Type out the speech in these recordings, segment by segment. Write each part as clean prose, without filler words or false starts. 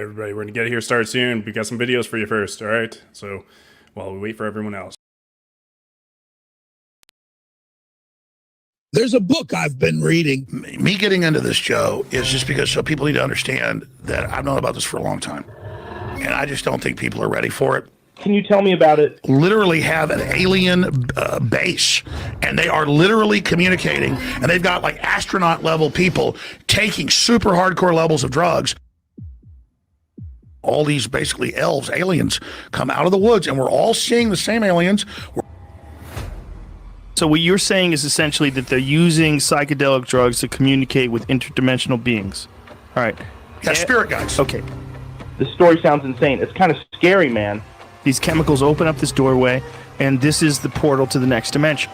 everybody, we're gonna get here start soon. We got some videos for you first, all right? So while we wait for everyone else. There's a book I've been reading. Me getting into this, Joe, is just because so people need to understand that I've known about this for a long time. And I just don't think people are ready for it. Can you tell me about it? Literally have an alien base, and they are literally communicating, and they've got like astronaut level people taking super hardcore levels of drugs. All these basically elves, aliens, come out of the woods, and we're all seeing the same aliens. So what you're saying is essentially that they're using psychedelic drugs to communicate with interdimensional beings. All right. Yeah, spirit guides. Okay. This story sounds insane. It's kind of scary, man. These chemicals open up this doorway, and this is the portal to the next dimension.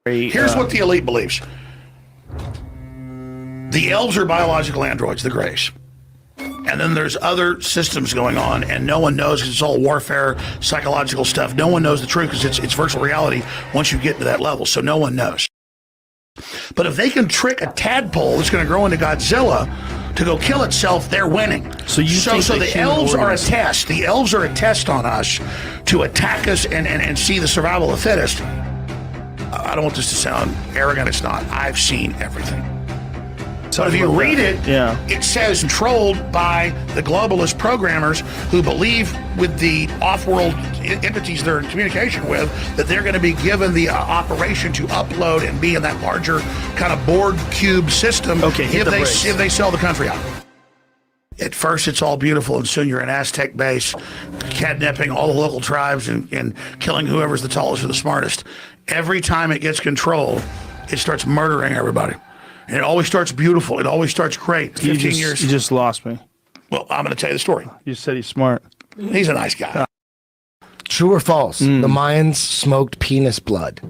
Here's what the elite believes. The elves are biological androids, the Greys. And then there's other systems going on, and no one knows, 'cause it's all warfare, psychological stuff. No one knows the truth because it's virtual reality once you get to that level, so no one knows. But if they can trick a tadpole that's going to grow into Godzilla to go kill itself, they're winning. So the elves are a test. The elves are a test on us to attack us and see the survival of the fittest. I don't want this to sound arrogant. It's not. I've seen everything. So if you read it, it says controlled by the globalist programmers who believe with the off-world entities they're in communication with that they're going to be given the operation to upload and be in that larger kind of board cube system if they sell the country out. At first, it's all beautiful, and soon you're in Aztec base, kidnapping all the local tribes and killing whoever's the tallest or the smartest. Every time it gets controlled, it starts murdering everybody. And it always starts beautiful. It always starts great. 15 years. You just lost me. Well, I'm going to tell you the story. You said he's smart. He's a nice guy. True or false? The Mayans smoked penis blood.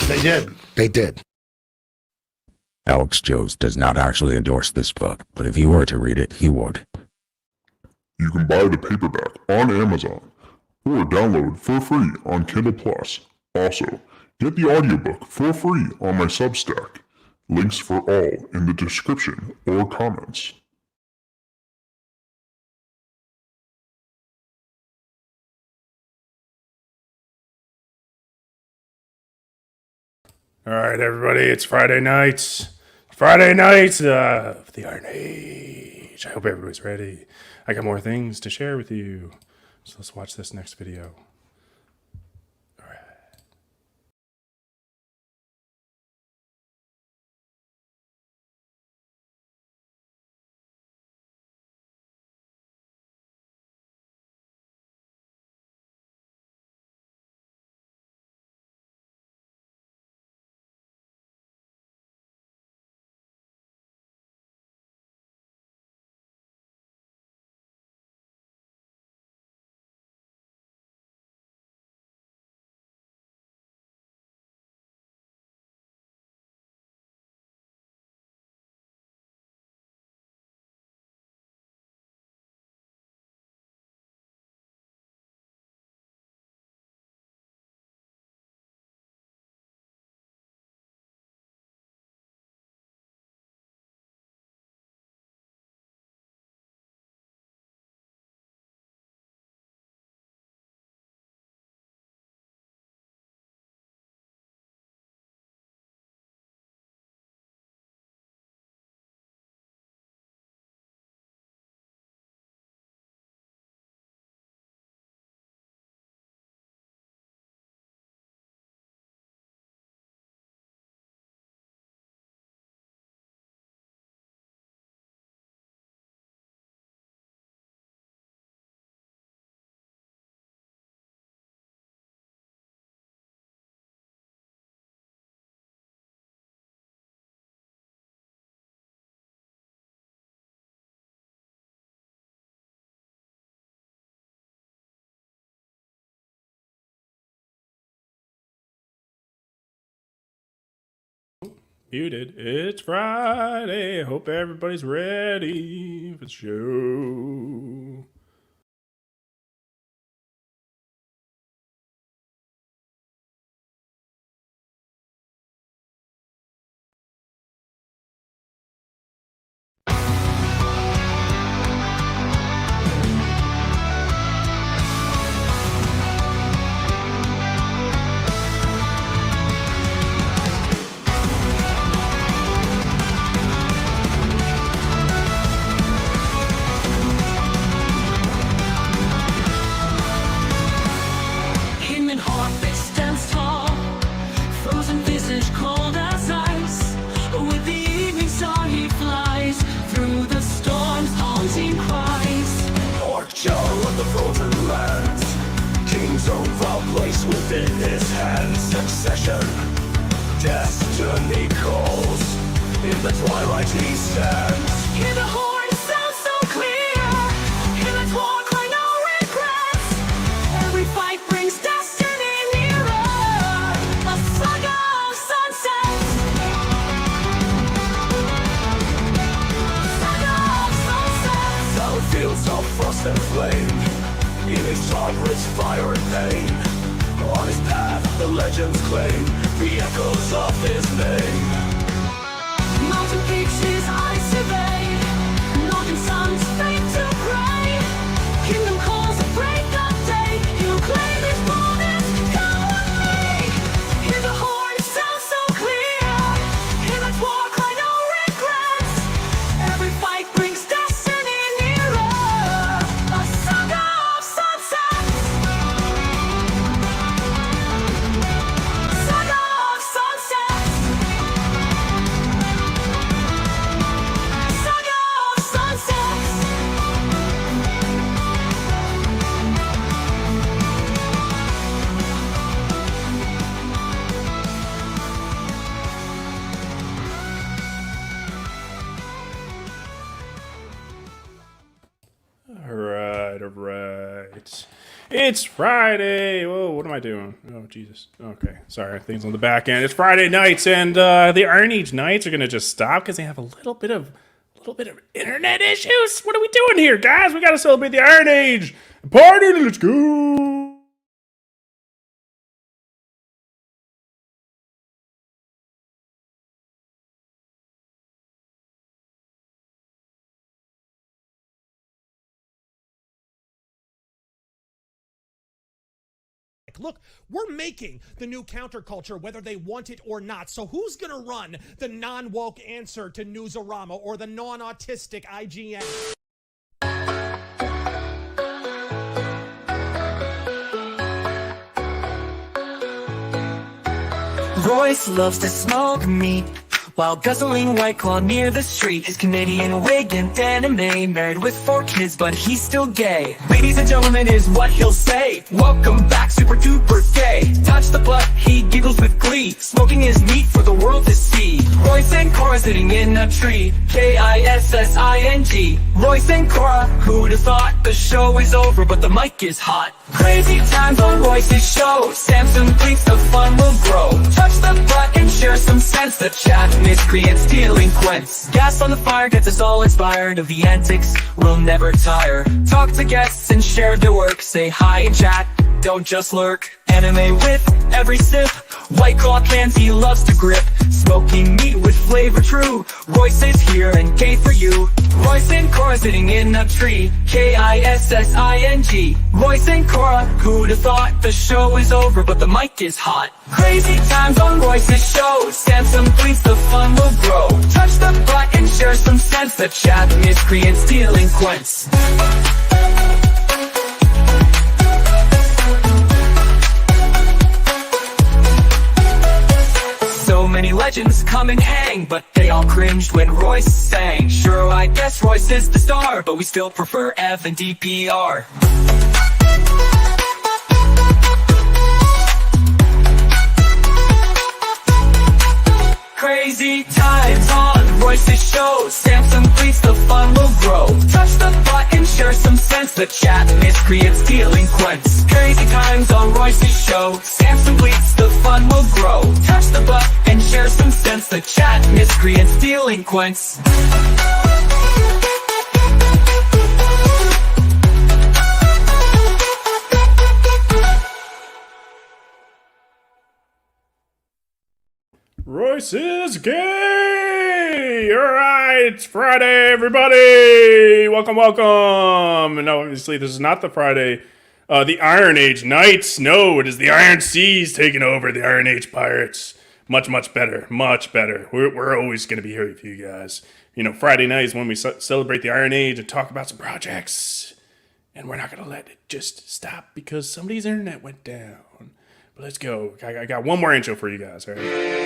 They did. They did. Alex Jones does not actually endorse this book, but if he were to read it, he would. You can buy the paperback on Amazon or download for free on Kindle Plus. Also, get the audiobook for free on my Substack. Links for all in the description or comments. All right, everybody, it's Friday nights. Friday nights of the Iron Age. I hope everybody's ready. I got more things to share with you. So let's watch this next video. Muted. It's Friday. Hope everybody's ready for the show. passage cold as ice. With the evening sun he flies through the storm's haunting cries. Archer of the frozen lands, king's own foul place within his hands. Succession, destiny calls. In the twilight he stands. Hear the horn sound so clear. Hear the war cry, no regrets. Every fight brings destiny nearer. A saga of sunsets. Saga of sunsets. Battlefields of frost and flame, in his target's fire and pain. On his path the legends claim the echoes of his name. Mountain peaks his eyes survey, northern suns fade to gray. Kingdom calls a break of day. You claim his borders, come with me. Hear the horn sound so clear. Hear that war cry, no regrets. Every fight brings destiny nearer. A saga of sunsets. Saga of sunsets. Saga of sunsets. All right. It's Friday. Whoa, what am I doing? Oh, Jesus. Okay, sorry. Things on the back end. It's Friday nights, and the Iron Age nights are gonna just stop because they have a little bit of internet issues. What are we doing here, guys? We gotta celebrate the Iron Age. Party, let's go. Look, we're making the new counterculture whether they want it or not. So who's going to run the non-woke answer to Newsarama or the non-autistic IGN? Royce loves to smoke meat while guzzling White Claw near the street. His Canadian wig and anime, married with 4 kids, but he's still gay. Ladies and gentlemen is what he'll say. Welcome back, super duper gay. Touch the butt, he giggles with glee. Smoking his meat for the world to see. Royce and Cora sitting in a tree. Kissing. Royce and Cora, who'd have thought the show is over, but the mic is hot. Crazy times on Royce's show. Samson thinks the fun will grow. Touch the butt and share some sense. The chat miscreants, delinquents. Gas on the fire gets us all inspired. Of the antics, we'll never tire. Talk to guests and share their work. Say hi in chat, don't just lurk. Anime with every sip. White Claw cans he loves to grip. Smoking meat with flavor true. Royce is here and gay for you. Royce and Cora sitting in a tree. Kissing. Royce and Cora, who'd have thought the show is over, but the mic is hot. Crazy times on Royce's show. Samson please, the fun will grow. Touch the butt and share some sense. The chat miscreants, delinquents. So many legends come and hang, but they all cringed when Royce sang. Sure, I guess Royce is the star, but we still prefer Ev and DPR. Crazy times on Royce's show. Samson please, the fun will grow. Touch the butt and share some sense. The chat miscreants, delinquents. Crazy times on Royce's show. Samson please, the fun will grow. Touch the butt and share some sense. The chat miscreants, delinquents. Royce is gay! Alright, it's Friday, everybody! Welcome, welcome! And obviously, this is not the Friday, the Iron Age Nights. No, it is the Iron Seas taking over the Iron Age Pirates. Much, much better. Much better. We're always going to be here for you guys. You know, Friday night is when we celebrate the Iron Age and talk about some projects. And we're not going to let it just stop because somebody's internet went down. But let's go. I got one more intro for you guys. All right.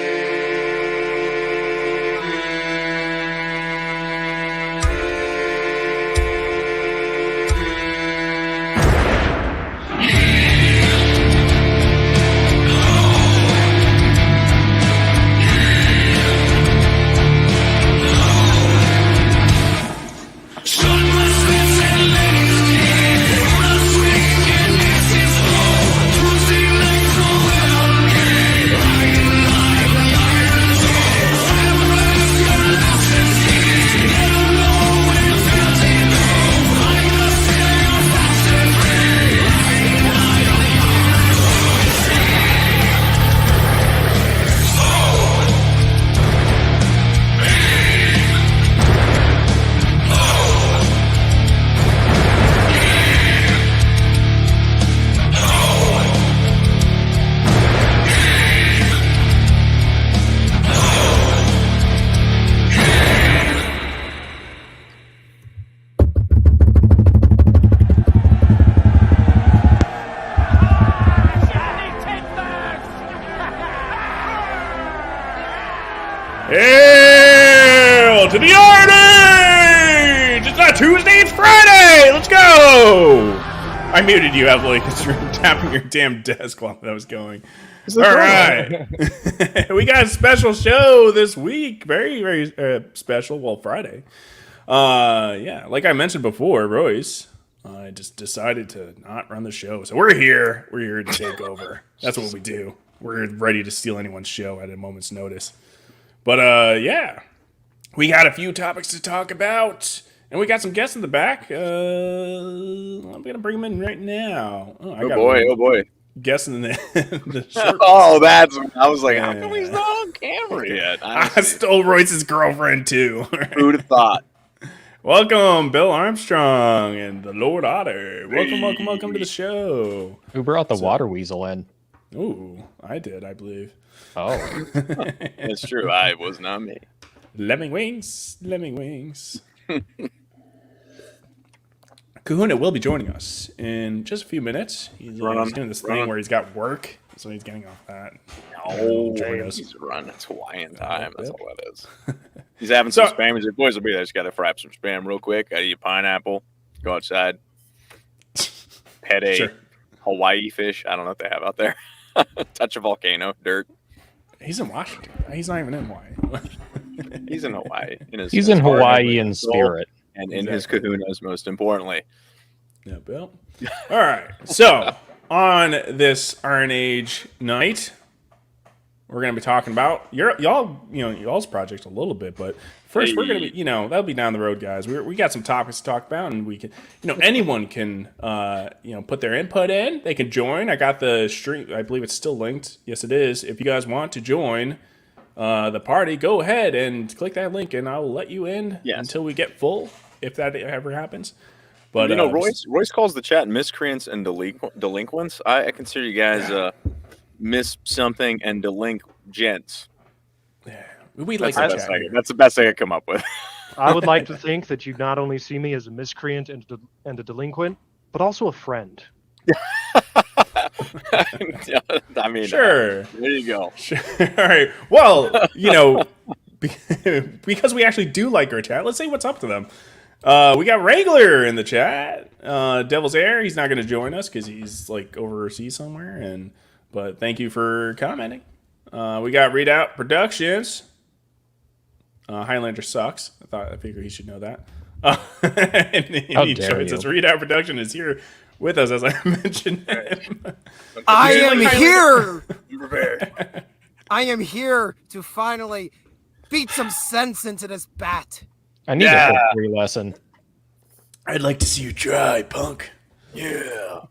Hail to the Iron Age! It's not Tuesday, it's Friday! Let's go! I muted you, Emily, because you were tapping your damn desk while that was going. All right. We got a special show this week. Very, very special. Well, Friday. Yeah, like I mentioned before, Royce, I just decided to not run the show. So we're here. We're here to take over. That's what we do. We're ready to steal anyone's show at a moment's notice. But, yeah, we got a few topics to talk about, and we got some guests in the back. I'm going to bring them in right now. Oh boy. Guessing the short. Oh, I was like, how come he's not on camera yet? I stole Royce's girlfriend, too. Who'd have thought? Welcome, Bill Armstrong and the Lord Otter. Welcome to the show. Who brought the water weasel in? Ooh, I did, I believe. Oh. It's true. It was not me. Lemming wings. Kahuna will be joining us in just a few minutes. He's doing this thing where he's got work, so he's getting off that. He's running. It's Hawaiian time. That's all that is. He's having some spam. He's like, boys will be there. Just got to fry up some spam real quick. Got to eat a pineapple. Go outside. Pet a Hawaii fish. I don't know what they have out there. Touch a volcano. Dirt. He's in Washington. He's not even in Hawaii. He's in Hawaii. He's in Hawaii in spirit. And in his kahunas, most importantly. Yeah, Bill. All right. So, on this Iron Age night, we're going to be talking about y'all's project a little bit, but first we're going to be, that'll be down the road, guys. We got some topics to talk about, and we can, anyone can, put their input in. They can join. I got the stream. I believe it's still linked. Yes, it is. If you guys want to join the party, go ahead and click that link, and I'll let you in until we get full, if that ever happens. But Royce calls the chat miscreants and delinquents. I consider you guys miss something and delinquents. Yeah, we like that's the best thing I come up with. I would like to think that you not only see me as a miscreant and a delinquent, but also a friend. I mean, sure. There you go. Sure. All right. Well, because we actually do like our chat, let's say what's up to them. We got Wrangler in the chat. Devil's Air, he's not going to join us because he's like overseas somewhere. But thank you for commenting. We got Readout Productions. Highlander sucks. I figured he should know that. And he joins us. Readout Production is here with us, as I mentioned. I am here. I am here to finally beat some sense into this bat. I need a history lesson. I'd like to see you try, punk. Yeah.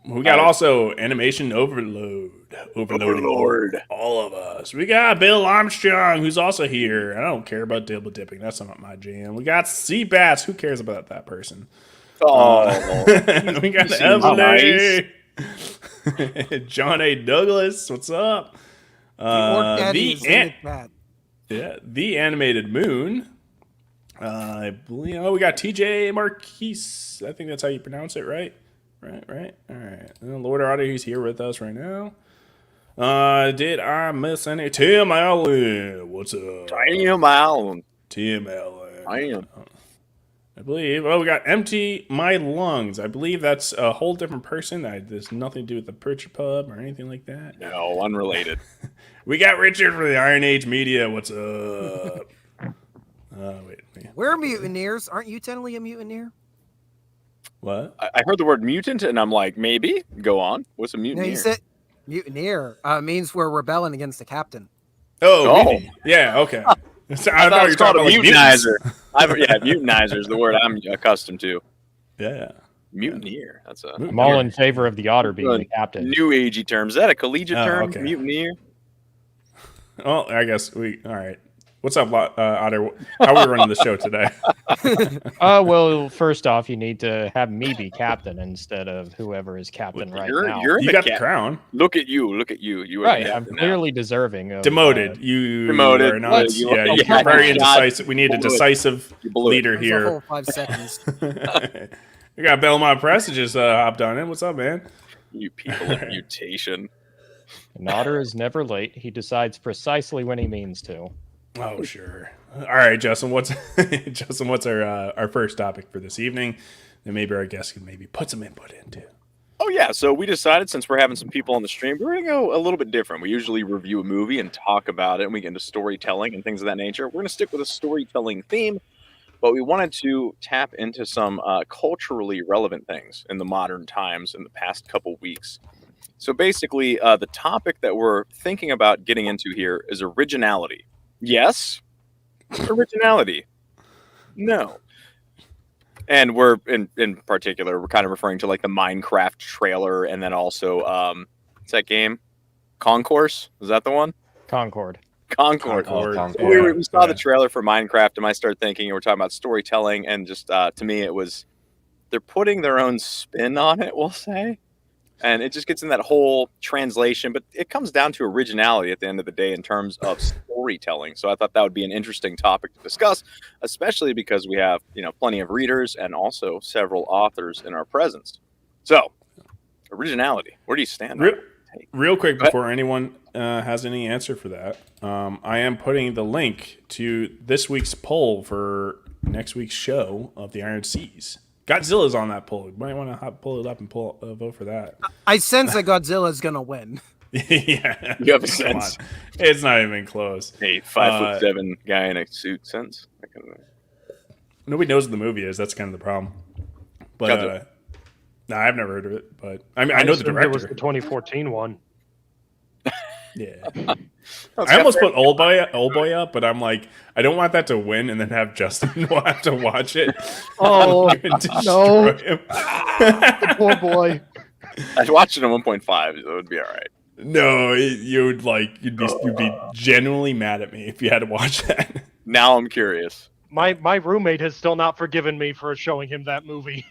We got also Animation Overload. Overlord. All of us. We got Bill Armstrong, who's also here. I don't care about double dipping. That's not my jam. We got Seabats. Who cares about that person? Oh. We got Emily. John A. Douglas. What's up? The Animated Moon. I believe. We got TJ Marquise. I think that's how you pronounce it, right? Right. All right. And Lord Otter, he's here with us right now. Did I miss any? Tim Allen, what's up? Tim Allen. Tim Allen. I am. I believe. Oh, we got Empty My Lungs. I believe that's a whole different person. There's nothing to do with the Pritchard Pub or anything like that. No, unrelated. We got Richard for the Iron Age Media. What's up? Wait. We're mutineers. Aren't you technically a mutineer? What? I heard the word mutant, and I'm like, maybe. Go on. What's a No, mutineer? you said mutineer means we're rebelling against the captain. Oh. Yeah, okay. So I thought you were talking about mutinizer. mutants. Mutinizer is the word I'm accustomed to. Yeah. Mutineer. That's a. I'm all in favor of the otter being the captain. New agey term. Is that a collegiate term? Okay. Mutineer. Well, I guess all right. What's up, Otter? How are we running the show today? Well, first off, you need to have me be captain instead of whoever is captain now. You got the crown. Look at you. You are Right, I'm clearly deserving of... Demoted. You Demoted. are not. Yeah, you're very indecisive. We need a decisive leader There's a here. whole 5 seconds. We got Belmont Press that just hopped on in. What's up, man? You people of mutation. An otter is never late. He decides precisely when he means to. Oh, sure. All right, Justin. What's our first topic for this evening? And maybe our guest can maybe put some input into. Oh, yeah. So we decided, since we're having some people on the stream, we're going to go a little bit different. We usually review a movie and talk about it, and we get into storytelling and things of that nature. We're going to stick with a storytelling theme, but we wanted to tap into some culturally relevant things in the modern times in the past couple weeks. So basically, the topic that we're thinking about getting into here is originality. Yes. Originality. No. And we're in particular, we're kind of referring to like the Minecraft trailer, and then also what's that game? Concourse? Is that the one? Concord. We saw the trailer for Minecraft, and I started thinking, and we're talking about storytelling, and just to me it was they're putting their own spin on it, we'll say. And it just gets in that whole translation, but it comes down to originality at the end of the day in terms of storytelling. So I thought that would be an interesting topic to discuss, especially because we have, plenty of readers and also several authors in our presence. So, originality, where do you stand? Real quick, before anyone has any answer for that, I am putting the link to this week's poll for next week's show of the Iron Seas. Godzilla's on that poll. You might want to pull it up and vote for that. I sense that Godzilla's gonna win. Yeah, you have a sense. It's not even close. Hey, 5'7" guy in a suit sense. Nobody knows what the movie is. That's kind of the problem. But no, I've never heard of it. But I know the director. It was the 2014 one. Yeah. I almost put Old Boy up, but I'm like, I don't want that to win and then have Justin will have to watch it. Oh no, him. Poor boy. I'd watch it on 1.5, so it would be all right. No, you'd be genuinely mad at me if you had to watch that. Now I'm curious. My roommate has still not forgiven me for showing him that movie.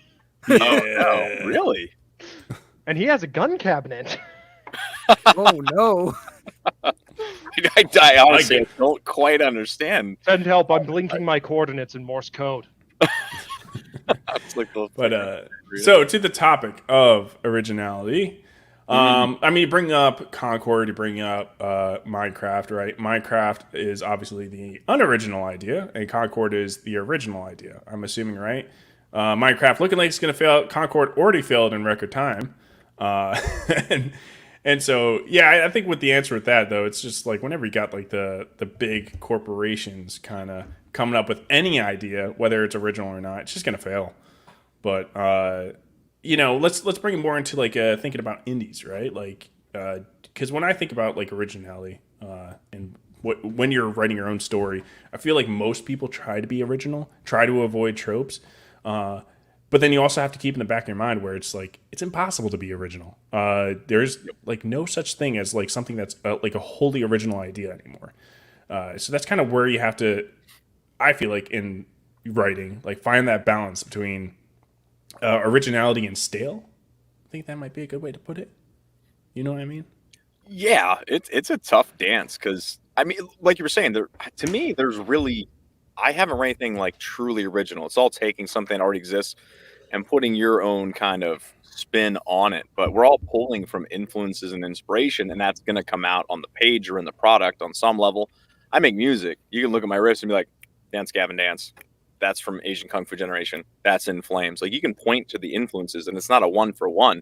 Yeah. Oh, no, really? And he has a gun cabinet. Oh no. I honestly don't quite understand. Send help, I'm blinking my coordinates in Morse code. So to the topic of originality, you bring up Concord, you bring up Minecraft, right? Minecraft is obviously the unoriginal idea, and Concord is the original idea, I'm assuming, right? Minecraft looking like it's going to fail. Concord already failed in record time. And so, yeah, I think with the answer with that, though, it's just like whenever you got like the big corporations kind of coming up with any idea, whether it's original or not, it's just going to fail. But, let's bring it more into like thinking about indies, right? Like, because when I think about like originality and when you're writing your own story, I feel like most people try to be original, try to avoid tropes. But then you also have to keep in the back of your mind where it's like, it's impossible to be original. There's like no such thing as like something that's like a wholly original idea anymore. So that's kind of where you have to, I feel like in writing, like find that balance between originality and stale. I think that might be a good way to put it. You know what I mean? Yeah, it's a tough dance because, I mean, like you were saying, to me, there's really, I haven't read anything like truly original. It's all taking something that already exists and putting your own kind of spin on it, but we're all pulling from influences and inspiration, and that's going to come out on the page or in the product on some level. I make music. You can look at my wrist and be like, Dance Gavin Dance. That's from Asian Kung Fu Generation. That's In Flames. Like, you can point to the influences, and it's not a one for one,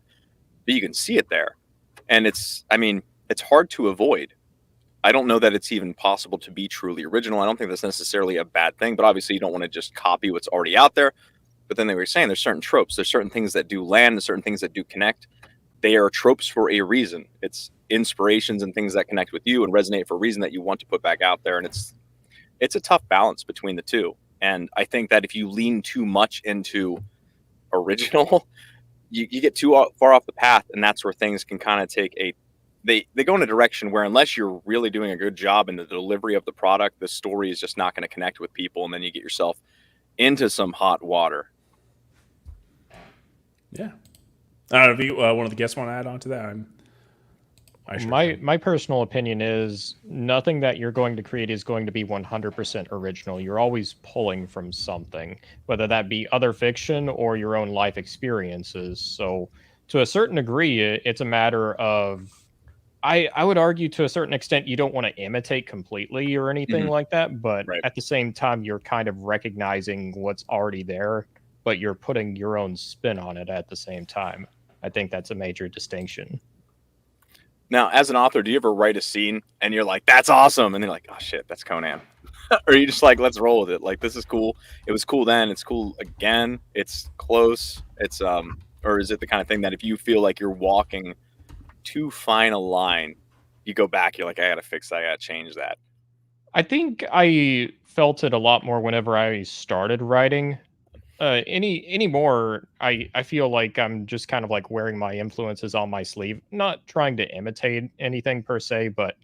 but you can see it there. And it's hard to avoid. I don't know that it's even possible to be truly original. I don't think that's necessarily a bad thing, but obviously you don't want to just copy what's already out there. But then they were saying there's certain tropes, there's certain things that do land, and certain things that do connect. They are tropes for a reason. It's inspirations and things that connect with you and resonate for a reason that you want to put back out there. And it's a tough balance between the two. And I think that if you lean too much into original, you get too far off the path, and that's where things can kind of take they go in a direction where unless you're really doing a good job in the delivery of the product, the story is just not going to connect with people, and then you get yourself into some hot water. Yeah. I don't know if you, one of the guests want to add on to that. My personal opinion is nothing that you're going to create is going to be 100% original. You're always pulling from something, whether that be other fiction or your own life experiences. So to a certain degree, it's a matter of, I would argue to a certain extent, you don't want to imitate completely or anything like that. But at the same time, you're kind of recognizing what's already there, but you're putting your own spin on it at the same time. I think that's a major distinction. Now, as an author, do you ever write a scene and you're like, that's awesome, and then you're like, oh shit, that's Conan? Or are you just like, let's roll with it? Like, this is cool. It was cool then. It's cool again. It's close. It's or is it the kind of thing that if you feel like you're walking too fine a line, you go back, you're like, I gotta fix that, I gotta change that? I think I felt it a lot more whenever I started writing. Anymore, I feel like I'm just kind of like wearing my influences on my sleeve, not trying to imitate anything per se, but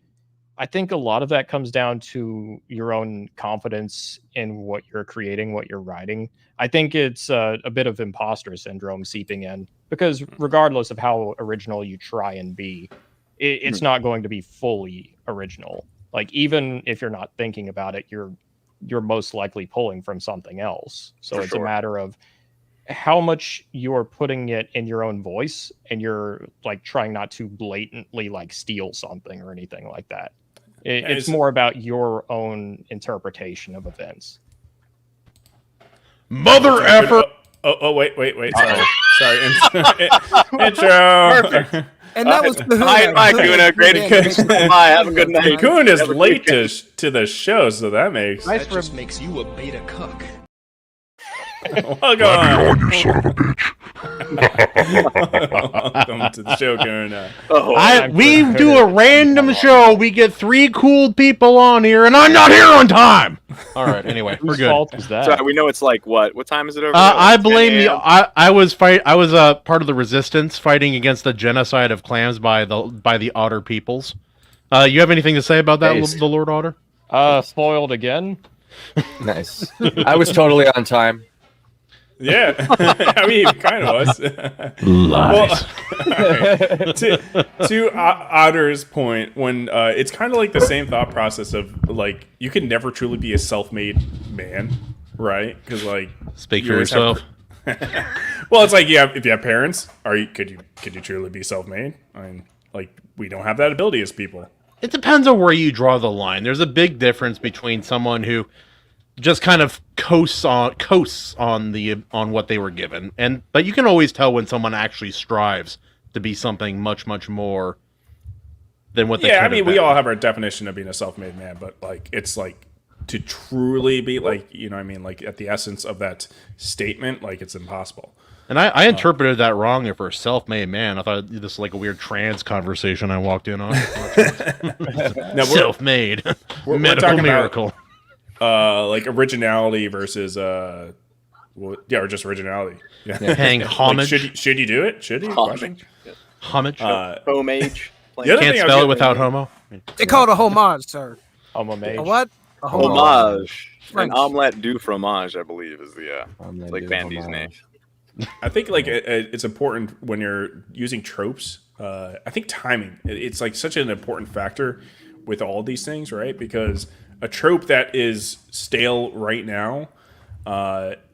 I think a lot of that comes down to your own confidence in what you're creating, what you're writing. I think it's a bit of imposter syndrome seeping in, because regardless of how original you try and be, it's not going to be fully original. Like, even if you're not thinking about it, you're most likely pulling from something else. So it's a matter of how much you're putting it in your own voice, and you're like trying not to blatantly like steal something or anything like that. It's more about your own interpretation of events. Mother effer. Oh, wait. Sorry. Intro. Perfect. And that was Kahuna. Bye, Kahuna. Great to Bye. Have a good night. Kahuna is late to the show, so that makes... That just makes you a beta cuck. Welcome on, you son of a bitch. Welcome to the show, Kahuna. We do a random show. We get 3 cool people on here, and I'm not here on time. All right. Anyway, we're good. Whose fault is that? Sorry, we know it's like what? What time is it over? I blame the. I was part of the resistance fighting against the genocide of clams by the Otter peoples. You have anything to say about that, the Lord Otter? Spoiled again. Nice. I was totally on time. Yeah, I mean, it kind of was. Lies. Well, to Otter's point, when it's kind of like the same thought process of like you can never truly be a self-made man, right? Because like speak for yourself. Well, it's like if you have parents, could you truly be self-made? I mean, like we don't have that ability as people. It depends on where you draw the line. There's a big difference between someone who just kind of coasts on what they were given, but you can always tell when someone actually strives to be something much, much more than what they. Yeah, I mean, we all have our definition of being a self-made man, but like it's like to truly be like, you know what I mean, like at the essence of that statement, like it's impossible. And I interpreted that wrong for a self-made man. I thought this was like a weird trans conversation I walked in on. No, self-made, we're medical miracle. Like originality versus or just originality. Yeah. Paying homage. Like, should you do it? Should you? Homage. Homage. You can't spell it without homo. They call it a homage, sir. Homage. A what? A homage. French. An omelette du fromage, I believe, is the like Bandy's name. I think like it's important when you're using tropes. I think timing. It's like such an important factor with all these things, right? Because a trope that is stale right now,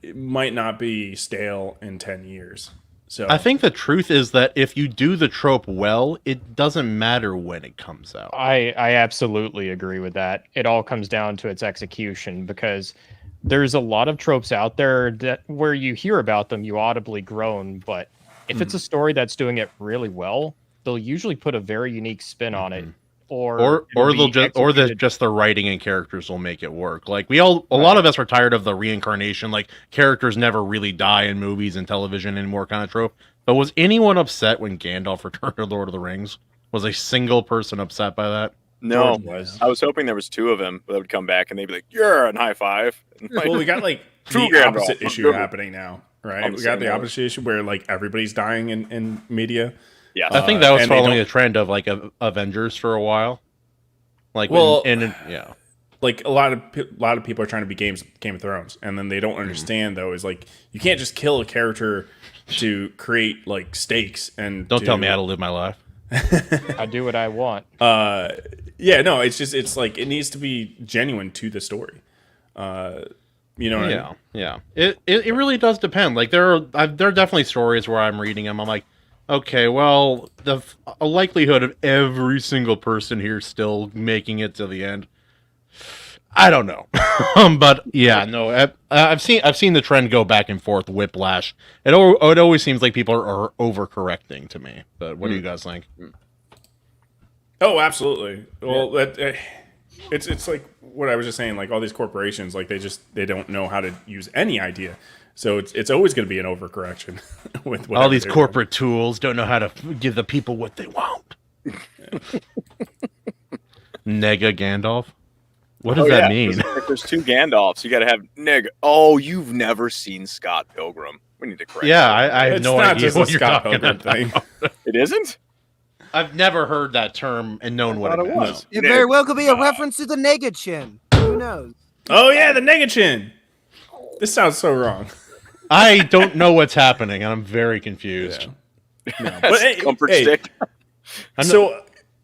it might not be stale in 10 years. So I think the truth is that if you do the trope well, it doesn't matter when it comes out. I absolutely agree with that. It all comes down to its execution, because there's a lot of tropes out there that where you hear about them, you audibly groan, but if it's a story that's doing it really well, they'll usually put a very unique spin on it. Or they'll just the writing and characters will make it work. Like a lot of us are tired of the reincarnation, like characters never really die in movies and television anymore kind of trope. But was anyone upset when Gandalf returned to Lord of the Rings? Was a single person upset by that? No, I was hoping there was two of them that would come back and they'd be like, "Yeah," and high five. And well, we got like the opposite issue happening now, right? We got the opposite issue where like everybody's dying in media. Yeah, I think that was following the trend of like Avengers for a while. Like, yeah, like a lot of people are trying to be Game of Thrones, and then they don't understand though is like you can't just kill a character to create like stakes and don't tell me how to live my life. I do what I want. Yeah, no, it's like it needs to be genuine to the story. You know what I mean? Yeah. It really does depend. Like there are definitely stories where I'm reading them, I'm like, okay, well, a likelihood of every single person here still making it to the end, I don't know. But yeah, no, I've seen the trend go back and forth. Whiplash. It always seems like people are overcorrecting to me. But what do you guys think? Oh, absolutely. Well, it's like what I was just saying. Like all these corporations, like they don't know how to use any idea. So it's always going to be an overcorrection with all these corporate tools don't know how to give the people what they want. Nega Gandalf. What does that mean? There's two Gandalfs. You got to have Nega. Oh, you've never seen Scott Pilgrim. We need to correct. Yeah, I have no idea what you're Scott talking Pilgrim about. thing. It isn't? I've never heard that term and known what it was. It very well could be a reference to the Nega Chin. Who knows? Oh yeah, the Nega Chin. This sounds so wrong. I don't know what's happening, and I'm very confused. No, but stick. So,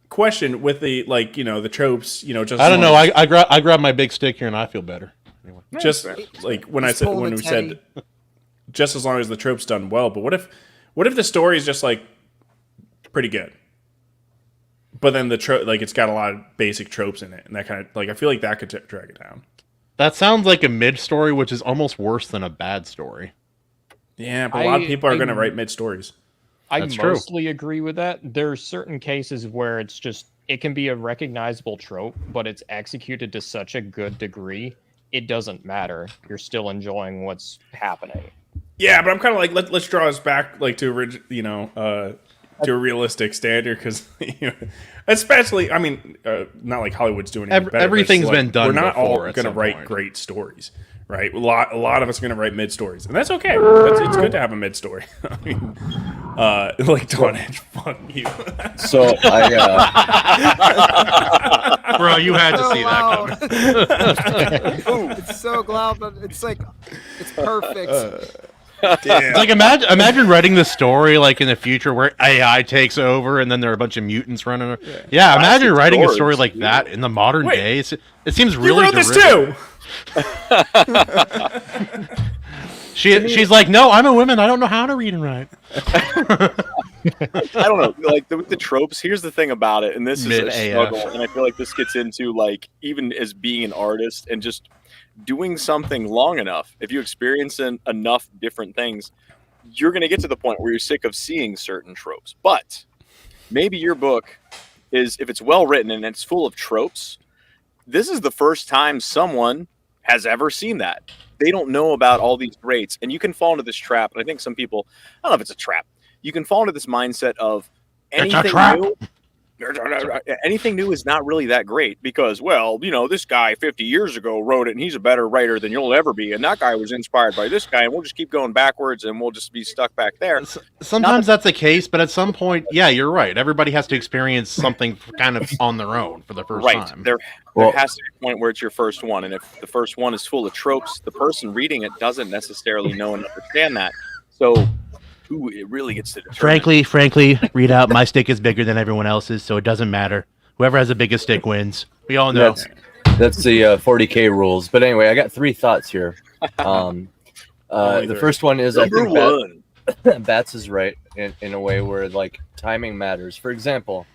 question with the the tropes, just I don't know. I grab my big stick here, and I feel better. Anyway. Just like when we said, just as long as the trope's done well. But what if the story is just like pretty good, but then the trope it's got a lot of basic tropes in it, and that kind of I feel like that could drag it down. That sounds like a mid story, which is almost worse than a bad story. Yeah, but a lot of people are going to write mid stories. I mostly agree with that. There's certain cases where it can be a recognizable trope, but it's executed to such a good degree, it doesn't matter. You're still enjoying what's happening. Yeah, but I'm kind of like let's draw us back to a realistic standard because especially not like Hollywood's doing anything better. Everything's been done. We're not all going to write great stories, right? A lot of us are going to write mid stories, and that's okay. It's good to have a mid story. Like Don Edge, fuck you. So bro, you had to see that coming. It's so loud, but it's perfect. It's like imagine writing the story in the future where AI takes over and then there are a bunch of mutants running. Yeah, imagine writing a story like that in the modern day. It seems really. You wrote this too. She's like, no, I'm a woman. I don't know how to read and write. I don't know. With the tropes, here's the thing about it, and this is a struggle, and I feel like this gets into even as being an artist and just doing something long enough. If you experience enough different things, you're going to get to the point where you're sick of seeing certain tropes. But maybe your book is, if it's well written and it's full of tropes, this is the first time someone has ever seen that. They don't know about all these greats, and you can fall into this trap. And I think some people, I don't know if it's a trap. You can fall into this mindset of anything new. Anything new is not really that great because, this guy 50 years ago wrote it and he's a better writer than you'll ever be. And that guy was inspired by this guy, and we'll just keep going backwards and we'll just be stuck back there. Sometimes that's the case, but at some point, yeah, you're right. Everybody has to experience something kind of on their own for the first time. There has to be a point where it's your first one. And if the first one is full of tropes, the person reading it doesn't necessarily know and understand that. So it really gets to determine. Frankly, read out, my stick is bigger than everyone else's, so it doesn't matter. Whoever has the biggest stick wins. We all know. That's the 40K rules. But anyway, I got 3 thoughts here. The first one is, I think Bats is right in a way where like timing matters. For example,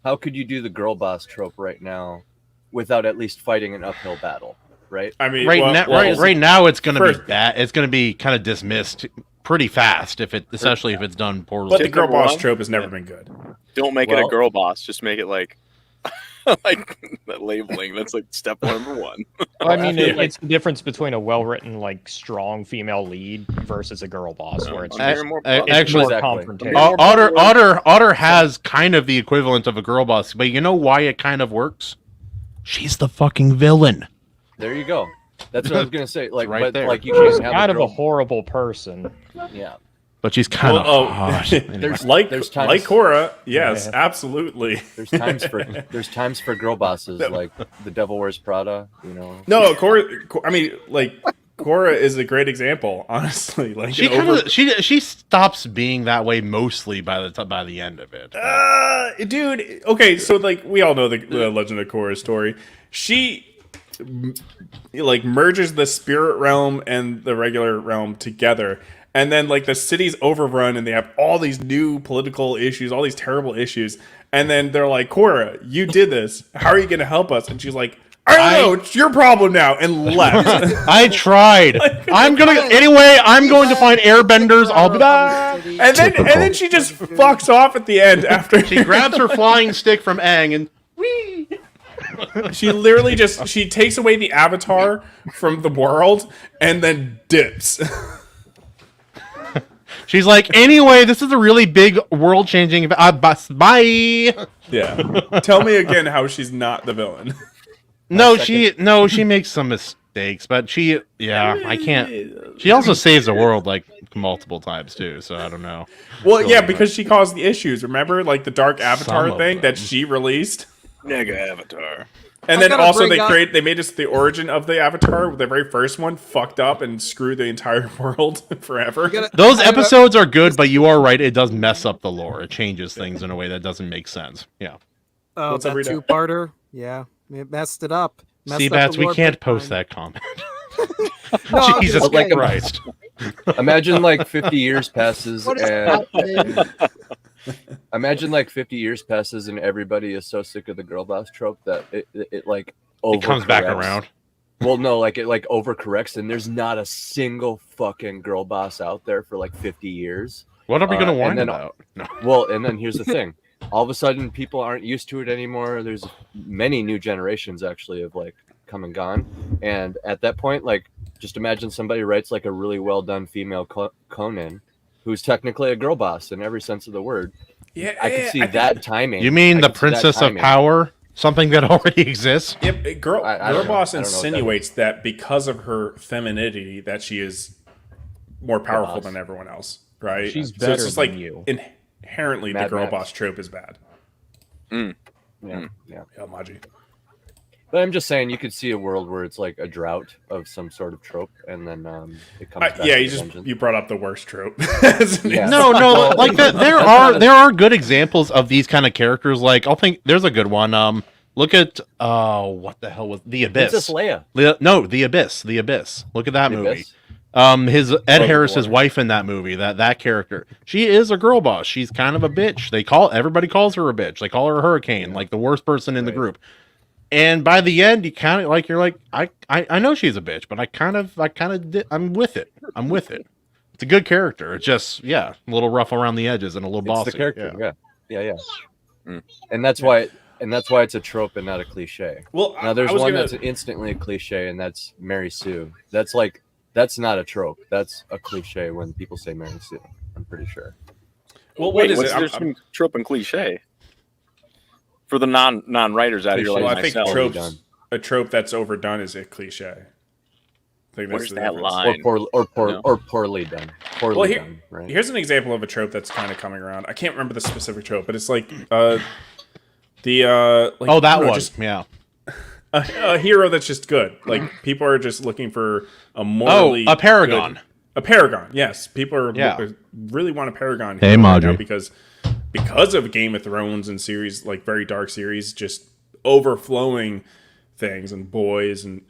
how could you do the girl boss trope right now without at least fighting an uphill battle? Right. I mean, right now it's going to be bad. It's going to be kind of dismissed pretty fast especially if it's done poorly. But the girl boss trope has never been good. Don't make it a girl boss. Just make it like that labeling. That's like step number one. Well, I mean, it's the difference between a well-written, like strong female lead versus a girl boss, where it's more confrontational. Otter has kind of the equivalent of a girl boss, but you know why it kind of works? She's the fucking villain. There you go. That's what I was gonna say. Like, right there. like you can't She's have kind of a horrible person. Yeah. But she's kind of hot. Anyway. There's times, like Korra, yes, absolutely. There's times for girl bosses like The Devil Wears Prada. You know. No, Korra. I mean, like Korra is a great example. Honestly, like she stops being that way mostly by the end of it. Dude. Okay, so like we all know the Legend of Korra story. She like merges the spirit realm and the regular realm together. And then, like, the city's overrun, and they have all these new political issues, all these terrible issues. And then they're like, Korra, you did this. How are you going to help us? And she's like, I don't know. It's your problem now. And left. I tried. I'm going to find airbenders. I'll be back. And then she just fucks off at the end after. She grabs her flying stick from Aang and whee! She literally she takes away the avatar from the world and then dips. She's like, anyway, this is a really big world-changing bye. Yeah. Tell me again how she's not the villain. She makes some mistakes, but I can't. She also saves the world like multiple times too, so I don't know. Well, yeah, because she caused the issues. Remember, like the Dark Avatar thing that she released? Nega Avatar. And then also they made us the origin of the Avatar. The very first one fucked up and screwed the entire world forever. Those episodes are good, but you are right. It does mess up the lore. It changes things in a way that doesn't make sense. Yeah. Oh, that two-parter? Yeah. It messed it up. See, Bats, we can't post that comment. No, Jesus Christ. Imagine like 50 years passes and... Imagine like 50 years passes and everybody is so sick of the girl boss trope that it like it comes back around. Well, no, like it like overcorrects and there's not a single fucking girl boss out there for like 50 years. What are we going to whine about? No. Well, and then here's the thing. All of a sudden people aren't used to it anymore. There's many new generations actually have like come and gone. And at that point, like just imagine somebody writes like a really well done female Conan who's technically a girl boss in every sense of the word. Yeah, I could see that timing. You mean the Princess of Power? Something that already exists? Yep, Girl Boss insinuates that because of her femininity that she is more powerful than everyone else, right? She's better it's just than like you. Inherently the girl boss trope is bad. Yeah. Yeah, Maji. But I'm just saying, you could see a world where it's like a drought of some sort of trope, and then it comes back. Yeah, you brought up the worst trope. No, like that. There are good examples of these kind of characters. Like I'll think there's a good one. Look at what the hell was The Abyss? Princess Leia. The Abyss. The Abyss. Look at that movie. His Ed Harris's wife in that movie, that character, she is a girl boss. She's kind of a bitch. Everybody calls her a bitch. They call her a hurricane, like the worst person in the group. And by the end, you kind of like, you're like, I know she's a bitch, but I'm with it. It's a good character. It's just, a little rough around the edges and a little bossy. It's the character, yeah. And that's why it's a trope and not a cliche. Well, now there's one that's instantly a cliche, and that's Mary Sue. That's not a trope. That's a cliche when people say Mary Sue. I'm pretty sure. Well, what's the difference between trope and cliche? For the non-writers out here, like I think a trope that's overdone is a cliche. I think Where's that line? Or poorly done. Poorly done. Right. Here's an example of a trope that's kind of coming around. I can't remember the specific trope, but it's like a hero that's just good. Like people are just looking for a morally a paragon. Good, a paragon, yes. People are really want a paragon. Hey, Marjorie. Because of Game of Thrones and series like very dark series just overflowing things and boys and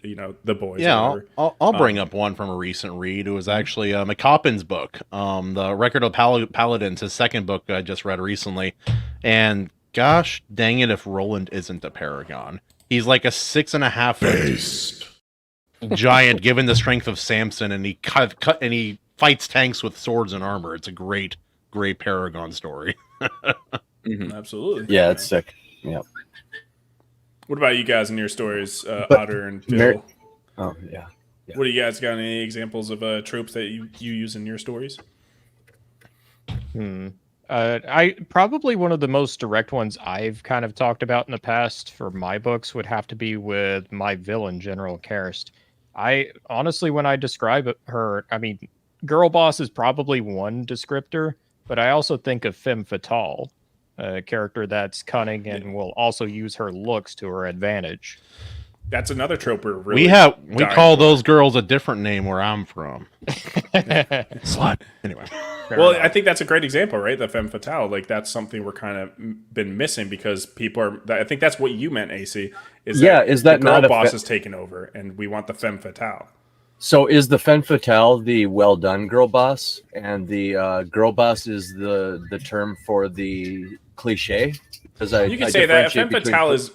the boys. Yeah, or I'll bring up one from a recent read. It was actually McCoppin's book, the Record of Paladins, his second book I just read recently. And gosh dang it, if Roland isn't a paragon. He's like a 6.5 foot giant given the strength of Samson, and he fights tanks with swords and armor. It's a great paragon story. Absolutely. Yeah, it's sick. Yeah. What about you guys in your stories, Otter and Phil? Oh yeah. What do you guys got? Any examples of tropes that you use in your stories? I probably one of the most direct ones I've kind of talked about in the past for my books would have to be with my villain, General Karst. I honestly, when I describe her, I mean, girl boss is probably one descriptor, but I also think of femme fatale, a character that's cunning and will also use her looks to her advantage. That's another trope we're really we call those girls a different name where I'm from. Slut. Anyway. Well, I think that's a great example, right? The femme fatale. Like, that's something we're kind of been missing because people are. I think that's what you meant, AC. Is that the girl not boss is taken over, and we want the femme fatale. So is the femme fatale the well done girl boss, and the girl boss is the term for the cliche? Because You can say that a femme fatale is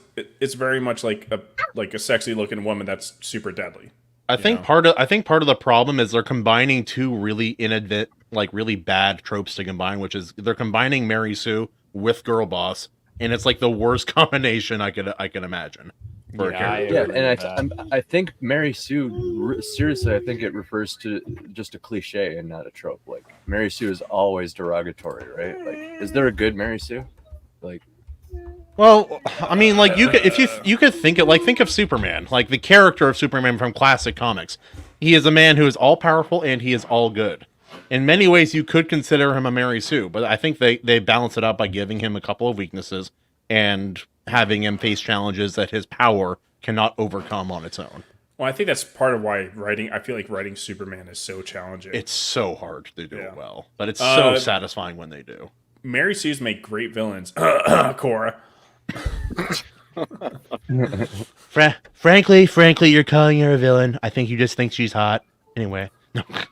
very much like a sexy looking woman that's super deadly. I think part of the problem is they're combining two really really bad tropes to combine, which is they're combining Mary Sue with girl boss, and it's like the worst combination I could imagine for a character. Yeah, and I think Mary Sue, seriously, I think it refers to just a cliche and not a trope. Like, Mary Sue is always derogatory, right? Like, is there a good Mary Sue? Like, well, I mean, like you could think of Superman, like the character of Superman from classic comics. He is a man who is all powerful and he is all good. In many ways, you could consider him a Mary Sue, but I think they balance it out by giving him a couple of weaknesses and having him face challenges that his power cannot overcome on its own. Well, I think that's part of why I feel like writing Superman is so challenging. It's so hard to do it well, but it's so satisfying when they do. Mary Sue's make great villains. Cora. Frankly, you're calling her a villain. I think you just think she's hot. Anyway.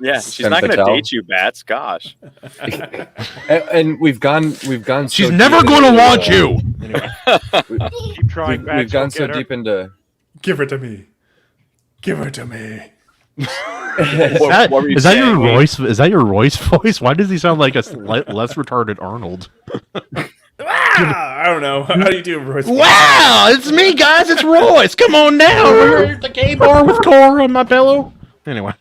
Yeah, she's not going to date you, Bats. Gosh. and we've gone. She's never going to want you. Anyway. Keep trying. We've gone so deep into. Give her to me. Give her to me. Is that your voice? Is that your Royce voice? Why does he sound like a less retarded Arnold? I don't know. How do you do Royce? Wow, it's me, guys. It's Royce. Come on down. We're at the gay bar with Cora on my pillow. Anyway,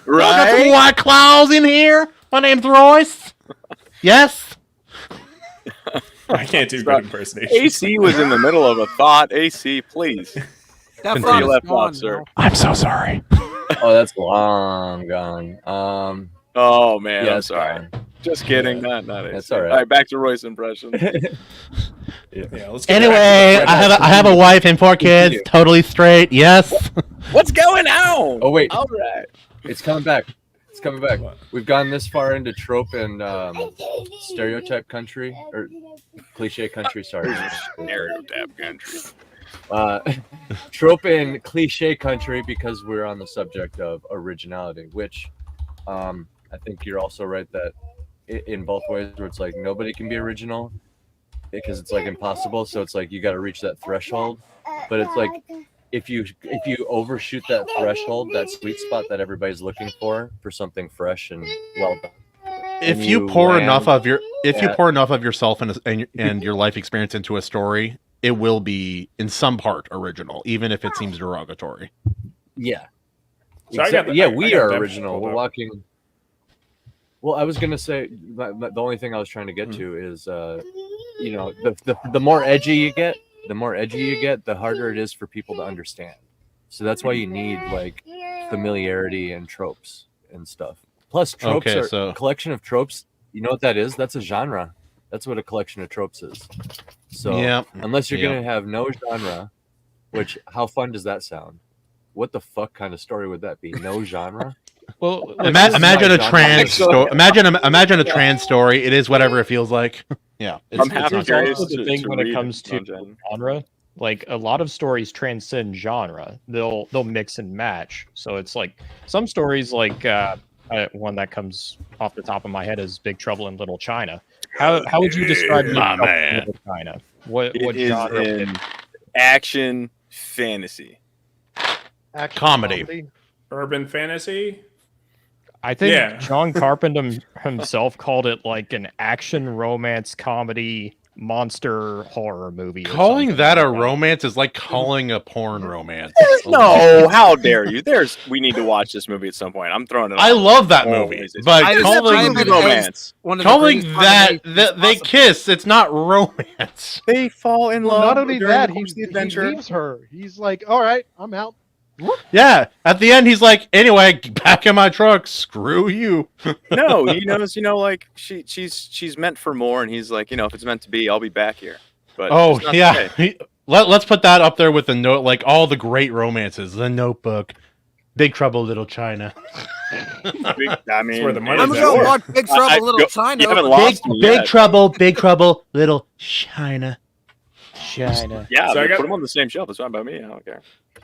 I got some white claws in here. My name's Royce. Yes. I can't do good impersonation. AC was in the middle of a thought. AC, please. That Continue left off, sir. I'm so sorry. Oh, that's long gone. Oh man, yeah, I'm sorry. Gone. Just kidding. Not AC. That's all right. All right, back to Royce impression. Let's Anyway, I have a wife and 4 kids. Totally straight. Yes. What's going on? Oh wait. All right. It's coming back. It's coming back. We've gone this far into trope and stereotype country or cliche country. Sorry, stereotype country. Trope and cliche country because we're on the subject of originality, which I think you're also right that in both ways where it's like nobody can be original because it's like impossible. So it's like you got to reach that threshold, but it's like if you overshoot that threshold, that sweet spot that everybody's looking for something fresh and well done. If you pour enough of yourself and your life experience into a story, it will be in some part original, even if it seems derogatory. Yeah. So we are original. We're walking. Well, I was gonna say the only thing I was trying to get to is, the more edgy you get, the harder it is for people to understand. So that's why you need like familiarity and tropes and stuff. Plus, tropes are a collection of tropes. You know what that is? That's a genre. That's what a collection of tropes is. So unless you're gonna have no genre, which how fun does that sound? What the fuck kind of story would that be? No genre? Well, imagine a trans story. Imagine a trans story. It is whatever it feels like. Yeah, I'm half curious the thing when it comes to genre Like a lot of stories transcend genre. They'll mix and match. So it's like some stories, like one that comes off the top of my head is Big Trouble in Little China. How would you describe Big Trouble in Little China? What It genre? is an action fantasy. Comedy. Urban fantasy. I think Yeah. John Carpenter himself called it like an action romance comedy monster horror movie. or Calling something that a like romance is like calling a porn romance. No, how dare you? We need to watch this movie at some point. I'm throwing it. I on. love that Oh, movie, it's but a calling movie romance. calling that they kiss, it's not romance. They fall in Well, love. not only during that, the course of the he adventure. leaves her. He's like, all right, I'm out. Yeah, at the end he's like, anyway, back in my truck. Screw you. No, he knows. Like she's meant for more, and he's like, if it's meant to be, I'll be back here. But Oh it's not yeah, today. let's put that up there with the note, like all the great romances, The Notebook, Big Trouble Little China. I mean, where the money's I'm gonna watch Big Trouble Little China. You haven't lost me Big yet. Trouble, Little China. China. Yeah, So I got- put them on the same shelf. It's fine by me. I don't care.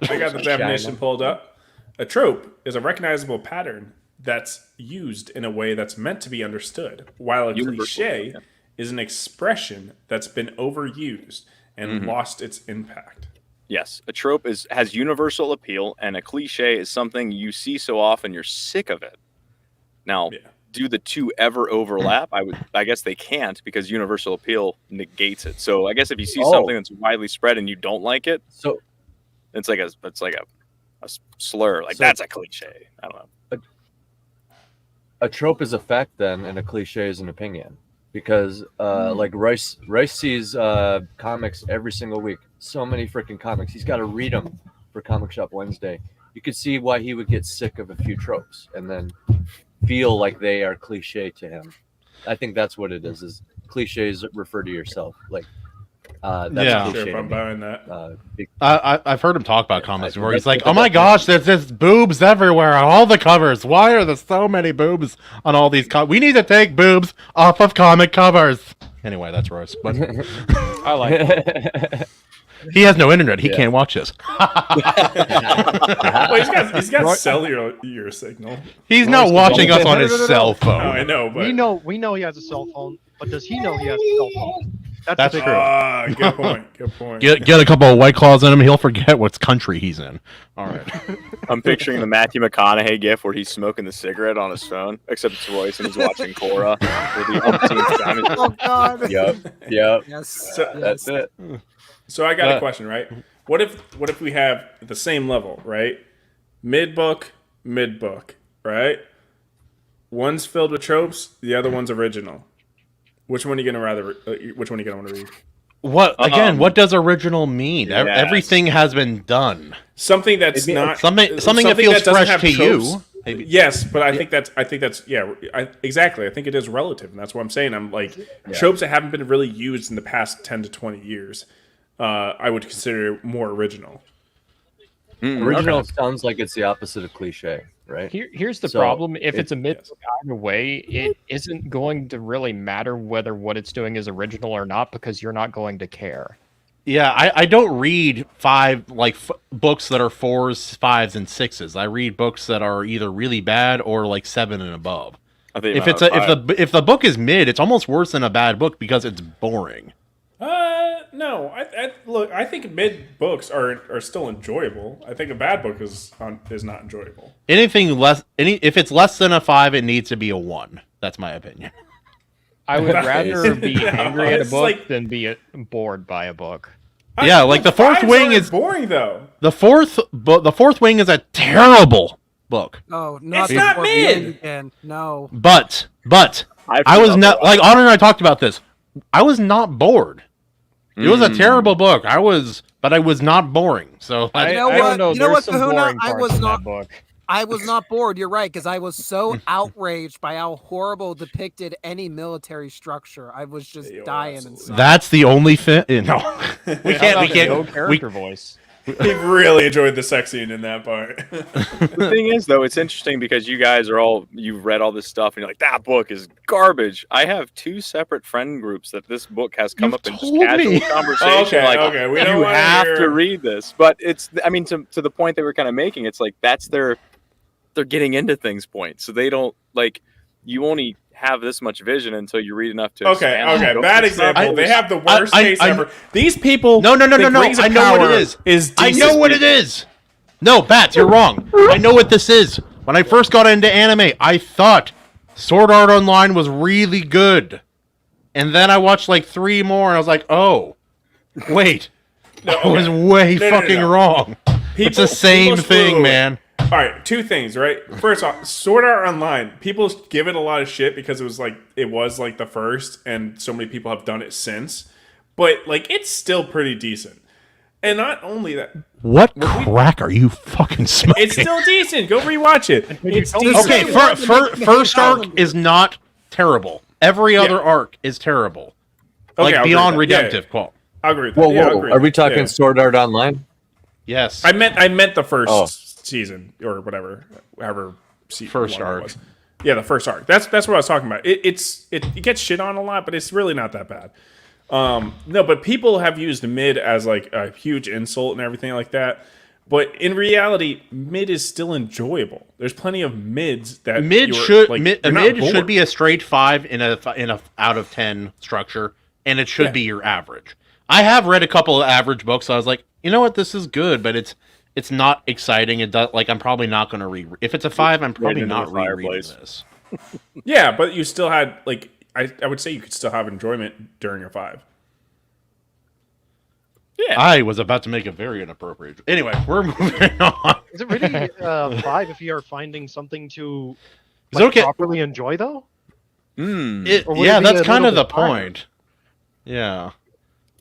I got the definition pulled up. A trope is a recognizable pattern that's used in a way that's meant to be understood, while a Universal, cliche is an expression that's been overused and lost its impact. Yes, a trope has universal appeal, and a cliche is something you see so often you're sick of it. Now, do the two ever overlap? I guess they can't, because universal appeal negates it. So I guess if you see something that's widely spread and you don't like it, so it's like a slur. Like, that's a cliche. I don't know. A trope is a fact then, and a cliche is an opinion. Because like Rice sees comics every single week. So many freaking comics. He's got to read them for Comic Shop Wednesday. You could see why he would get sick of a few tropes and then feel like they are cliche to him. I think that's what it is cliches refer to yourself. Like that's Yeah. a cliche Sure, if to I'm me. buying that. I've heard him talk about comics before. He's that's like, the oh my definition. gosh, there's just boobs everywhere on all the covers. Why are there so many boobs on all these we need to take boobs off of comic covers. Anyway, that's Royce. But I like it. he has no internet. He can't watch this. Well, he's got cellular signal. He's not watching us on his cell phone. No, I know, but We know he has a cell phone, but does he know he has a cell phone? That's the big true. question. Good point. Good point. Get a couple of White Claws in him. He'll forget what country he's in. All right. I'm picturing the Matthew McConaughey gif where he's smoking the cigarette on his phone, except it's Royce and he's watching Cora for the umpteenth time. Oh God. Yep. Yes. That's it. So I got a question, right? What if we have the same level, right? Mid book, right? One's filled with tropes, the other one's original. Which one are you gonna want to read? What again? What does original mean? Yes. Everything has been done. Something that's not something that feels doesn't fresh have to tropes. you. Maybe. Yes, but I think that's exactly. I think it is relative, and that's what I'm saying. I'm like tropes that haven't been really used in the past 10 to 20 years. I would consider more original. Original sounds like it's the opposite of cliche, right? Here's the problem. If it's a mid-book either way, it isn't going to really matter whether what it's doing is original or not, because you're not going to care. Yeah, I don't read books that are 4s, 5s, and 6s. I read books that are either really bad or like 7 and above. If the book is mid, it's almost worse than a bad book because it's boring. No. I think mid books are still enjoyable. I think a bad book is not enjoyable. If it's less than a 5, it needs to be a 1. That's my opinion. I would rather be angry at a It's book like- than be bored by a book. Yeah, like the fourth Fives wing aren't is boring though. The fourth wing is a terrible book. Oh, not It's not before mid. Beyond again. No. But I was not like Honor and I talked about this. I was not bored. It was a terrible book. I was not boring. So You know what? You know what, Kahuna? I was not bored. You're right, because I was so outraged by how horrible depicted any military structure. I was just dying inside. That's the only thing. No, we No can't. character voice. He really enjoyed the sex scene in that part. The thing is, though, it's interesting because you guys you've read all this stuff and you're like, that book is garbage. I have 2 separate friend groups that this book has come up in just casual conversation. Okay, we don't you wanna have hear- to read this. But it's, I mean, to the point they were kind of making, it's like they're getting into things point. So they don't, like, you only have this much vision until you read enough to expand it. Don't bad just example. have They this- have the worst taste ever. These people. No. think Rings of I know what Power it is. I decent. know what it is. No, Bats, you're wrong. I know what this is. When I first got into anime, I thought Sword Art Online was really good. And then I watched like 3 more and I was like, oh, wait. I was way fucking wrong. It's the same thing, man. All right, 2 things, right? First off, Sword Art Online. People give it a lot of shit because it was like the first, and so many people have done it since. But like, it's still pretty decent. And not only that, What crack are you fucking smoking? it's still decent. Go rewatch it. It's decent. Okay, first arc is not terrible. Every other arc is terrible. Okay, Like I'll beyond agree with that. redemptive qual. I agree with Whoa, that. Yeah, I'll whoa. agree Are we with that. talking Yeah. Sword Art Online? Yes. I meant the first Oh. season or whatever, however. First one it arc. was. Yeah, the first arc. That's what I was talking about. It gets shit on a lot, but it's really not that bad. No, but people have used mid as like a huge insult and everything like that. But in reality, mid is still enjoyable. There's plenty of mids that Mid you're, should like, mid you're not should bored. be a straight 5 in a out of 10 structure, and it should be your average. I have read a couple of average books, so I was like, you know what, this is good, but it's not exciting. It does, like, I'm probably not going to read. If it's a 5, I'm probably not rereading this. Yeah, but you still had like I would say you could still have enjoyment during a 5. Yeah. I was about to make a very inappropriate. Anyway, we're moving on. Is it really 5 if you are finding something to Is it okay? properly enjoy, though? Or would Yeah, it be that's a kind little of the bit higher? point. Yeah.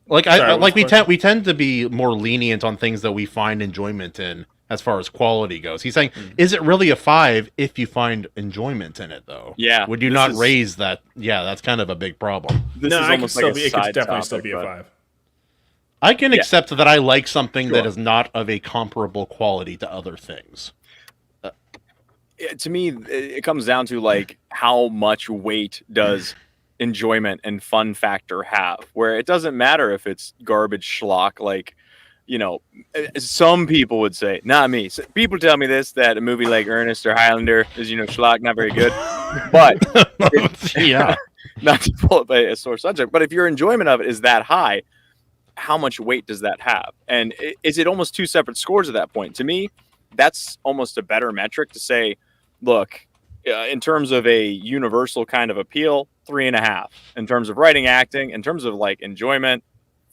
Like Sorry, like what's the we tend to be more lenient on things that we find enjoyment in as far as quality goes. He's saying, is it really a 5 if you find enjoyment in it though? Yeah, Would you this not is- raise that? Yeah, that's kind of a big problem. This No, is I could almost still like be. a It could side definitely topic, still be a but- 5. I can Yeah. accept that I like something that Sure. is not of a comparable quality to other things. To me, it comes down to like how much weight does enjoyment and fun factor have, where it doesn't matter if it's garbage schlock. Like, you know, some people would say, not me. So people tell me this, that a movie like Ernest or Highlander is, you know, schlock, not very good. But Yeah. not to pull up a sore subject, but if your enjoyment of it is that high, how much weight does that have? And is it almost 2 separate scores at that point? To me, that's almost a better metric to say, look, in terms of a universal kind of appeal, 3.5. In terms of writing, acting, in terms of like enjoyment,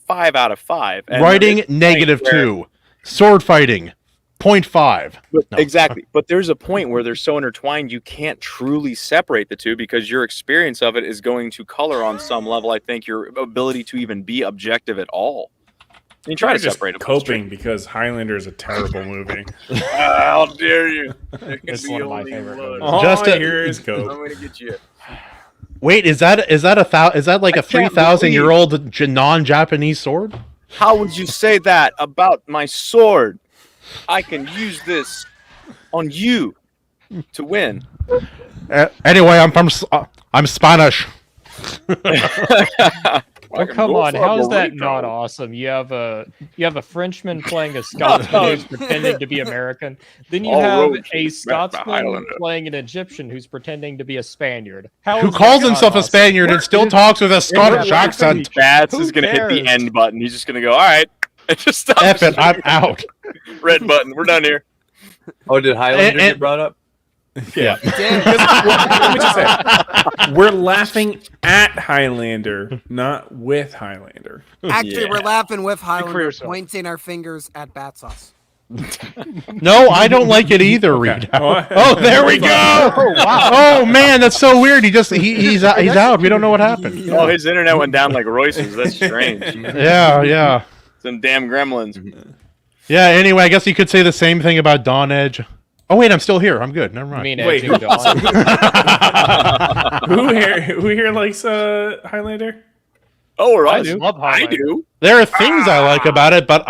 5 out of 5. And Writing there's a point where- -2. Sword fighting 0.5. But, Exactly. But there's a point where they're so intertwined you can't truly separate the two because your experience of it is going to color on some level, I think, your ability to even be objective at all. And you try to just separate it. coping because Highlander is a terrible movie. How dare you? It's one of my favorite movies. All Just I a- hear is I'm cope. going to get you. Wait, is that like a 3,000-year-old non-Japanese sword? How would you say that about my sword? I can use this on you to win. Anyway, I'm Spanish. Oh come on! How is that not awesome? You have a Frenchman playing a Scotsman who's pretending to be American. Then you All have roads a lead back to Scotsman Highlander. playing an Egyptian who's pretending to be a Spaniard. How Who is calls that himself not a Spaniard and still talks with a Scottish accent? Bats Who is going to hit the cares? end button. He's just going to go, all right. And just stop. F it, I'm out. Red button. We're done here. Oh, did Highlander And- get brought up? Yeah. Let me just say, we're laughing at Highlander, not with Highlander. Actually, Yeah. we're laughing with for Highlander, yourself. pointing our fingers at Battsauce. No, I don't like it either, Reed. Oh, there we go. Oh man, that's so weird. He's out. We don't know what happened. Oh, his internet went down like Royce's. That's strange. Yeah. Some damn gremlins. Yeah, anyway, I guess you could say the same thing about Dawn Edge. Oh wait, I'm still here. I'm good. Never I mind. mean, Wait, edging Dawn. Who here likes Highlander? Oh, I do. Love I Highlander. do. There are things I like about it, but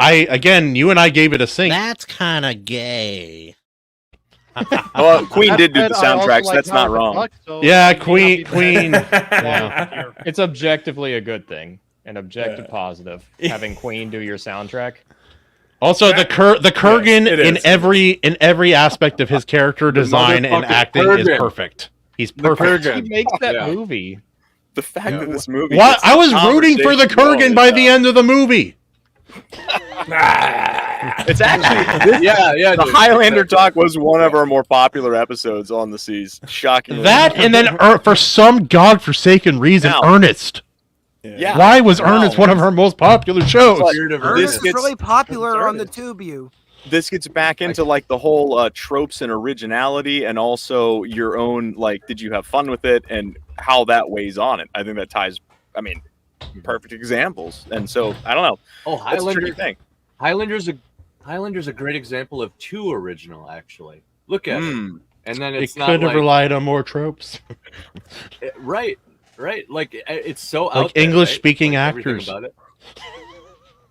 you and I gave it a sync. That's kind of gay. Well, Queen did do That the said, I also soundtrack, so like that's Power not of the wrong. Buck, so Yeah, it may not Queen. be Yeah. It's objectively a good thing, an objective positive, having Queen do your soundtrack. Also, the Kurgan Yes, it is. in every aspect of his character design and motherfucking acting is Kurgan. perfect. He's perfect. He makes that Yeah. movie. The fact that this movie. What? gets I was rooting for the conversation Kurgan by the end of the movie. It's actually Yeah, the dude. Highlander talk was one of our more popular episodes on the seas. Shockingly, That and then for some godforsaken reason, Now- Ernest. yeah. Why was Ernest one of our most popular shows? Ernest is gets- really popular on the TubeU. This gets back into like the whole tropes and originality, and also your own like, did you have fun with it, and how that weighs on it. I think that ties. I mean, perfect examples, and so I don't know. Oh, That's a tricky thing. Highlander's a great example of too original. Actually, look at it, and then It it's not could have like, relied on more tropes. right. Like it's so Like out there, English-speaking right? Like, actors.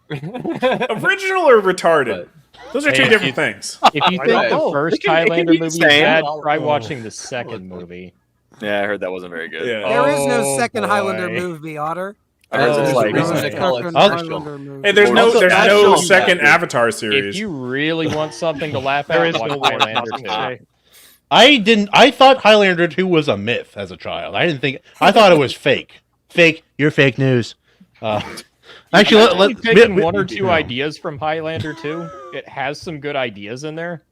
everything about it. Original or retarded? Those are two Hey, different things. If you think Right. the Oh, first it can be Highlander the movie is same. bad, try watching the second movie. Yeah, I heard that wasn't very good. Yeah. There is no Oh, second boy. Highlander movie, Otter. I heard There's it's a like reason they call it Second special. Highlander movie. Hey, there's no Also, that's so second bad. Avatar If series. you really want something to laugh There at, is watch no way of Highlander topping 2. Shay. I thought Highlander 2 was a myth as a child. I thought it was fake. Fake. You're fake news. Actually, I've taken one or two ideas from Highlander 2. It has some good ideas in there.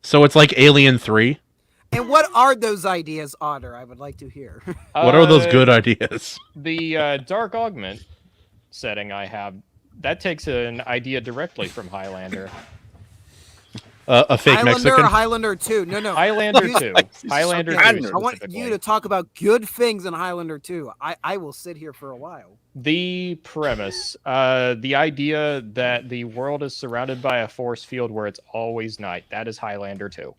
So it's like Alien 3. And what are those ideas, Otter? I would like to hear. What are those good ideas? The Dark Augment setting I have, that takes an idea directly from Highlander. A fake Highlander Mexican? or Highlander 2? No. Highlander You- 2. Highlander 2 I want specifically. you to talk about good things in Highlander 2. I will sit here for a while. The premise, the idea that the world is surrounded by a force field where it's always night. That is Highlander 2.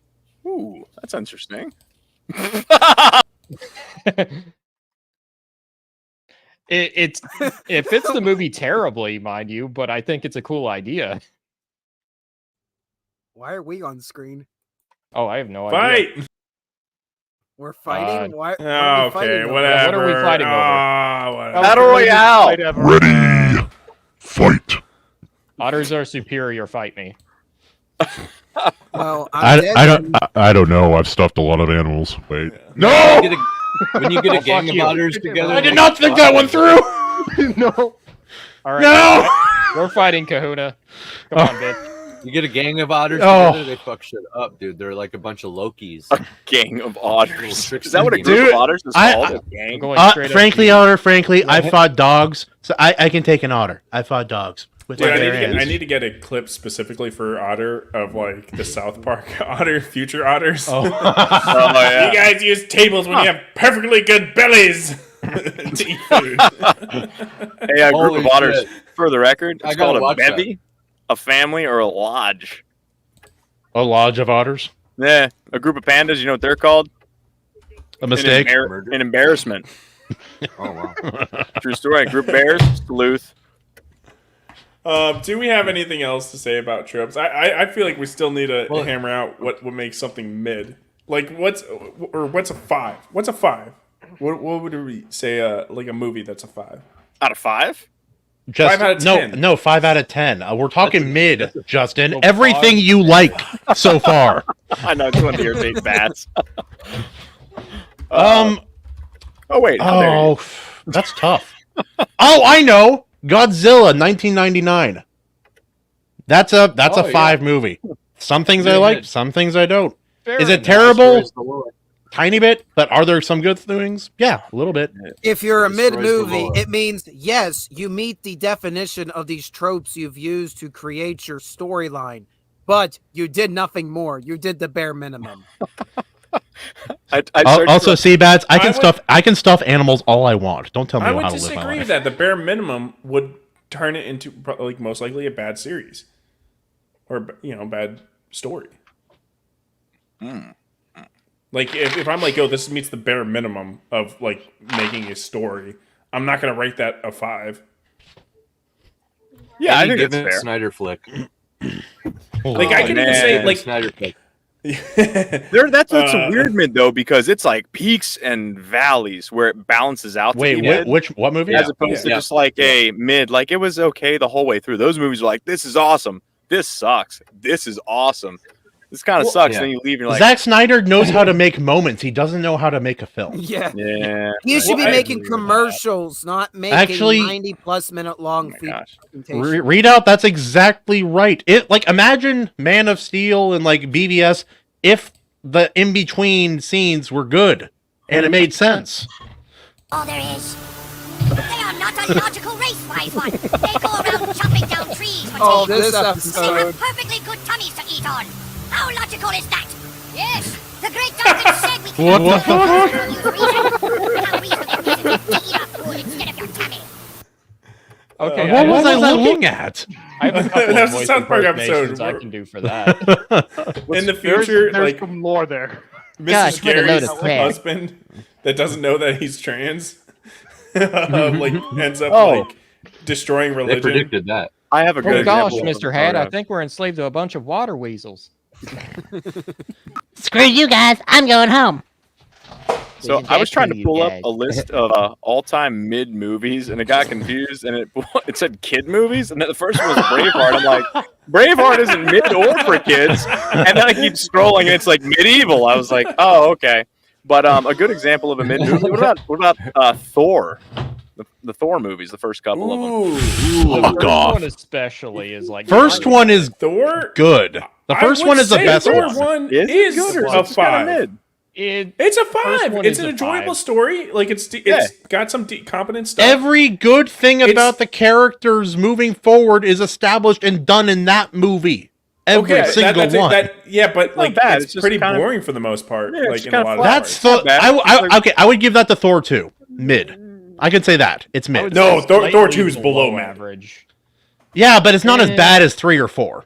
Ooh, that's interesting. It fits the movie terribly, mind you, but I think it's a cool idea. Why are we on screen? Oh, I have no idea. Fight! We're fighting? Why? What Oh, are we okay, fighting over? whatever. What are we fighting over? Whatever. Battle Royale. Ready, fight. Otters are superior. Fight me. Well, I'm dead then. I don't know. I've stuffed a lot of animals. Wait. No! When you get a Oh, gang fuck of you. otters together, I did not think that one through! No. All right. No! We're fighting Kahuna. Come on, bitch. you get a gang of otters Oh. together, they fuck shit up, dude. They're like a bunch of Lokis. A gang of otters. Little Is that what a tricksy group Dude, of otters is I- called? I- A gang? I'm going straight up Frankly, to you. Otter, I fought dogs, so I can take an otter. I fought dogs. With Dude, my I bare need, to get, I hands. need to get a clip specifically for Otter of like the South Park Otter, future Otters. Oh. Oh, yeah. You guys use tables when you have perfectly good bellies to eat food. Hey, a group Holy of otters. shit. For the record, I it's gotta called a watch that. bevy, a family, or a lodge. A lodge of otters? Yeah, a group of pandas. You know what they're called? A mistake? An embarrassment. Oh wow. True story. A group of bears, sleuth. Do we have anything else to say about tropes? I feel like we still need to Well- hammer out what makes something mid. Like what's a 5? What's a 5? What would we say? Like a movie that's a 5 Out of 5? Just, 5 out of 10. No, 5 out of 10. We're talking mid, Justin. Oh, Everything God. you like so far. I know, it's one of the irritate bats. Oh, wait. How dare you? that's tough. Oh, I know. Godzilla 1999. That's a Oh, 5 movie. Some things I Yeah, like, yeah. some things I don't. Fair Is it enough. terrible? Destroys the world. Tiny bit, but are there some good things? Yeah, a little bit. If you're a Destroys mid the movie, lore. it means yes, you meet the definition of these tropes you've used to create your storyline, but you did nothing more. You did the bare minimum. Also, Seabats, I I can stuff animals all I want. Don't tell me I how would to live my disagree life. with that. The bare minimum would turn it into like most likely a bad series or bad story. Like if I'm like, yo, this meets the bare minimum of like making a story, I'm not going to rate that a 5. Yeah, I Any think it's given fair. Snyder flick. Like I can even say like Snyder flick. That's what's a weird mid though, because it's like peaks and valleys where it balances out. Wait, to be mid, what movie? As opposed to just like a mid, like it was okay the whole way through. Those movies were like, this is awesome, this sucks, this is awesome, this kind of sucks. Then you leave, and you're like, Zack Snyder knows how to make moments. He doesn't know how to make a film. Yeah. You should be making commercials, not making Actually- 90+ minute long presentations. Read out. That's exactly right. It like imagine Man of Steel and like BVS if the in between scenes were good and it made sense. All there is. They are not a logical race, wise one. They go around chopping down trees for Oh, tea. this They episode. have perfectly good tummies to eat on. How logical is that? Yes, the great Duncan said we What the fuck? Without reason to eat our food instead of your tummy. Okay, What was I looking at? I have a couple That of was a voice South Park impersonations episode. I can do for that. in the future, there's like some lore there. Mrs. Gosh, what a load Gary's of crap. husband that doesn't know that he's trans, like ends up Oh. like destroying They religion. predicted that. I have a good Oh gosh, example. Mr. Hat, I think we're enslaved to a bunch of water weasels. Screw you guys. I'm going home. So This is I was bad trying for to you pull up guys. a list of all-time mid movies, and it got confused, and it said kid movies, and then the first one was Braveheart. I'm like, Braveheart isn't mid or for kids, and then I keep scrolling, and it's like medieval. I was like, oh, okay. But a good example of a mid movie. What about Thor? The Thor movies, the first couple of them. The Fuck first off. one especially is like First one is Thor. good. The I first would one is the say best Thor one. Is is it good or is a it just kinda 5. mid? It's a 5. one It's is an a enjoyable 5. story. Like it's got some competent stuff. Every good thing about the characters moving forward is established and done in that movie. Every single one. Yeah, but like bad. it's It's just pretty kind of- boring for the most part. Yeah, it's like just in a kinda lot of flat. That's parts. the okay. I would give that to Thor 2. Mid. I could say that it's I mid. would No, say Thor slightly 2 is below mid. average. Yeah, but it's not as bad as 3 or 4.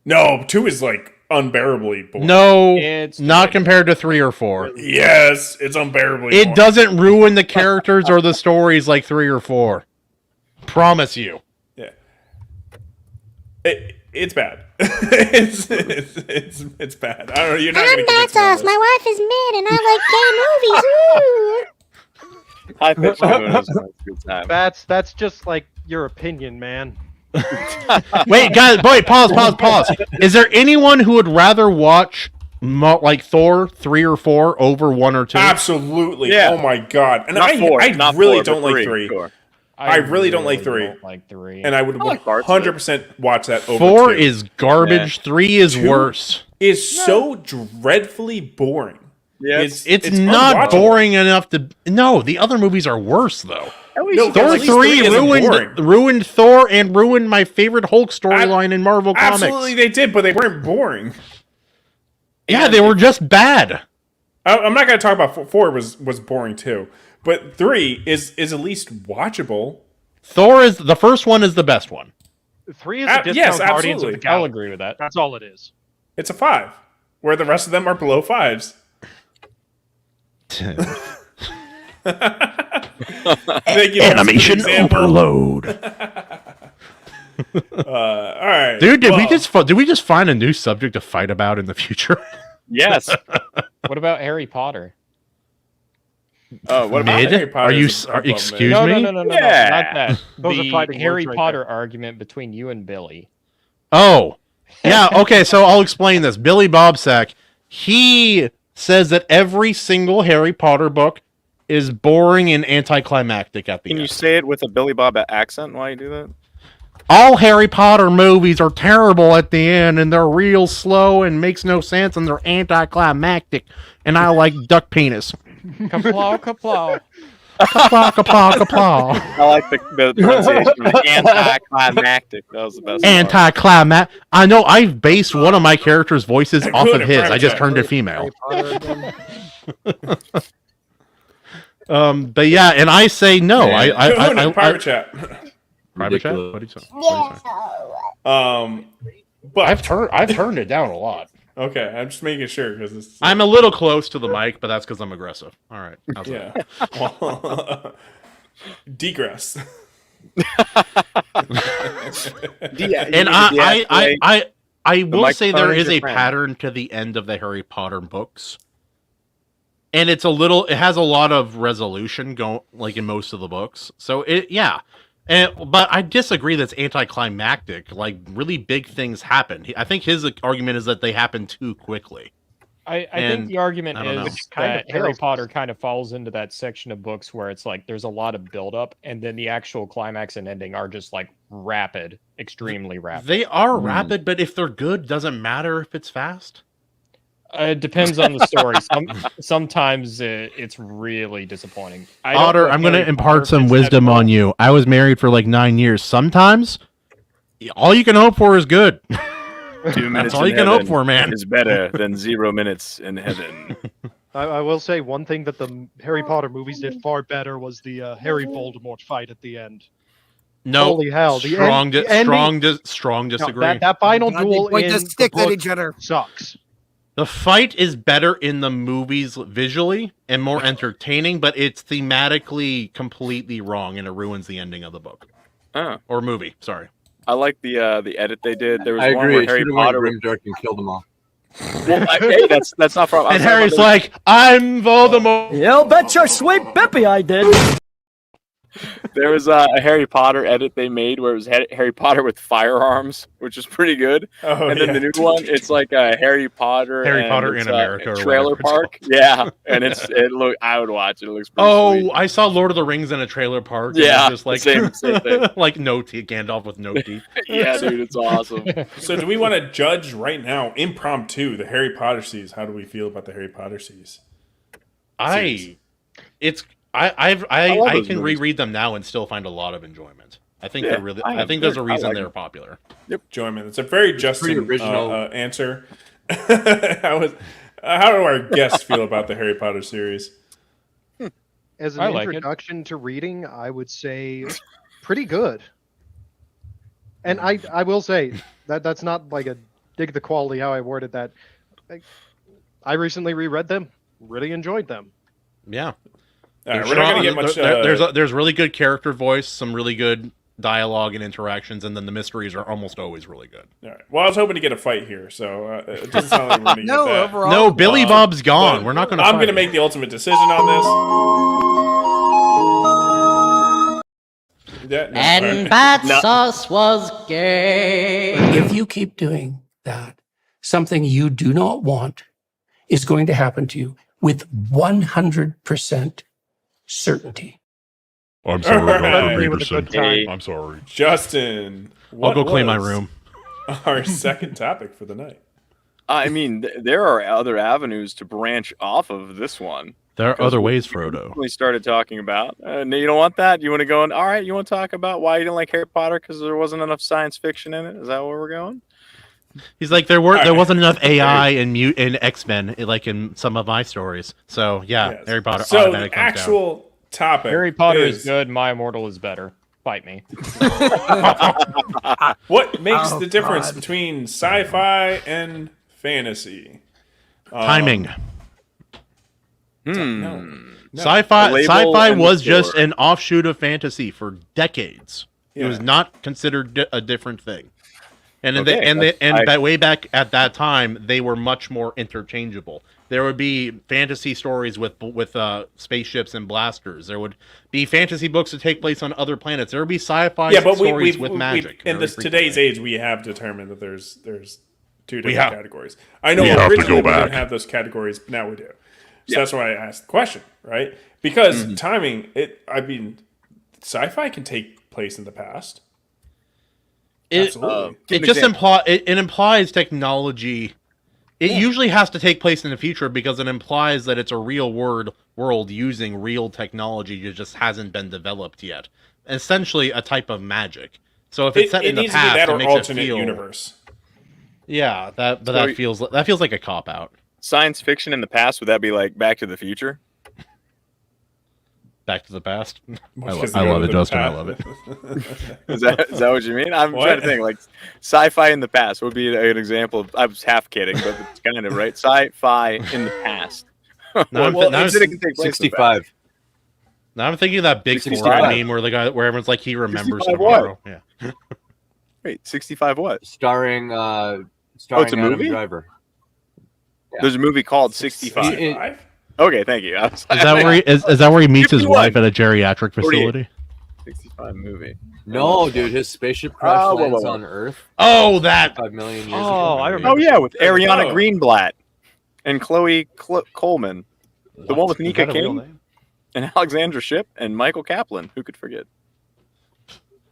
No, 2 is like unbearably boring. No, It's not good. compared to 3 or 4. Yes, it's unbearably boring. It doesn't ruin the characters or the stories like 3 or 4. Promise you. Yeah. It's bad. it's bad. I don't know. You're not I'm going to convince me on Battsauce. this. My wife is mid, and I like gay movies. Ooh. I pitched it was a good time. That's just like your opinion, man. Wait, guys, wait, pause. Is there anyone who would rather watch like Thor 3 or 4 over 1 or 2? Absolutely. Yeah. Oh my god. And Not I 4, not really 4, don't but like 3. 3. Sure. I really don't like 3. Don't like 3. And I would I like parts of it. 100% watch that over 4 2. is garbage. 3 is 2 worse. Is so dreadfully boring. Yeah, It's not unwatchable. boring enough to. No, the other movies are worse though. No, Thor at least 3 isn't boring. ruined Thor and ruined my favorite Hulk storyline in Marvel Comics. Absolutely, they did, but they weren't boring. Yeah, they were just bad. I'm not going to talk about 4 was boring too, but 3 is at least watchable. Thor is the first one is the best one. 3 is a discount yes, Guardians of the absolutely. Galaxy. I'll agree with that. That's all it is. It's a 5, where the rest of them are below 5s. Thank you, Animation that's a good example. overload. All right, Dude, did well, we just find a new subject to fight about in the future? Yes. What about Harry Potter? What about Mid? Harry Potter Are you? is above Excuse mid. No, me? no, Yeah. not that. Those are The fighting Harry words right Potter argument between you and Billy. Oh, yeah. Okay, so I'll explain this. Billy Bobsack, he says that every single Harry Potter book is boring and anticlimactic at the Can end. you say it with a Billy Bob accent while you do that? All Harry Potter movies are terrible at the end, and they're real slow and makes no sense, and they're anticlimactic. And I like duck penis. Kaplow, kaplow. Kaplaw, kaplaw, kaplaw. I like the pronunciation. Anticlimactic. That was the best. Anticlimac. I know I've based one of my characters' voices off of couldn't his. prep I just that. turned it female. Harry Potter again. But yeah, and I say no. I Pirate chat. private chat. Ridiculous. What do you say? But I've turned it down a lot. Okay, I'm just making sure because it's. I'm a little close to the mic, but that's because I'm aggressive. All right. How's Yeah. that? Well, degress. And I will say there is a pattern to the end of the Harry Potter books. And it has a lot of resolution like in most of the books. So but I disagree that's anticlimactic. Like really big things happen. I think his argument is that they happen too quickly. I think the argument is that Harry fails. Potter kind of falls into that section of books where it's like there's a lot of buildup, and then the actual climax and ending are just like rapid, extremely rapid. They are rapid, but if they're good, doesn't matter if it's fast. It depends on the story. Sometimes it's really disappointing. Otter, I'm going to impart some wisdom on you. I was married for like 9 years. Sometimes, all you can hope for is good. 2 minutes That's all you can hope for, man. Is better than 0 minutes in heaven. I will say one thing that the Harry Potter movies did far better was the Harry Voldemort fight at the end. No, Holy hell! Strong disagree. No, that final duel point in to stick the at book each other. sucks. The fight is better in the movies visually and more entertaining, but it's thematically completely wrong, and it ruins the ending of the book or movie. Sorry. I like the edit they did. There was I one agree. where It Harry should've went Potter grimdark and killed them all. Well, hey, that's not from. And Harry's like, "I'm Voldemort." You bet your sweet Bippy I did. There was a Harry Potter edit they made where it was Harry Potter with firearms, which is pretty good. Oh, and then the new one, it's like Harry Potter. Harry and Potter it's, in America a or trailer whatever it's park. Yeah, and I would watch it. It looks pretty sweet. I saw Lord of the Rings in a trailer park. Yeah, and just like same thing. like no teeth, Gandalf with no teeth. Yeah, dude, it's awesome. So, do we want to judge right now, impromptu, the Harry Potter series? How do we feel about the Harry Potter series? I can reread them now and still find a lot of enjoyment. I think they're really. I think there's a reason they're popular. Yep, enjoyment. It's a very Justin original answer. How do our guests feel about the Harry Potter series? As an introduction to reading, I would say pretty good. And I will say that's not like a dig the quality how I worded that. I recently reread them, really enjoyed them. Yeah. We're not gonna get much. There's really good character voice, some really good dialogue and interactions, and then the mysteries are almost always really good. All right. Well, I was hoping to get a fight here, so it doesn't sound like we're going to get that. Overall, no, Billy Bob's gone. We're not going to. I'm going to make the ultimate decision on this. And Battsauce was gay. If you keep doing that, something you do not want is going to happen to you with 100% certainty. I'm sorry, Dr. Alright. Peterson. Hey. I'm sorry. Justin, I'll go clean my room. Our second topic for the night. I mean, there are other avenues to branch off of this one. There are other ways, Frodo. We started talking about. No, you don't want that. You want to go in. All right, you want to talk about why you didn't like Harry Potter because there wasn't enough science fiction in it. Is that where we're going? He's like, there wasn't enough AI in X-Men, like in some of my stories. So yeah, Yes. Harry Potter. So automatically the comes actual topic. Harry Potter is good. My Immortal is better. Fight me. What makes the difference between sci-fi and fantasy? Timing. No. Sci-fi was just an offshoot of fantasy for decades. Yeah. It was not considered a different thing. And way back at that time, they were much more interchangeable. There would be fantasy stories with spaceships and blasters. There would be fantasy books that take place on other planets. There would be sci-fi stories with magic. In today's age, we have determined that there's two different have- categories. I know we have to originally go we didn't back. have those categories, but now we do. So that's why I asked the question, right? Because timing, sci-fi can take place in the past. Absolutely. It implies technology. It usually has to take place in the future because it implies that it's a real world using real technology that just hasn't been developed yet. Essentially, a type of magic. So if it's set in the needs past, to be that it or makes alternate it feel universe. Yeah, that feels like a cop out. Science fiction in the past, would that be like Back to the Future? Back to the Past. Well, I because love they it, go to the Justin. I past. love it. Is that what you mean? I'm What? trying to think. Like sci-fi in the past would be an example of. I was half kidding, but it's kind of right. Sci-fi in the past. Now I'm- Well, now consider it I'm- can take place in the 65. past. Now I'm thinking of that big 65. Ford meme where the guy, where everyone's like, he remembers 65 tomorrow. what? Yeah. Wait, 65 what? Starring it's a Adam movie? Driver. There's a movie called 65. 65? Okay, thank you. Is that where is that where he meets his 51. wife at a geriatric 48. facility? 65 movie. No, dude, his spaceship crash Oh, whoa, lands whoa, whoa. on Earth. Oh, that 5 million years Oh, ago. I remember. Oh yeah, with Ariana Oh. Greenblatt and Chloe Coleman, the one with Is Nika that a real King name? and Alexandra Shipp and Michael Kaplan. Who could forget?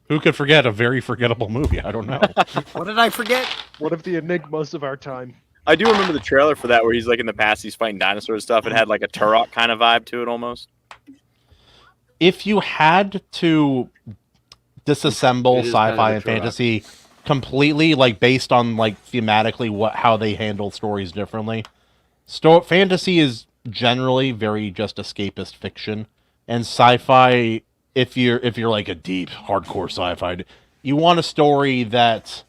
Who could forget a very forgettable movie? I don't know. What did I forget? One of the enigmas of our time. I do remember the trailer for that where he's like in the past, he's fighting dinosaurs and stuff. It had like a Turok kind of vibe to it almost. If you had to disassemble It is kind of sci-fi a and Turok. fantasy completely, like based on like thematically how they handle stories differently, fantasy is generally very just escapist fiction, and sci-fi, if you're like a deep hardcore sci-fi, you want a story that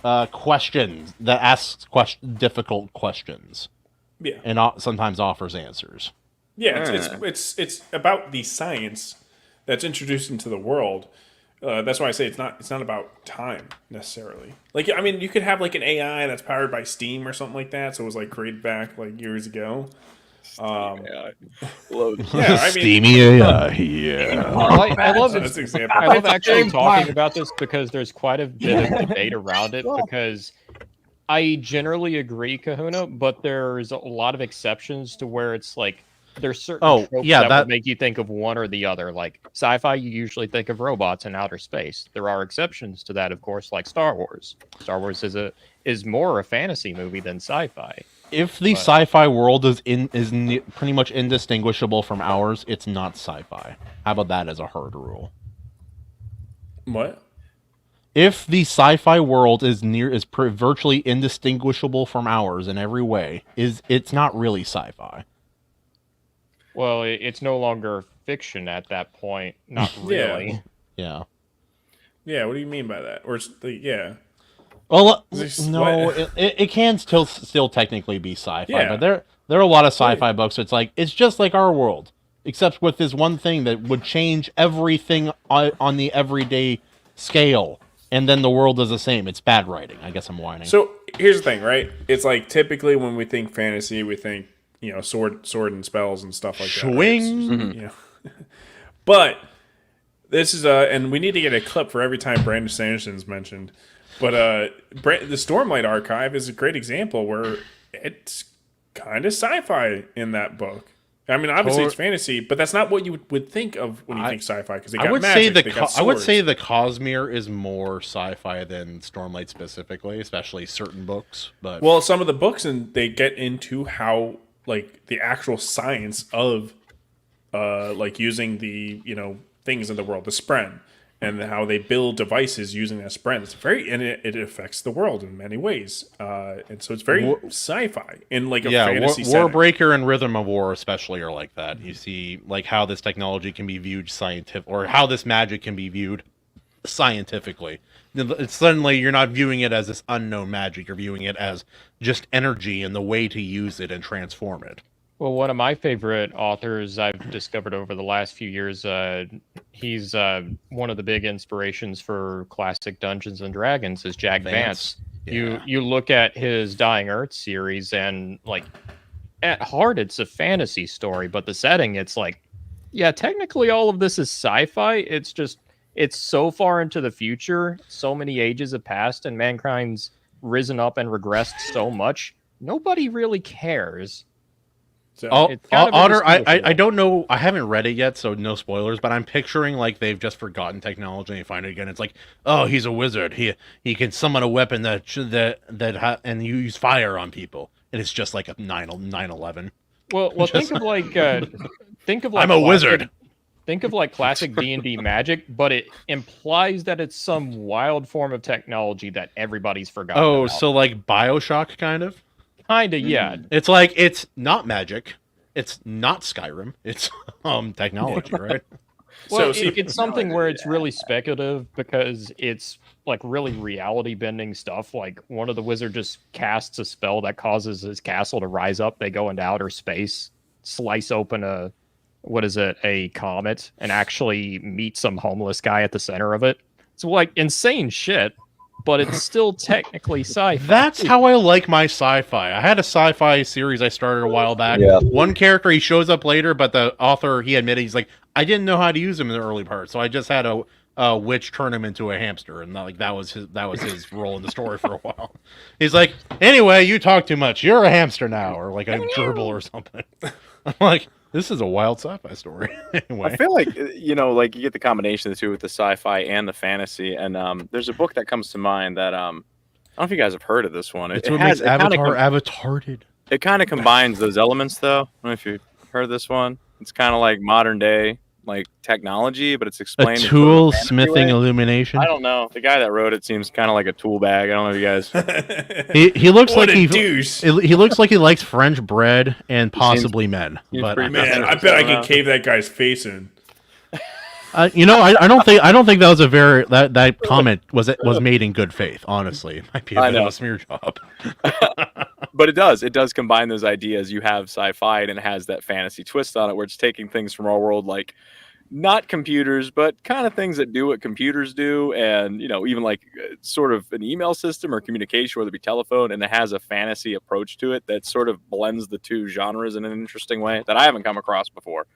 asks difficult questions, Yeah. and sometimes offers answers. Yeah, it's about the science that's introduced into the world. That's why I say it's not about time necessarily. Like, I mean, you could have like an AI that's powered by steam or something like that, so it was like created back like years ago. Yeah, I mean, Steamy AI. Yeah. I love it. That's an example. I love actually talking about this because there's quite a bit of debate around it. Because I generally agree, Kahuna, but there's a lot of exceptions to where it's like there's certain tropes that would make you think of one or the other. Like sci-fi, you usually think of robots in outer space. There are exceptions to that, of course, like Star Wars. Star Wars is more a fantasy movie than sci-fi. If the sci-fi world is pretty much indistinguishable from ours, it's not sci-fi. How about that as a hard rule? What? If the sci-fi world is virtually indistinguishable from ours in every way, it's not really sci-fi. Well, it's no longer fiction at that point. Not really. Yeah. Yeah, what do you mean by that? Or yeah. Well, This- no, what? it can still technically be sci-fi, Yeah. but there are a lot of sci-fi books. It's like it's just like our world, except with this one thing that would change everything on the everyday scale, and then the world is the same. It's bad writing. I guess I'm whining. So here's the thing, right? It's like typically when we think fantasy, we think sword and spells and stuff like that. right? Swing. But this is and we need to get a clip for every time Brandon Sanderson's mentioned. But the Stormlight Archive is a great example where it's kind of sci-fi in that book. I mean, obviously it's fantasy, but that's not what you would think of when you think sci-fi because they got magic. I would say the Cosmere is more sci-fi than Stormlight specifically, especially certain books. But well, some of the books and they get into how like the actual science of like using the things in the world, the spren, and how they build devices using that spren. It's and it affects the world in many ways, and so it's very sci-fi in like a fantasy setting. Warbreaker and Rhythm of War especially are like that. You see like how this technology can be viewed scientific, or how this magic can be viewed scientifically. Suddenly you're not viewing it as this unknown magic, you're viewing it as just energy and the way to use it and transform it. Well, one of my favorite authors I've discovered over the last few years, he's one of the big inspirations for classic Dungeons and Dragons is Jack Vance. Yeah. You look at his Dying Earth series and like at heart it's a fantasy story, but the setting it's like, yeah, technically all of this is sci-fi. It's just it's so far into the future, so many ages have passed, and mankind's risen up and regressed so much. Nobody really cares. So Otter, I don't know. I haven't read it yet, so no spoilers. But I'm picturing like they've just forgotten technology and they find it again. It's like, oh, he's a wizard. He can summon a weapon and use fire on people, and it's just like a 9/11. Well, think of like I'm a wizard. Think of like classic D&D magic, but it implies that it's some wild form of technology that everybody's forgotten. Oh, about. so like BioShock kind of. Kinda, yeah. It's like it's not magic, it's not Skyrim. It's technology, right? Well, it's something where it's really speculative because it's like really reality bending stuff. Like one of the wizards just casts a spell that causes his castle to rise up. They go into outer space, slice open a comet, and actually meet some homeless guy at the center of it. It's like insane shit, but it's still technically sci-fi. That's how I like my sci-fi. I had a sci-fi series I started a while back. Yeah. One character, he shows up later, but the author, he admitted, he's like, I didn't know how to use him in the early part, so I just had a witch turn him into a hamster, and that was his role in the story for a while. He's like, anyway, you talk too much. You're a hamster now, or like a gerbil or something. I'm like, this is a wild sci-fi story. Anyway. I feel like, like you get the combination of the two with the sci-fi and the fantasy. And there's a book that comes to mind that I don't know if you guys have heard of this one. It's what makes Avatar Avatarted. It kind of combines those elements, though. I don't know if you've heard of this one. It's kind of like modern day, like technology, but it's explained. A tool smithing illumination. I don't know. The guy that wrote it seems kind of like a tool bag. I don't know if you he guys. looks What like a douche. he looks like he likes French bread and possibly men. But Man, I bet I can cave that guy's face in. I don't think that was a very that comment was made in good faith. Honestly, it might be a bit of a smear job. But it does combine those ideas. You have sci-fi and it has that fantasy twist on it, where it's taking things from our world, like not computers, but kind of things that do what computers do, and even like sort of an email system or communication, whether it be telephone, and it has a fantasy approach to it that sort of blends the two genres in an interesting way that I haven't come across before.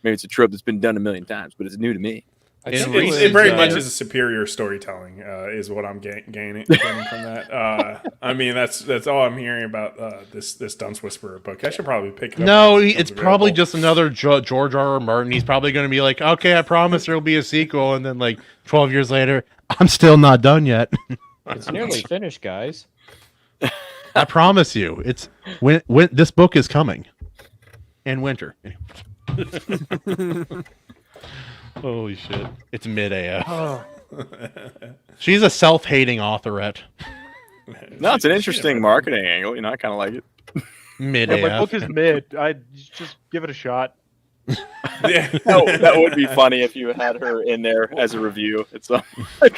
Maybe it's a trope that's been done a million times, but it's new to me. It very much is a superior storytelling, is what I'm getting from that. I mean, that's all I'm hearing about this Dunce Whisperer book. I should probably pick it up. No, it's probably just another George R.R. Martin. He's probably going to be like, okay, I promise there'll be a sequel, and then like 12 years later, I'm still not done yet. It's nearly finished, guys. I promise you, it's when this book is coming in winter. Holy shit. It's mid AF. Oh. She's a self-hating authorette. No, it's an interesting marketing angle. I kind of like it. Mid AF. My book is mid. I just give it a shot. That would be funny if you had her in there as a review. It's like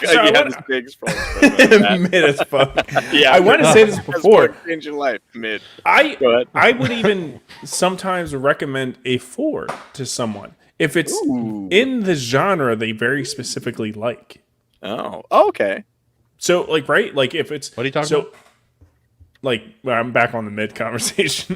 you had this big mid as fuck. Yeah, I want to say this before. Change your life, mid. I would even sometimes recommend a 4 to someone if it's in the genre they very specifically like. Oh, okay. So like, right, like if it's what are you talking about? Like, I'm back on the mid conversation.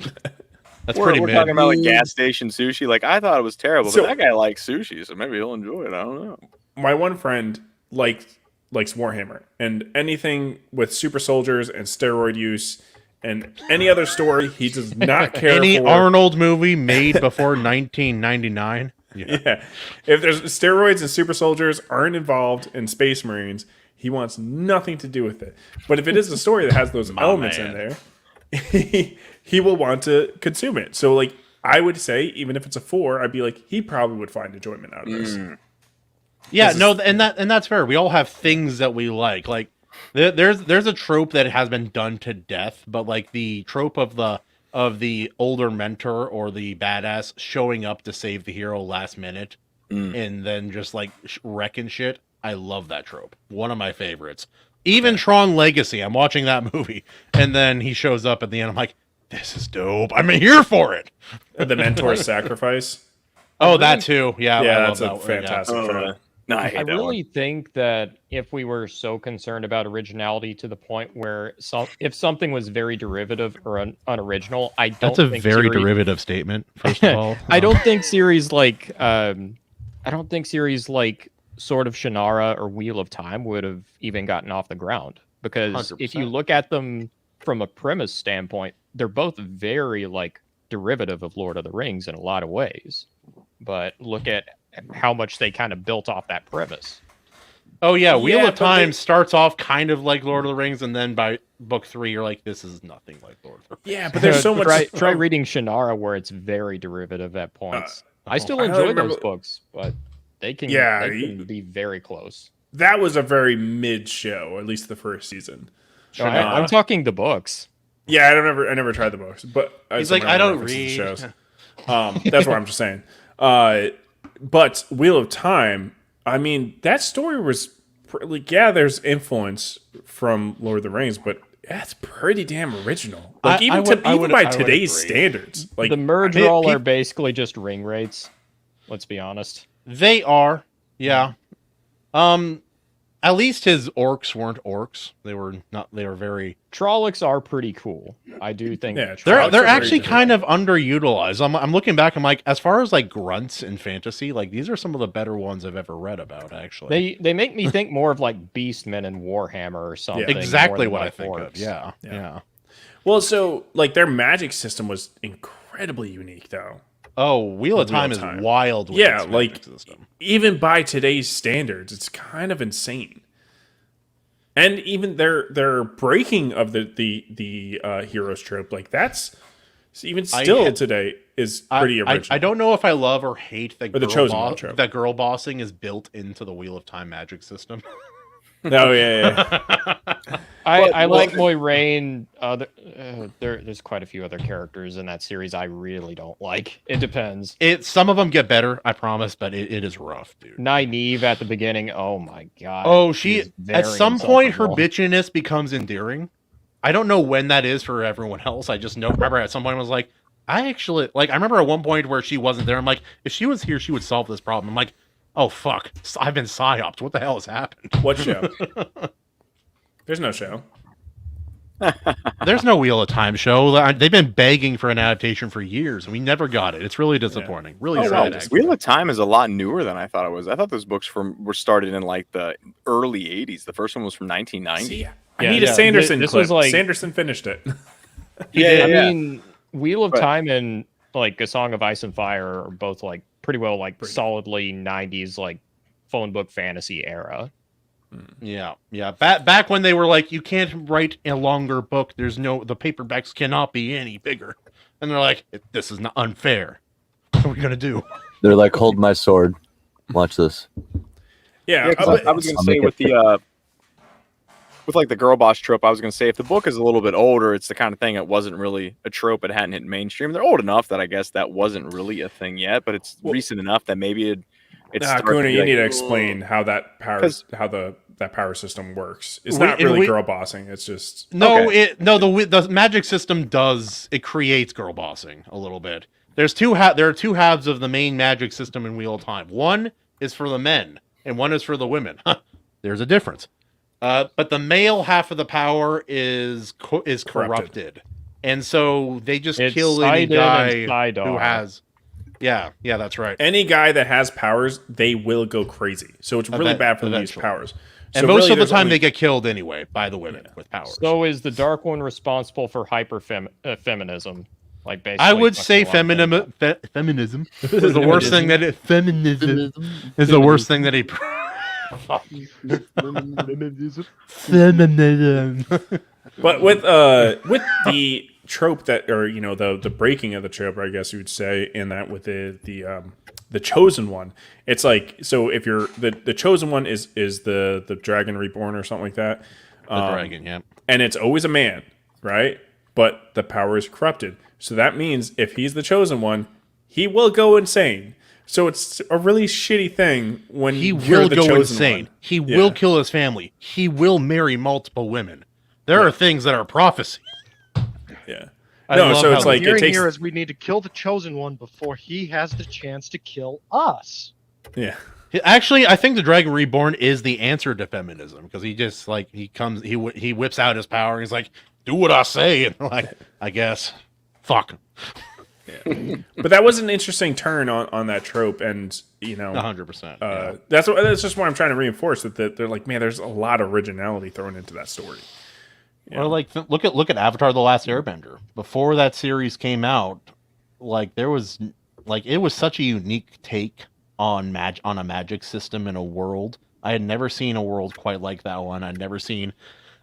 That's we're talking about like gas station sushi. Like I thought it was terrible, So- but that guy likes sushi, so maybe he'll enjoy it. I don't know. My one friend likes Warhammer and anything with super soldiers and steroid use and any other story he does not care Any for. Arnold movie made before 1999. Yeah. If there's steroids and super soldiers aren't involved in Space Marines, he wants nothing to do with it. But if it is a story that has those elements in there, he will want to consume it. So like I would say, even if it's a 4, I'd be like, he probably would find enjoyment out of this. Yeah, no, and that's fair. We all have things that we like. Like there's a trope that has been done to death, but like the trope of the older mentor or the badass showing up to save the hero last minute and then just like wrecking shit. I love that trope. One of my favorites. Even Tron Legacy. I'm watching that movie, and then he shows up at the end. I'm like, this is dope. I'm here for it. The mentor's sacrifice. Oh, that too. Yeah, yeah, I that's love a that one. fantastic trope. No, I really think that if we were so concerned about originality to the point where if something was very derivative or unoriginal, I don't. That's a think very derivative statement. First of all, I don't think series like Sword of Shannara or Wheel of Time would have even gotten off the ground, because 100%. if you look at them from a premise standpoint, they're both very like derivative of Lord of the Rings in a lot of ways. But look at how much they kind of built off that premise. Oh yeah, Wheel Yeah, of Time starts off kind of like Lord of the Rings, and then by book 3, you're like, this is nothing like Lord of the Rings. Yeah, but there's so much. Try reading Shannara, where it's very derivative at points. I still I enjoy remember- those books, but they can be very close. That was a very mid show, at least the first season. No, I'm talking the books. Yeah, I never tried the books, but He's like, I don't read. Shows. That's what I'm just saying. But Wheel of Time, I mean, that story was like, yeah, there's influence from Lord of the Rings, but that's pretty damn original. Like even by today's standards, like the Murdroll are basically just ring rates. Let's be honest. They are, yeah. At least his orcs weren't orcs. They were not. They were very. Trollocs are pretty cool. I do think. Yeah, they're actually kind of underutilized. I'm looking back. I'm like, as far as like grunts in fantasy, like these are some of the better ones I've ever read about. Actually, they make me think more of like Beastmen and Warhammer or something. Yeah. Exactly what like I think of. Yeah. Well, so like their magic system was incredibly unique, though. Oh, Wheel of Time is wild. With its like system. Even by today's standards, it's kind of insane. And even their breaking of the heroes trope, like that's even still today is pretty original. I don't know if I love or hate that the chosen one trope. That girl bossing is built into the Wheel of Time magic system. Oh yeah. I like Moiraine. There's quite a few other characters in that series I really don't like. It depends. Some of them get better, I promise, but it is rough, dude. Nynaeve at the beginning. Oh my god. Oh, at some point her bitchiness becomes endearing. I don't know when that is for everyone else. I just remember at some point I was like, I remember at one point where she wasn't there. I'm like, if she was here, she would solve this problem. I'm like, oh fuck, I've been psyoped. What the hell has happened? What show? There's no show. There's no Wheel of Time show. They've been begging for an adaptation for years, and we never got it. It's really disappointing. Yeah. Really sad. Wheel of Time is a lot newer than I thought it was. I thought those books were started in like the early 80s. The first one was from 1990. See, I need a Sanderson clip. Was like, Sanderson finished it. I mean, Wheel of Time and like A Song of Ice and Fire are both like pretty well like solidly 90s like phone book fantasy era. Yeah. Back when they were like, you can't write a longer book. The paperbacks cannot be any bigger, and they're like, this is not unfair. What are we gonna do? They're like, hold my sword. Watch this. Yeah, I was gonna say with like the girl boss trope, I was gonna say if the book is a little bit older, it's the kind of thing that wasn't really a trope. It hadn't hit mainstream. They're old enough that I guess that wasn't really a thing yet, but it's recent enough that maybe it's. Kahuna, you need to explain how that that power system works. It's not really girl bossing. It's just the magic system creates girl bossing a little bit. There are two halves of the main magic system in Wheel of Time. One is for the men, and one is for the women. There's a difference. But the male half of the power is corrupted, and so they just kill any guy who has. Yeah, that's right. Any guy that has powers, they will go crazy. So it's really bad for them to use powers. And most of the time, they get killed anyway by the women with powers. So is the Dark One responsible for feminism? Like basically, I would say feminism is the worst thing that it. Feminism is the worst thing that he. Feminism. But with the trope that, or the breaking of the trope, I guess you would say, in that with the chosen one, it's like, so if you're the chosen one is the dragon reborn or something like that. The dragon, yeah. And it's always a man, right? But the power is corrupted. So that means if he's the chosen one, he will go insane. So it's a really shitty thing when he will go insane. He will kill his family. He will marry multiple women. There are things that are prophecy. Yeah. So it's like it takes. Here is we need to kill the chosen one before he has the chance to kill us. Yeah. Actually, I think the Dragon Reborn is the answer to feminism, because he just like he whips out his power and he's like, "Do what I say," and like, I guess, fuck. Yeah. But that was an interesting turn on that trope, and 100%. That's just what I'm trying to reinforce, that they're like, man, there's a lot of originality thrown into that story. Yeah. Or like look at Avatar: The Last Airbender. Before that series came out, like it was such a unique take on a magic system in a world. I had never seen a world quite like that one. I'd never seen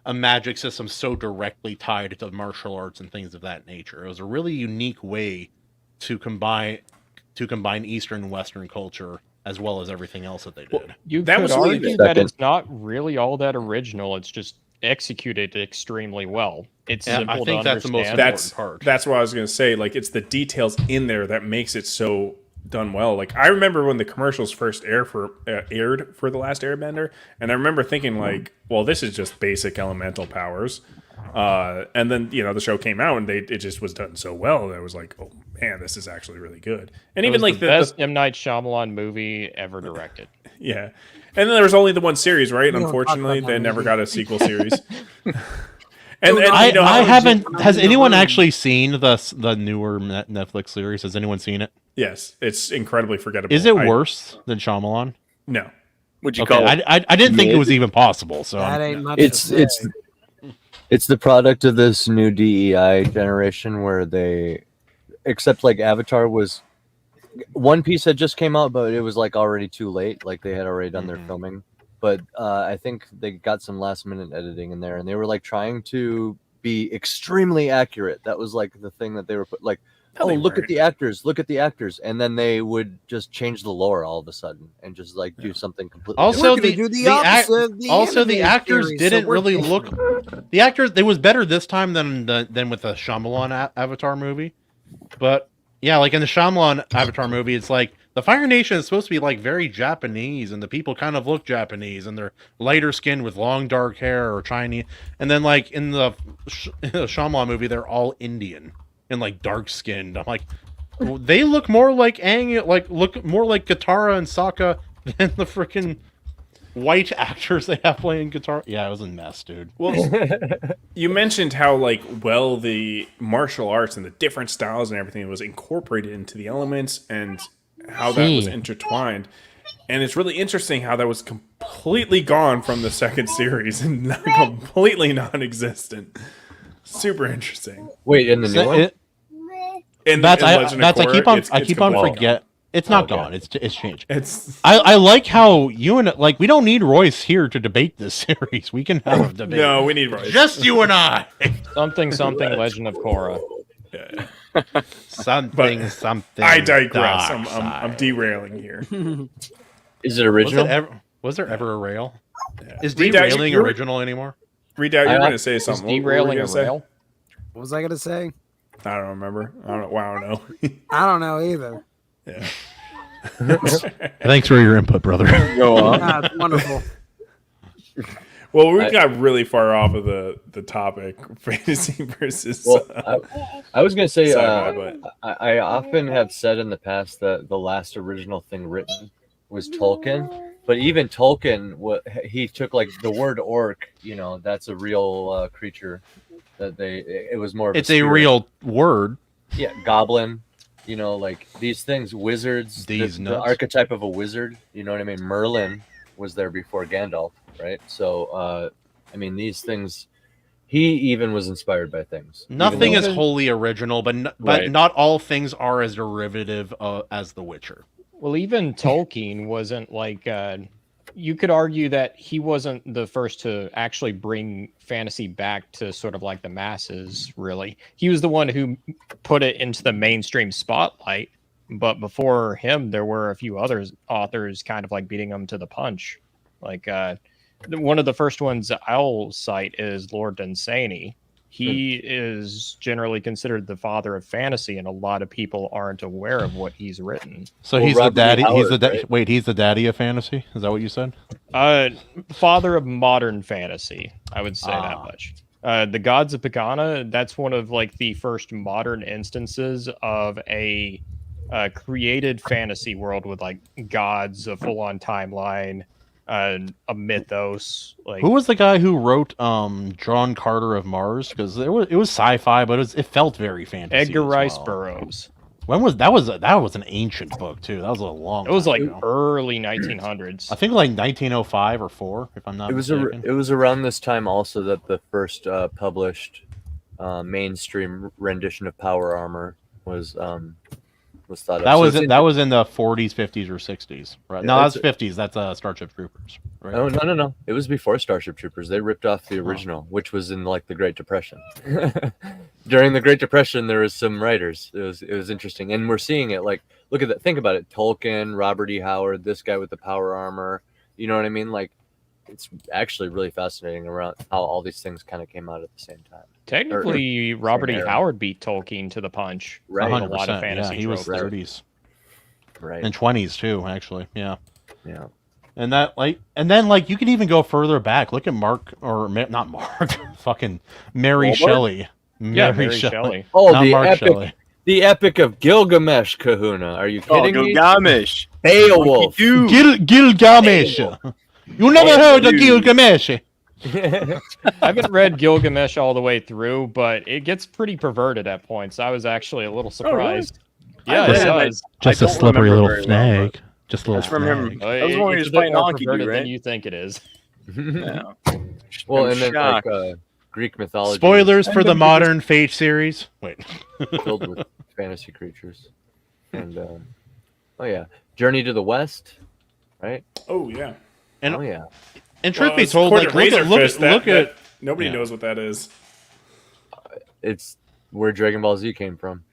a magic system so directly tied to martial arts and things of that nature. It was a really unique way to combine Eastern and Western culture, as well as everything else that they did. You could argue that it's not really all that original. It's just executed extremely well. It's Yeah, simple I think to that's the most understand. important part. That's what I was going to say. Like, it's the details in there that makes it so done well. Like, I remember when the commercials first aired for The Last Airbender, and I remember thinking, like, well, this is just basic elemental powers. And then, you know, the show came out, and it just was done so well that I was like, oh, man, this is actually really good. And It even was like the best M. Night Shyamalan movie ever directed. Yeah. And then there was only the one series, right? We don't talk Unfortunately, about that they never movie. got a sequel series. I haven't. Has anyone actually seen the newer Netflix series? Has anyone seen it? Yes, it's incredibly forgettable. Is it worse than Shyamalan? No. Would you Okay, call it? I didn't think it mid? was even possible. So That ain't much to It's say. it's the product of this new DEI generation where they, except like Avatar was, One Piece had just came out, but it was like already too late. Like they had already done their filming. But I think they got some last minute editing in there, and they were like trying to be extremely accurate. That was like the thing that they were like, No, they look at weren't. the actors, look at the actors, and then they would just change the lore all of a sudden and just like do something completely. Also, different. the actors didn't really look. The actors, it was better this time than with the Shyamalan Avatar movie. But yeah, like in the Shyamalan Avatar movie, it's like the Fire Nation is supposed to be like very Japanese, and the people kind of look Japanese, and they're lighter skinned with long dark hair or Chinese. And then like in the Shyamalan movie, they're all Indian and like dark skinned. I'm like, they look more like look more like Katara and Sokka than the freaking white actors they have playing guitar. Yeah, it was a mess, dude. Well, you mentioned how like well the martial arts and the different styles and everything was incorporated into the elements and how that was intertwined. And it's really interesting how that was completely gone from the second series and completely non-existent. Super interesting. Wait, in the new one? I keep on forget. It's not gone. It's changed. I like how you and like we don't need Royce here to debate this series. We can have a debate. No, we need Royce. Just you and I. Something Legend of Korra. Something. I digress. Dark I'm derailing here. Is it original? Was there ever a rail? Is Redoubt, derailing you're- original anymore? Redoubt, you're going to say something. What were you derailing gonna a say? rail? What was I gonna say? I don't remember. I don't know. I don't know either. Yeah. Thanks for your input, brother. Go on. It's wonderful. Well, we got really far off of the topic, fantasy versus. Well, I was going to say, sci-fi, but I often have said in the past that the last original thing written was Tolkien, but even Tolkien, he took like the word orc, you know, that's a real creature that it was more of It's a a spirit. real word. Yeah, goblin, you know, like these things, wizards, the archetype of a wizard, you know what I mean? Merlin was there before Gandalf, right? So, I mean, these things, he even was inspired by things. Nothing is wholly original, but Right. not all things are as derivative as The Witcher. Well, even Tolkien wasn't like. You could argue that he wasn't the first to actually bring fantasy back to sort of like the masses, really. He was the one who put it into the mainstream spotlight. But before him, there were a few other authors kind of like beating him to the punch. Like one of the first ones I'll cite is Lord Dunsany. He is generally considered the father of fantasy, and a lot of people aren't aware of what he's written. So he's the daddy. Wait, he's the daddy of fantasy. Is that what you said? Father of modern fantasy, I would say that much. The Gods of Pagana, that's one of like the first modern instances of a created fantasy world with like gods, a full-on timeline, a mythos. Like Who was the guy who wrote John Carter of Mars? Because it was sci-fi, but it felt very fantasy. Edgar as Rice well. Burroughs. When was that? Was an ancient book too? That was a long. It was time like ago. early 1900s. I think like 1905 or 4, if I'm not It was mistaken. it was around this time also that the first published mainstream rendition of Power Armor was thought of. That was it's that was in the 40s, 50s, or 60s, right? Yeah, No, that's it's- 50s. That's Starship Troopers, right? Oh no! It was before Starship Troopers. They ripped off the original, which was in like the Great Depression. During the Great Depression, there was some writers. It was interesting, and we're seeing it. Like, look at that. Think about it: Tolkien, Robert E. Howard, this guy with the power armor. You know what I mean? Like, it's actually really fascinating around how all these things kind of came out at the same time. Technically, Robert E. Howard beat Tolkien to the punch. Right. A lot of fantasy. Yeah, he was tropes. 30s. Right. And 20s too, actually. Yeah. Yeah. And then you can even go further back. Look at not Mark, fucking Mary Walmart? Shelley. Mary Shelley. Oh, Not Mark epic, Shelley. the epic of Gilgamesh, Kahuna. Are you kidding me? Gilgamesh. Beowulf. Gilgamesh. You never heard of Gilgamesh. I haven't read Gilgamesh all the way through, but it gets pretty perverted at points. I was actually a little surprised. Yeah, it does. Just a slippery little snag. Just a little snag. That was when he It's was a bit fighting more Enkidu, perverted right? than you think it is. Yeah. Well, I'm and then shocked. Greek mythology. Spoilers for the modern Fate series. Wait. Filled with fantasy creatures. And oh yeah, Journey to the West, right? Oh yeah. And, oh yeah. And truth be it's told, Court of Razor Fist, look at nobody yeah. knows what that is. It's where Dragon Ball Z came from.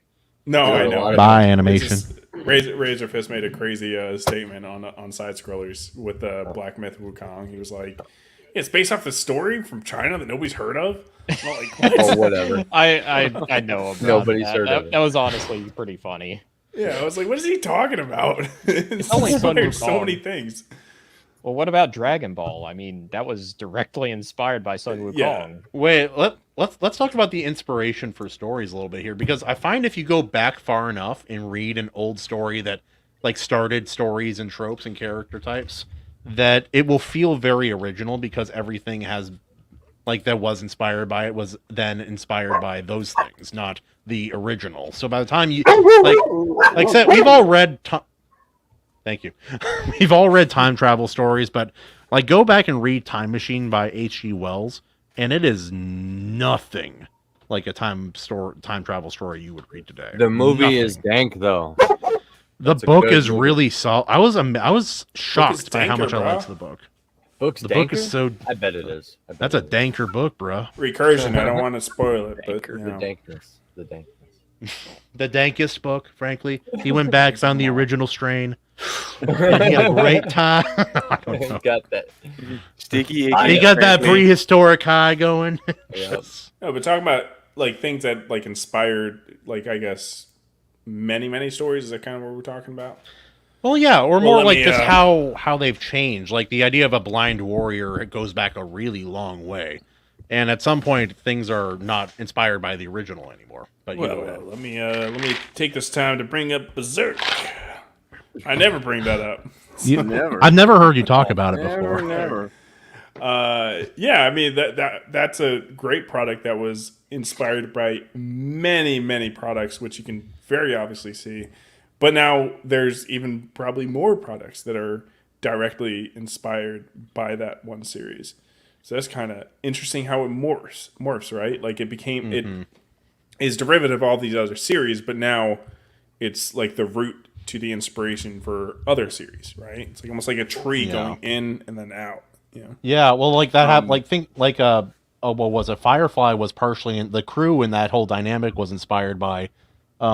No, I know. By animation. Razor Fist made a crazy statement on Side Scrollers with the Black Myth Wukong. He was like, "It's based off the story from China that nobody's heard of." I'm like, what? Oh, whatever. I know about Nobody's that. heard of it. That was honestly pretty funny. Yeah, I was like, "What is he talking about?" It's only Sun inspired so Wukong. many things. Well, what about Dragon Ball? I mean, that was directly inspired by Sun Wukong. Yeah. Wait, let's talk about the inspiration for stories a little bit here, because I find if you go back far enough and read an old story that started stories and tropes and character types, that it will feel very original because everything has that was inspired by it was then inspired by those things, not the original. So by the time you like I said, we've all read Thank you. We've all read time travel stories, but go back and read Time Machine by H.G. Wells, and it is nothing like a time travel story you would read today. The movie is dank, though. The book is really solid. I was shocked by how much I liked the book. Book is so. I bet it is. That's a danker book, bro. Recursion. I don't want to spoil it, but The dankness. The dankness. The dankest book, frankly. He went back, found the original strain. And he had a great time. I don't know. Got that sticky. He got that prehistoric high going. Yep. No, but talking about things that inspired I guess many stories. Is that kind of what we're talking about? Well, yeah, or more just how they've changed. Like the idea of a blind warrior, it goes back a really long way. And at some point, things are not inspired by the original anymore. But let me take this time to bring up Berserk. I never bring that up. I've never heard you talk about it before. Never. Yeah, I mean that's a great product that was inspired by many products, which you can very obviously see. But now there's even probably more products that are directly inspired by that one series. So that's kind of interesting how it morphs, right? Like it became it is derivative of all these other series, but now it's like the root to the inspiration for other series, right? It's almost like a tree going in and then out. Yeah, well, that happened. What was it? Firefly was partially in the crew, and that whole dynamic was inspired by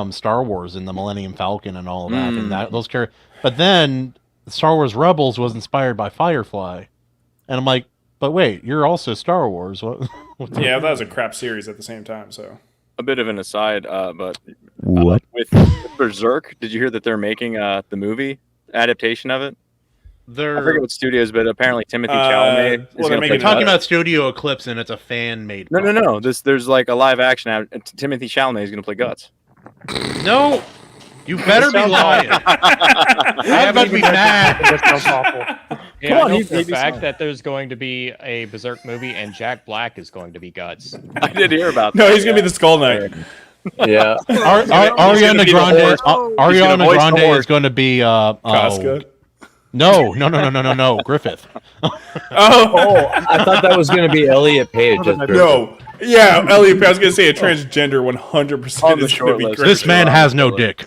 Star Wars and the Millennium Falcon and all of that, and those characters. But then Star Wars Rebels was inspired by Firefly, and I'm like, but wait, you're also Star Wars. What? Yeah, that was a crap series at the same time. So a bit of an aside, but what with Berserk? Did you hear that they're making the movie adaptation of it? I forget what studios, but apparently Timothy Chalamet. They're talking about Studio Eclipse, and it's a fan-made. No. There's a live action. Timothy Chalamet is going to play Guts. No, you better be lying. I'm about to be mad. That sounds awful. Yeah, Come on, I know for the fact that there's going to be a Berserk movie, and Jack Black is going to be Guts. I did hear about that. No, he's going to be the Skull Knight. Yeah. Ariana Grande is going to be Casca. No, Griffith. I thought that was going to be Elliot Page. No. Yeah, Elliot Page. I was going to say a transgender 100% is going to be Griffith. This man has no dick.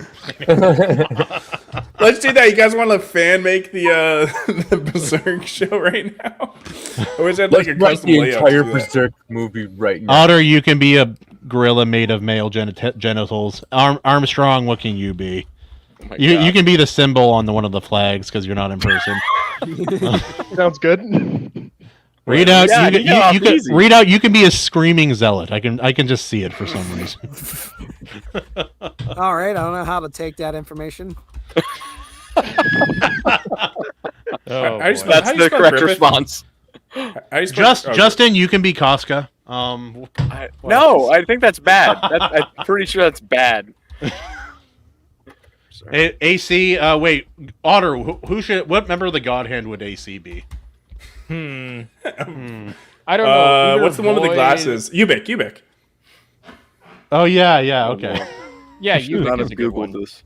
Let's do that. You guys want to fan make the Berserk show right now? Or is that like a custom the layout? entire Berserk movie right now. Otter, you can be a gorilla made of male genitals. Armstrong, what can you be? You can be the symbol on one of the flags because you're not in person. Sounds good. Read out. You can read out. You can be a screaming zealot. I can just see it for some reason. All right, I don't know how to take that information. That's the correct response. Justin, you can be Casca. No, I think that's bad. I'm pretty sure that's bad. AC, wait, Otter. What member of the God Hand would AC be? I don't know. What's the one with the glasses? Ubik. Oh yeah. Okay. Yeah, you not have Googled this.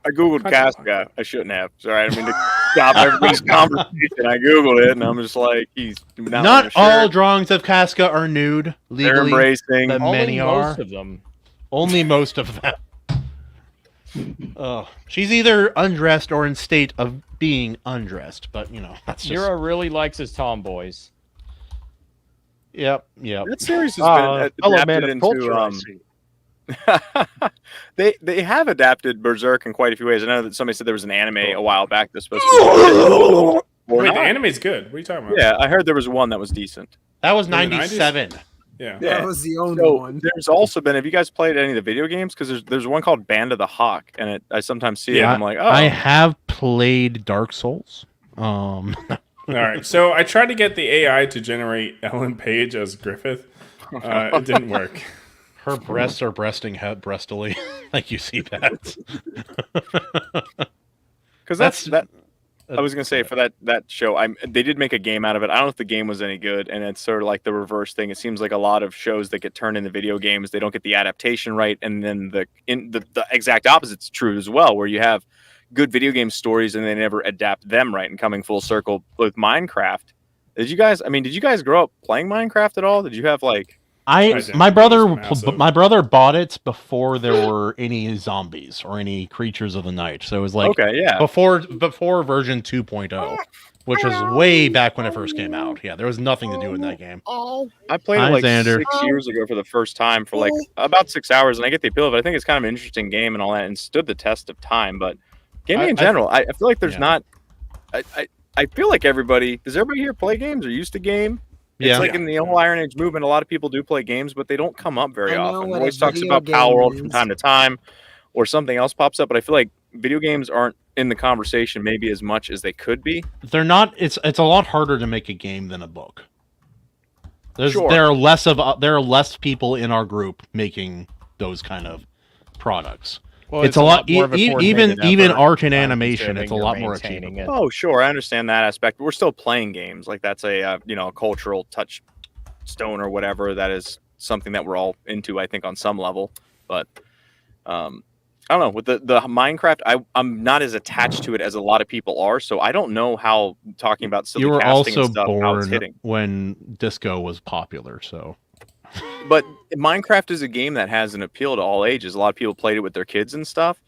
I Googled Casca. I shouldn't have. Sorry, I didn't mean to stop everybody's conversation. I Googled it, and I'm just like, he's not all drawings of Casca are nude. Legally, they're embracing. But many are. Most of them. Only most of them. Oh, she's either undressed or in state of being undressed, but that's just... Yura really likes his tomboys. Yep. That series has been adapted into. They have adapted Berserk in quite a few ways. I know that somebody said there was an anime a while back that's supposed to be. Wait, the anime's good. What are you talking about? Yeah, I heard there was one that was decent. That was 97. Yeah, that was the only one. There's also been. Have you guys played any of the video games? Because there's one called Band of the Hawk, and I sometimes see it. And I'm like, oh, I have played Dark Souls. All right, so I tried to get the AI to generate Ellen Page as Griffith. It didn't work. Her breasts are breasting breastily, like you see that. Because that's that. I was gonna say for that show, they did make a game out of it. I don't know if the game was any good, and it's sort of like the reverse thing. It seems like a lot of shows that get turned into video games, they don't get the adaptation right, and then the exact opposite's true as well, where you have good video game stories and they never adapt them right. And coming full circle with Minecraft, did you guys grow up playing Minecraft at all? Did you have like? My brother bought it before there were any zombies or any creatures of the night. So it was like before version 2.0, which was way back when it first came out. Yeah, there was nothing to do in that game. I played it like 6 years ago for the first time for like about 6 hours, and I get the appeal of it. I think it's kind of an interesting game and all that, and stood the test of time. But gaming in general, I feel like there's not. I feel like everybody. Does everybody here play games or used to game? It's like in the whole Iron Age movement, a lot of people do play games, but they don't come up very often. It always talks about Power World from time to time, or something else pops up. But I feel like video games aren't in the conversation maybe as much as they could be. They're not. It's a lot harder to make a game than a book. There are less people in our group making those kind of products. Well, it's a lot more even art and animation. It's a lot more achievable. Oh, sure, I understand that aspect. But we're still playing games. Like that's a a cultural touchstone or whatever. That is something that we're all into, I think, on some level. But I don't know. With the Minecraft, I'm not as attached to it as a lot of people are. So I don't know how talking about silly you were casting also and stuff, how it's born hitting. when disco was popular. So. But Minecraft is a game that has an appeal to all ages. A lot of people played it with their kids and stuff,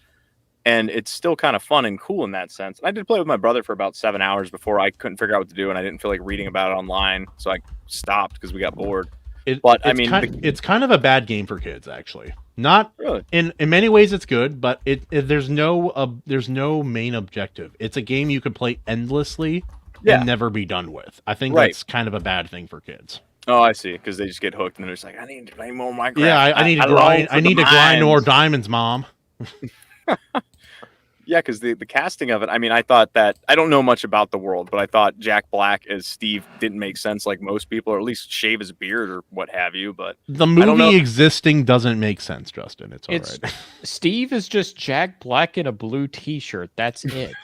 and it's still kind of fun and cool in that sense. I did play with my brother for about 7 hours before I couldn't figure out what to do, and I didn't feel like reading about it online, so I stopped because we got bored. It's kind of a bad game for kids, actually. Not really. In many ways, it's good, but there's no main objective. It's a game you could play endlessly and never be done with. I think that's kind of a bad thing for kids. Oh, I see. Because they just get hooked and they're just like, I need to play more Minecraft. Yeah, I need to grind. I need to grind more diamonds, Mom. Yeah, because the casting of it. I mean, I thought that I don't know much about the world, but I thought Jack Black as Steve didn't make sense like most people, or at least shave his beard or what have you. But the movie existing doesn't make sense, Justin. It's all right. Steve is just Jack Black in a blue T-shirt. That's it.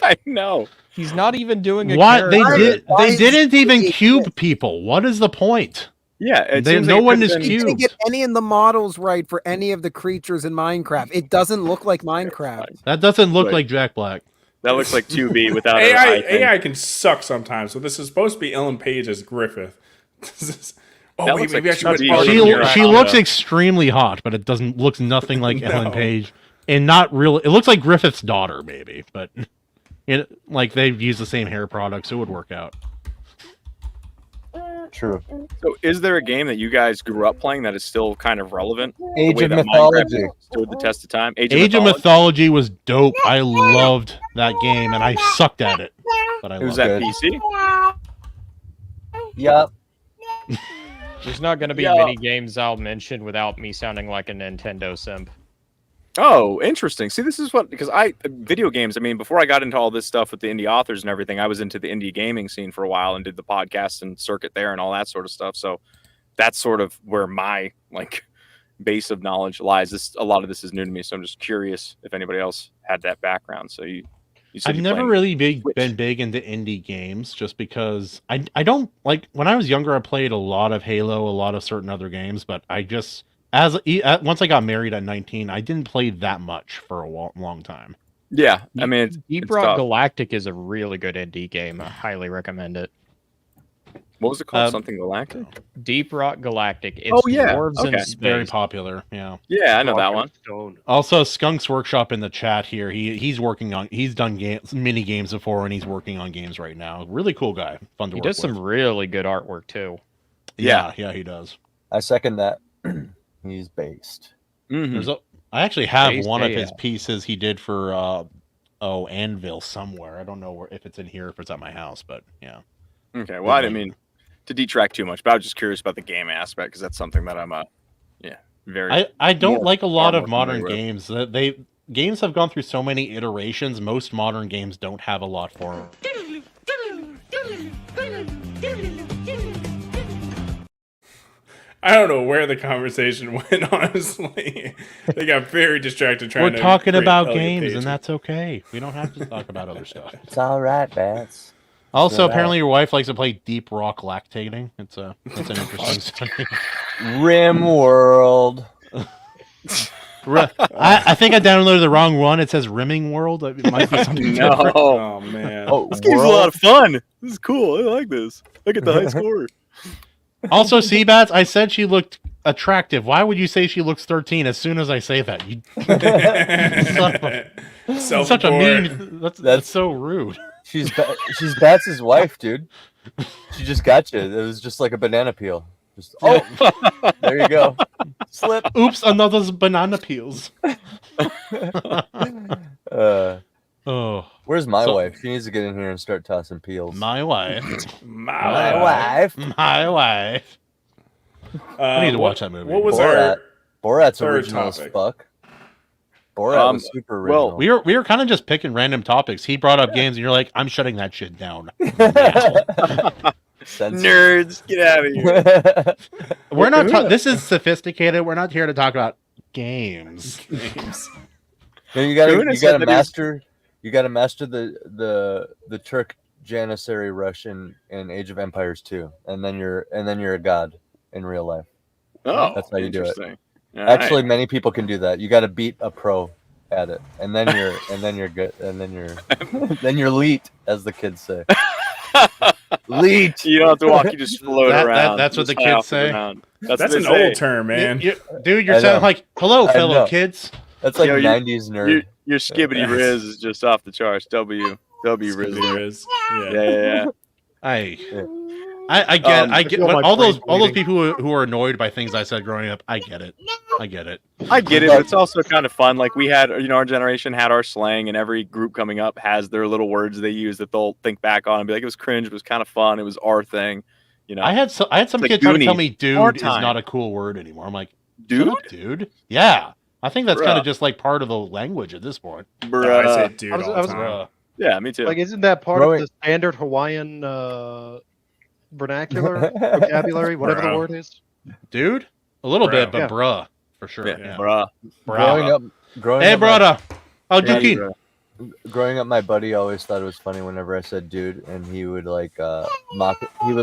I know. He's not even doing a what they didn't even cube people. What is the point? Yeah, no one is cubed. You didn't get any of the models right for any of the creatures in Minecraft. It doesn't look like Minecraft. That doesn't look like Jack Black. That looks like 2B without AI can suck sometimes. So this is supposed to be Ellen Page as Griffith. Maybe I should put she looks extremely hot, but it looks nothing like Ellen Page, and not really. It looks like Griffith's daughter, maybe, but. Like they've used the same hair products, it would work out. True. So, is there a game that you guys grew up playing that is still kind of relevant? Age The way of that Mythology. Minecraft stood the test of time. Age of Mythology was dope. I loved that game, and I sucked at it. But I It was loved that it. PC? Yep. There's not going to be Yeah. many games I'll mention without me sounding like a Nintendo simp. Oh, interesting. See, this is what, because video games, I mean, before I got into all this stuff with the indie authors and everything, I was into the indie gaming scene for a while and did the podcast and circuit there and all that sort of stuff. So that's sort of where my base of knowledge lies. A lot of this is new to me, so I'm just curious if anybody else had that background. So you said I've you never played really Switch. been big into indie games just because I don't like when I was younger. I played a lot of Halo, a lot of certain other games, but I just once I got married at 19, I didn't play that much for a long time. Yeah, I mean, Deep Rock Galactic is a really good indie game. I highly recommend it. What was it called? Something Galactic? Deep Rock Galactic. It's dwarves in space. Very popular. Yeah. Yeah, I know that one. Also, Skunk's Workshop in the chat here. He's done mini games before, and he's working on games right now. Really cool guy. Fun to He work does with. some really good artwork too. Yeah, he does. I second that. He's based. I actually have Based one of AF. his pieces he did for Anvil somewhere. I don't know if it's in here, if it's at my house, but yeah. Okay, well, I didn't mean to detract too much, but I was just curious about the game aspect because that's something that I'm very. I don't like a lot far of more modern familiar with. games. Games have gone through so many iterations. Most modern games don't have a lot for them. I don't know where the conversation went, honestly. They got very distracted trying We're to talking create about Elliot games, Page. and that's okay. We don't have to talk about other stuff. It's all right, Bats. Also, It's apparently, your wife likes to play Deep Rock Lactating. That's an interesting study. Rim World. I think I downloaded the wrong one. It says Rimming World. It might be something different. Oh man, this game's a lot of fun. This is cool. I like this. I get the high score. Also, Seabats, I said she looked attractive. Why would you say she looks 13 as soon as I say that? You such a mean. That's so rude. She's Bats' wife, dude. She just got you. It was just like a banana peel. Just there you go. Slip. Oops, another banana peels. Where's my wife? She needs to get in here and start tossing peels. My wife. My wife. My wife. I need to watch that movie. What was Borat's third original as topic? fuck. Borat was super original. We were kind of just picking random topics. He brought up games, and you're like, "I'm shutting that shit down." Nerds, get out of here. We're not. This is sophisticated. We're not here to talk about games. No, you gotta master. You gotta master the Turk Janissary Russian in Age of Empires 2, and then you're a god in real life. Oh, that's how you do it. interesting. All Actually, right. many people can do that. You got to beat a pro at it, and then you're good, and then you're elite, as the kids say. Elite. You don't have to walk. You just float around. That's what Just the fly kids off the say. ground. That's what an they say. old term, man. Dude, you're I sounding know. like, "Hello, I fellow know. kids." That's like Yo, 90s nerd. Your skibbity riz is just off the charts. W riz. Yeah. I get when all those people who are annoyed by things I said growing up. I get it. I get it, but it's also kind of fun. Like we had, our generation had our slang, and every group coming up has their little words they use that they'll think back on and be like, it was cringe, it was kind of fun, it was our thing. I had some It's kid like try to tell Goonies. me "dude" Our is time. not a cool word anymore. I'm like, dude, "Shut up, dude." Yeah, I think that's kind Bruh. of just like part of the language at this point. Bruh. I say dude I was- all I the was- time. Yeah, me too. Like, isn't that part Growing- of the standard Hawaiian vernacular vocabulary, whatever the Bruh. word is? Dude, a little bit, but Yeah. bruh, for sure. Yeah, Yeah. bruh. Growing Hey, up, brother. How Yeah, you keep? growing up, my buddy always thought it was funny whenever I said "dude," and he would like mock it. He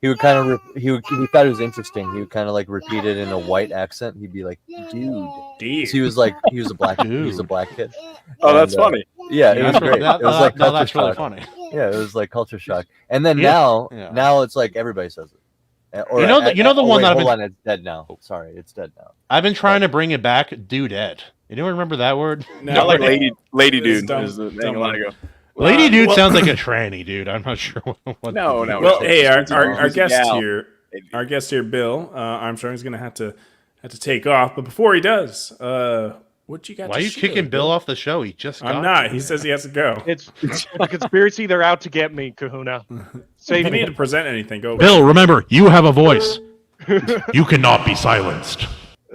would kind of he thought it was interesting. He would kind of like repeat it in a white accent. He'd be like, "Dude." 'Cause he was a black kid. Oh, that's And, funny. Yeah, it was That's great. really- It was like no, culture that's really shock. funny. Yeah, it was like culture shock. And then Yeah. now it's like everybody says it. Or You know the one wait, that I've hold been- on, it's dead now. Sorry, it's dead now. I've been trying to bring it back, dudette. Anyone remember that word? No, Not like it- lady it is dude dumb- is the thing dumb a while ago. Lady dude sounds like a tranny, dude. I'm not sure what. No. Well, hey, our She's a guest gal. here, Bill Armstrong's gonna have to take off. But before he does, what you got? Why to are you share, kicking Bill off the show? He just. I'm not. He says he has to go. It's a conspiracy. They're out to get me, Kahuna. Save If you me. need to present anything, go. Bill, remember, you have a voice. You cannot be silenced.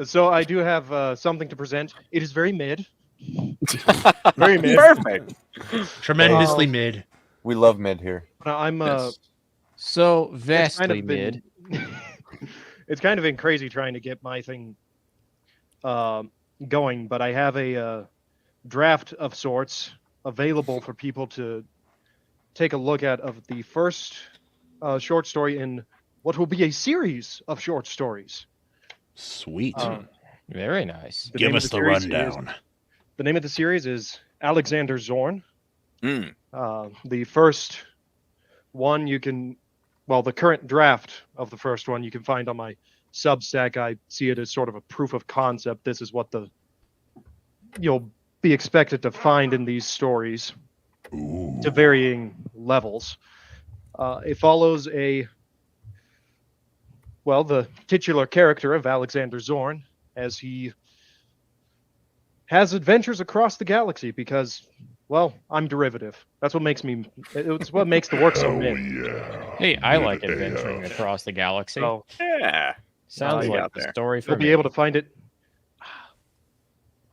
So I do have something to present. It is very mid. Very mid. Perfect. Tremendously mid. We love mid here. I'm so it's vastly kind of mid. It's kind of been crazy trying to get my thing going, but I have a draft of sorts available for people to take a look at of the first short story in what will be a series of short stories. Sweet. Very nice. Give us the rundown. The name of the series is Alexander Zorn. Mm. The first one the current draft of the first one you can find on my Substack. I see it as sort of a proof of concept. This is what you'll be expected to find in these stories to varying levels. It follows the titular character of Alexander Zorn as he has adventures across the galaxy because, I'm derivative. It's what makes the work so mid. Hey, I like adventuring across the galaxy. So, yeah. Sounds like the story for You'll be able to find it.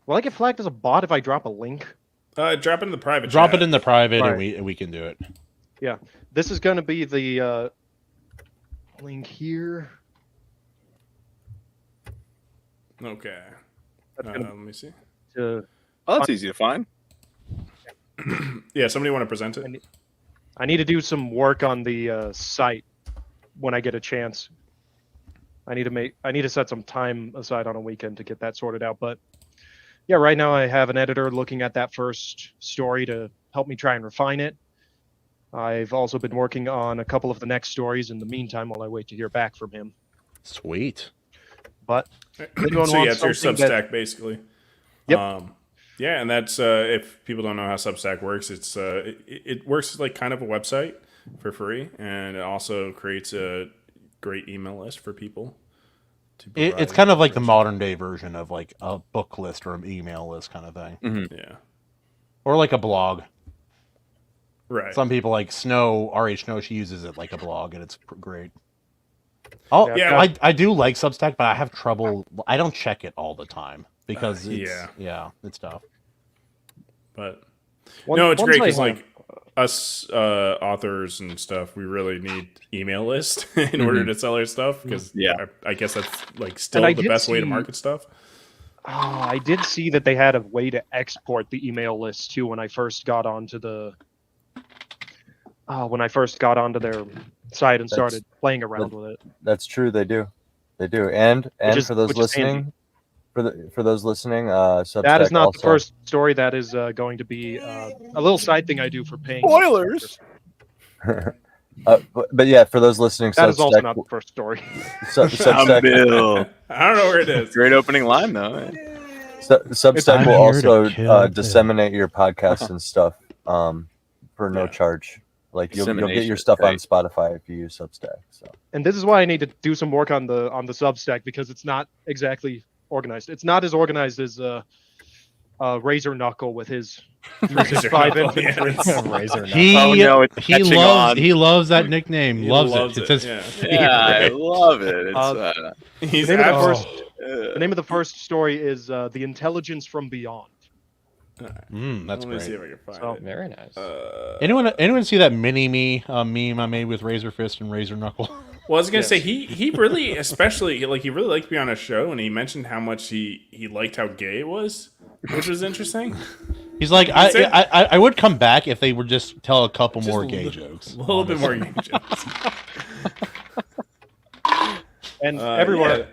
Will I get flagged as a bot if I drop a link? Drop it in the private. Drop chat. it in the private, Right. and we can do it. Yeah, this is going to be the link here. Okay. Let me see. That's easy to find. Yeah, somebody want to present it? I need to do some work on the site when I get a chance. I need to set some time aside on a weekend to get that sorted out. But yeah, right now I have an editor looking at that first story to help me try and refine it. I've also been working on a couple of the next stories in the meantime while I wait to hear back from him. Sweet. But so yeah, it's your Substack basically. Yep. Yeah, and that's if people don't know how Substack works, it's it works like kind of a website for free, and it also creates a great email list for people. It's kind of like the modern day version of like a book list or an email list kind of thing. Mm-hmm. Yeah. Or like a blog. Right. Some people like RH Snow, she uses it like a blog, and it's great. Oh yeah, I do like Substack, but I have trouble. I don't check it all the time because it's tough. But it's great because like us authors and stuff, we really need email lists in order to sell our stuff because I guess that's like still the best way to market stuff. I did see that they had a way to export the email list too when I first got onto their site and started playing around with it. That's true. They do. And for those listening, for those listening, Substack that is not also... the first story. That is going to be a little side thing I do for paying. Spoilers. But yeah, for those listening, that is also not the first story. Substack. Bill. I don't know where it is. Great opening line though. Substack will also disseminate your podcasts and stuff for no charge. Like you'll get your stuff on Spotify if you use Substack. So. And this is why I need to do some work on the Substack because it's not exactly organized. It's not as organized as Razor Knuckle with his 5 infantry. Razor Knuckle. He loves that nickname. He loves it. I love it. It's, the name of the first story is The Intelligence from Beyond. That's great. See if I can find it. Very nice. Anyone see that mini-me meme I made with Razor Fist and Razor Knuckle? Well, I was gonna say he really, especially like he really liked me on a show, and he mentioned how much he liked how gay it was, which was interesting. He's like, I would come back if they would just tell a couple more gay jokes. A little bit more gay jokes. And everywhere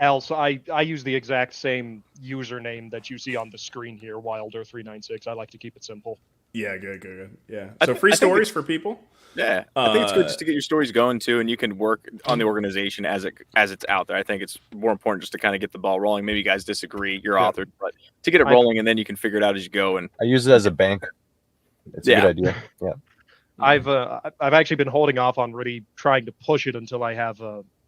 else, I use the exact same username that you see on the screen here, Wilder396. I like to keep it simple. Yeah, good. Yeah. So free stories for people. Yeah, I think it's good just to get your stories going too, and you can work on the organization as it's out there. I think it's more important just to kind of get the ball rolling. Maybe you guys disagree, you're authors, but to get it rolling, and then you can figure it out as you go. And I use it as a bank. It's a good idea. Yeah. I've actually been holding off on really trying to push it until I have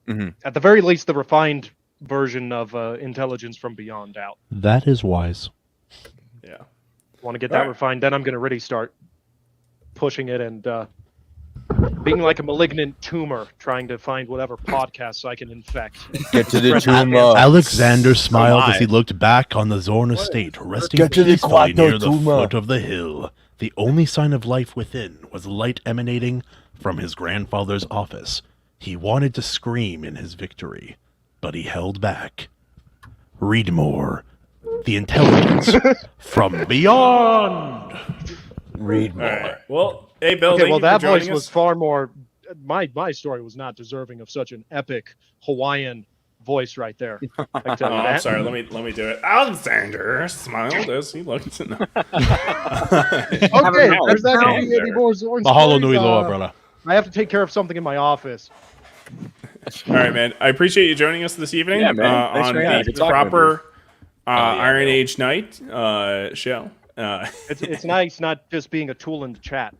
Mm-hmm. at the very least the refined version of Intelligence from Beyond out. That is wise. Yeah. Want to get that refined, then I'm going to really start pushing it and being like a malignant tumor, trying to find whatever podcasts I can infect. Get to the tumor. Alexander smiled as he looked back on the Zorn estate, resting peacefully near the foot of the hill. The only sign of life within was light emanating from his grandfather's office. He wanted to scream in his victory, but he held back. Read more. The Intelligence from Beyond. Read more. All right. Well, hey, Bill. Okay, thank well, you for that joining voice us. was far more. My story was not deserving of such an epic Hawaiian voice right there. I can tell you I'm that. sorry. Let me do it. Alexander smiled as he looked. No. Okay, there's not going to be any more Zorn Mahalo stories. nui loa, brother. I have to take care of something in my office. All right, man. I appreciate you joining us this evening Yeah, man. Thanks on for having me. the Good talking with proper yeah, Iron Bill. Age Night show. It's nice not just being a tool in the chat.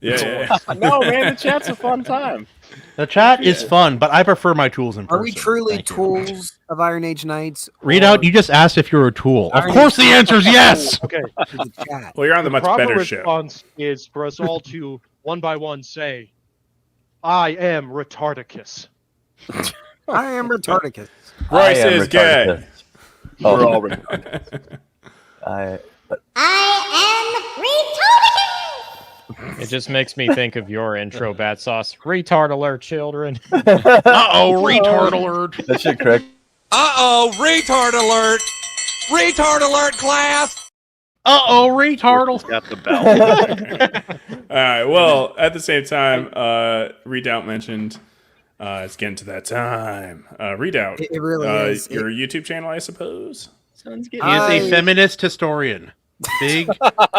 Yeah. No, man, the chat's a fun time. The chat is fun, but I prefer my tools in person. Are we truly Thank you. tools of Iron Age Knights? Read out, you just asked if you're a tool. Of Iron course Age the answer is yes! Okay. Well, you're on the much proper better show. response is for us all to one by one say, "I am Retardicus." I am Retardicus. Royce is gay. Oh. We're all retarded. I am retarded. It just makes me think of your intro, Battsauce. Retard alert, children. Uh-oh, retard alert. That shit correct. Uh-oh, retard alert! Retard alert, class! Uh-oh, retardle. Got the bell. All right. Well, at the same time, Redoubt mentioned it's getting to that time. Redoubt. It really is. Your YouTube channel, I suppose. Sounds good. He is a feminist historian. Big,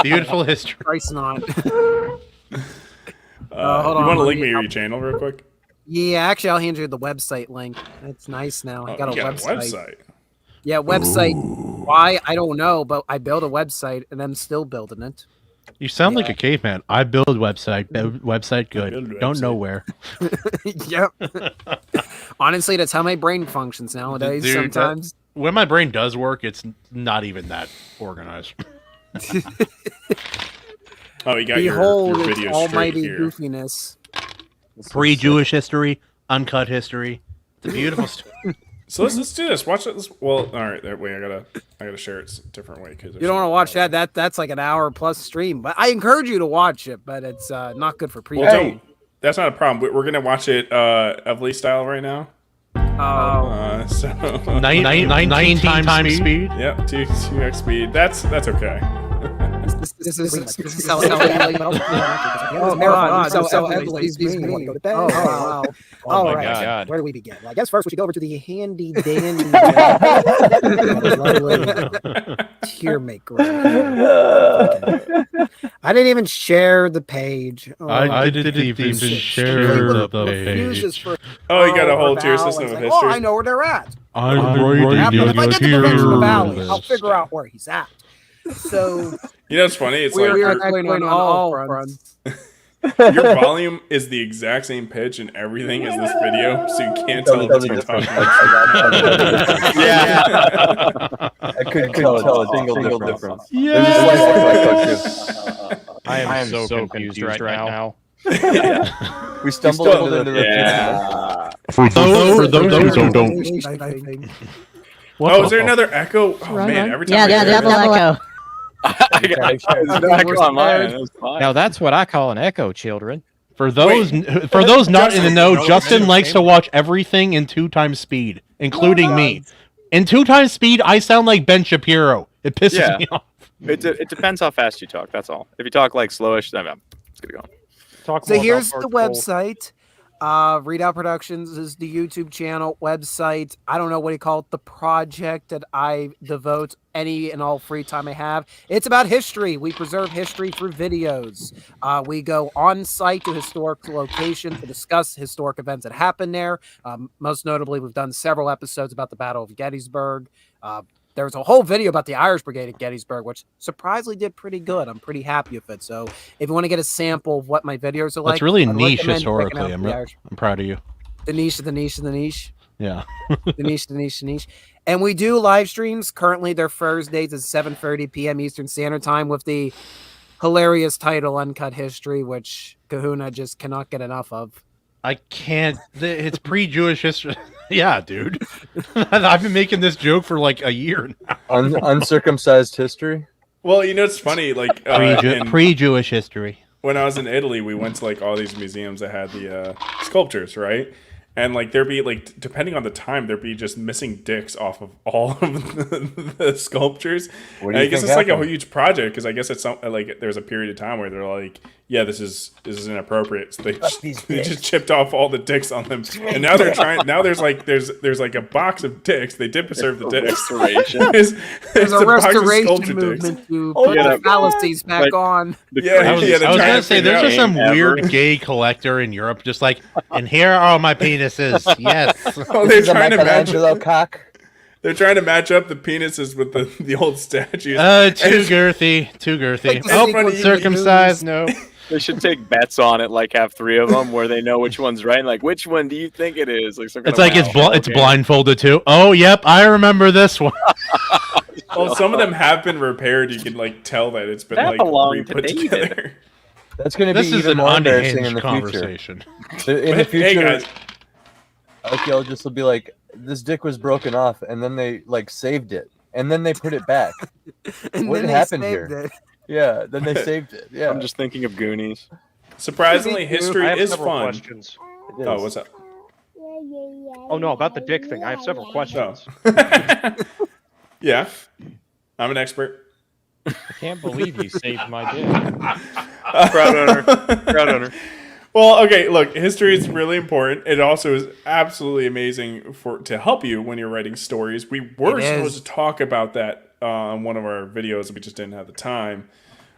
beautiful history. Christ not. Hold on, you want to let link me- me your channel real quick? Yeah, actually, I'll hand you the website link. That's nice now. I got, you a, got website. Yeah, website. Why? I don't know, but I built a website and I'm still building it. You sound like a caveman. I build website. Website good. Build Don't website. know where. Yep. Honestly, that's how my brain functions nowadays. Dude, sometimes. When my brain does work, it's not even that organized. Oh, you got Behold your its video straight almighty here. goofiness. Pre-Jewish history, uncut history. It's a beautiful story. So let's do this. Watch it. Well, all right. Wait, I gotta share it a different way because You don't want to watch that. That's like an hour plus stream. But I encourage you to watch it. But it's not good for pre. Well, don't. That's not a problem. We're gonna watch it Evely style right now. Oh. So 19 times speed. Yep, 2x speed. That's okay. This is how oh my god, so wow. All my right. God. Where do we begin? Well, I guess first we should go over to the handy dandy tear maker. Okay. I didn't even share the page. I didn't even share the page. Oh, you got a whole tier system of history. Oh, I know where they're at. I'm If I get to Provincial Valley, writing I'll figure out where he's at. So You know what's funny? It's we're like echoing on all fronts. your volume is the exact same pitch and everything as this video, so you can't tell what you're talking about. Yeah. I couldn't tell a single difference. Yeah. There's a slight I am so confused right now. We stumbled into the For those who don't. Oh, is there another echo? Oh man, every time I hear it- double echo. Now that's what I call an echo, children. For those not in the know, Justin likes to watch everything in 2 times speed, including me. In 2 times speed, I sound like Ben Shapiro. It pisses me off. It depends how fast you talk. That's all. If you talk like slowish, then it's gonna go. So here's the website. Readout Productions is the YouTube channel, website. I don't know what you call it, the project that I devote any and all free time I have. It's about history. We preserve history through videos. We go on site to historic locations to discuss historic events that happened there. Most notably, we've done several episodes about the Battle of Gettysburg. there was a whole video about the Irish Brigade at Gettysburg, which surprisingly did pretty good. I'm pretty happy with it. So if you want to get a sample of what my videos are like, That's really I'd niche recommend checking historically. out I'm proud of you. the niche. Yeah. the niche. And we do live streams. Currently, they're Thursdays at 7:30 p.m. Eastern Standard Time with the hilarious title Uncut History, which Kahuna just cannot get enough of. I can't. It's pre-Jewish history. Yeah, dude. I've been making this joke for like a year now. Uncircumcised history? Well, you know, it's funny. Like pre-Jewish history. When I was in Italy, we went to like all these museums that had the sculptures, right? And like there'd be like, depending on the time, there'd be just missing dicks off of all of the sculptures. And I guess it's like a huge project because I guess it's like there's a period of time where they're like, yeah, this is inappropriate. So they just chipped off all the dicks on them, and now they're trying. Now there's like a box of dicks. They did preserve the dicks. There's a restoration movement to put the fallacies back on. I was gonna say there's just some weird gay collector in Europe, just like, and here are all my penises. Yes. Oh, they're trying to match cock. They're trying to match up the penises with the old statues. Too girthy. Oh, circumcised. No. They should take bets on it, like have 3 of them where they know which one's right. And like, which one do you think it is? Like, some kind it's blindfolded too. Oh, yep, I remember this one. Well, some of them have been repaired. You can like tell that it's been like re-put together. That's going to be even more embarrassing in the conversation. Future. In the future, hey guys, archaeologists will be like, "This dick was broken off," and then they like saved it, and then they put it back. What happened here? Yeah, then they saved it. Yeah, I'm just thinking of Goonies. Surprisingly, history is fun. Questions. Oh, what's up? Oh no, about the dick thing. I have several questions. Yeah, I'm an expert. I can't believe you saved my dick. Proud owner. Well, okay, look, history is really important. It also is absolutely amazing to help you when you're writing stories. We were supposed to talk about that on one of our videos, we just didn't have the time.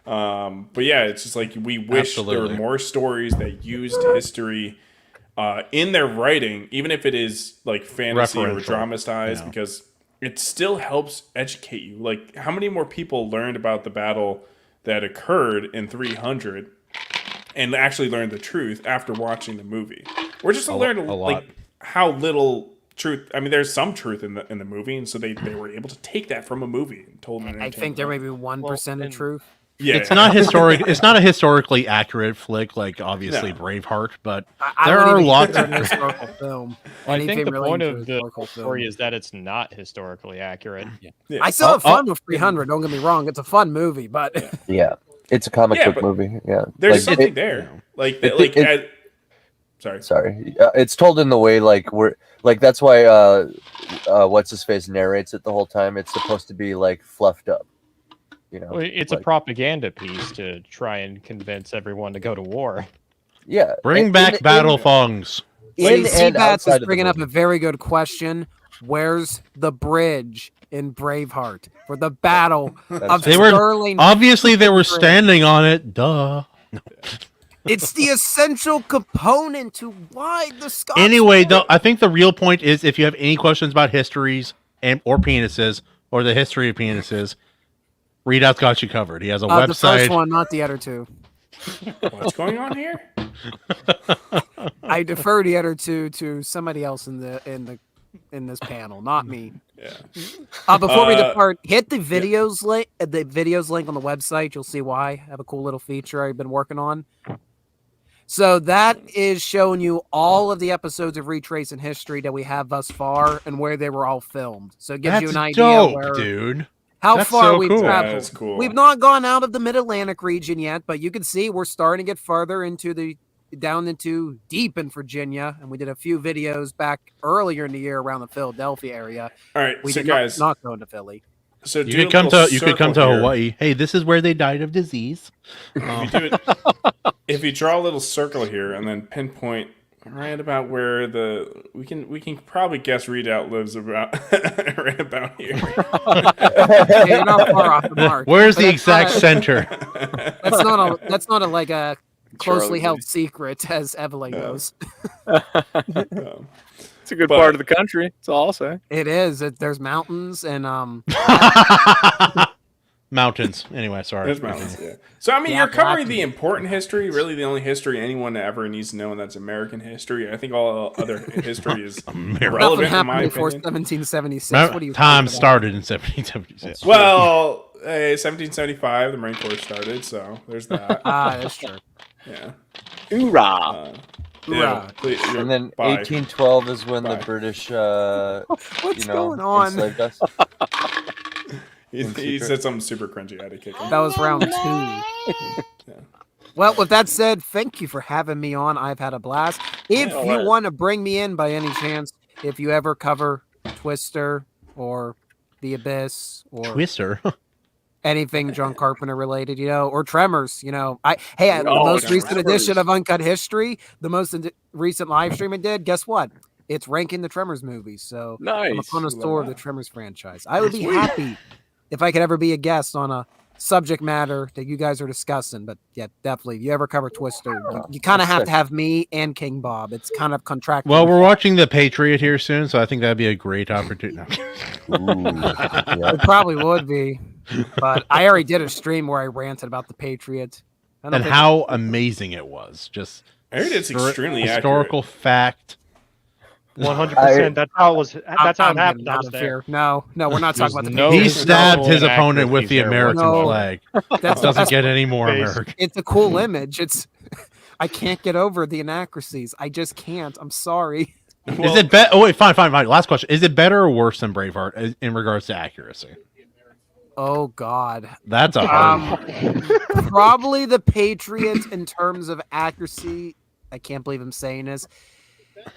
But yeah, it's just like we wish there were more stories that used history in their writing, even if it is like fantasy or dramatized, because it still helps educate you. Like, how many more people learned about the battle that occurred in 300 and actually learned the truth after watching the movie? Or just to learn like how little truth. I mean, there's some truth in the movie, and so they were able to take that from a movie and told them. I think there may be 1% of truth. Yeah, it's not historic. It's not a historically accurate flick, like obviously Braveheart, but there are lots of historical film. I think the point of the story is that it's not historically accurate. I still have fun with 300. Don't get me wrong; it's a fun movie, but yeah, it's a comic book movie. Yeah, there's something there. Sorry. It's told in the way like we're like that's why what's his face narrates it the whole time. It's supposed to be like fluffed up. You know, it's a propaganda piece to try and convince everyone to go to war. Yeah, bring back battle songs. C-Bats is bringing up a very good question. Where's the bridge in Braveheart for the battle of Sterling? Obviously, they were standing on it. Duh. It's the essential component to why the Scots. Anyway, though, I think the real point is if you have any questions about histories or penises or the history of penises, Readout's got you covered. He has a website. The first one, not the other two. What's going on here? I defer the other two to somebody else in this panel, not me. Yeah. Before we depart, hit the videos link. The videos link on the website. You'll see why. I have a cool little feature I've been working on. So that is showing you all of the episodes of Retracing History that we have thus far and where they were all filmed. So it gives you an idea dope, dude. How far we've cool. traveled. Yeah, that's cool. We've not gone out of the Mid-Atlantic region yet, but you can see we're starting to get further down into deep in Virginia, and we did a few videos back earlier in the year around the Philadelphia area. All right, we so did guys, not go into Philly. So you could come to Hawaii. Hey, this is where they died of disease. If you draw a little circle here and then pinpoint right about where we can probably guess Readout lives about right about here. Yeah, you're not far off the mark. Where's the exact center? That's not a closely held secret as Evelyn knows. It's a good part of the country. That's all I'll say. It is. There's mountains and Mountains. Anyway, sorry. There's mountains, yeah. So, I mean, you're covering the important history, really the only history anyone ever needs to know, and that's American history. I think all other history is irrelevant, in my before opinion. 1776. What do you Time started in 1776. Well, 1775, the Marine Corps started, so there's that. That's true. Yeah. Hoorah! And then 1812 is when the British, What's going on? enslaved us. He said something super cringy. I had to kick him. That was round 2. Well, with that said, thank you for having me on. I've had a blast. If you want to bring me in by any chance, if you ever cover Twister or The Abyss or Twister, anything John Carpenter related, or Tremors, the most recent edition of Uncut History, the most recent live stream it did, guess what? It's ranking the Tremors movies. So I'm a connoisseur of the Tremors franchise. I would be happy if I could ever be a guest on a subject matter that you guys are discussing. But yeah, definitely, if you ever cover Twister, you kind of have to have me and King Bob. It's kind of contractual. Well, we're watching The Patriot here soon, so I think that'd be a great opportunity. It probably would be. But I already did a stream where I ranted about the Patriot. And how amazing it was. Just I heard it's extremely historical fact. 100%. That's how it was. That's how it happened. Out of here. No, we're not talking about the Patriot. He stabbed his opponent with the American flag. That doesn't get any more American. It's a cool image. I can't get over the inaccuracies. I just can't. I'm sorry. Is it better? Oh wait, fine. Last question: is it better or worse than Braveheart in regards to accuracy? Oh God, that's a hard probably the Patriot in terms of accuracy. I can't believe I'm saying this.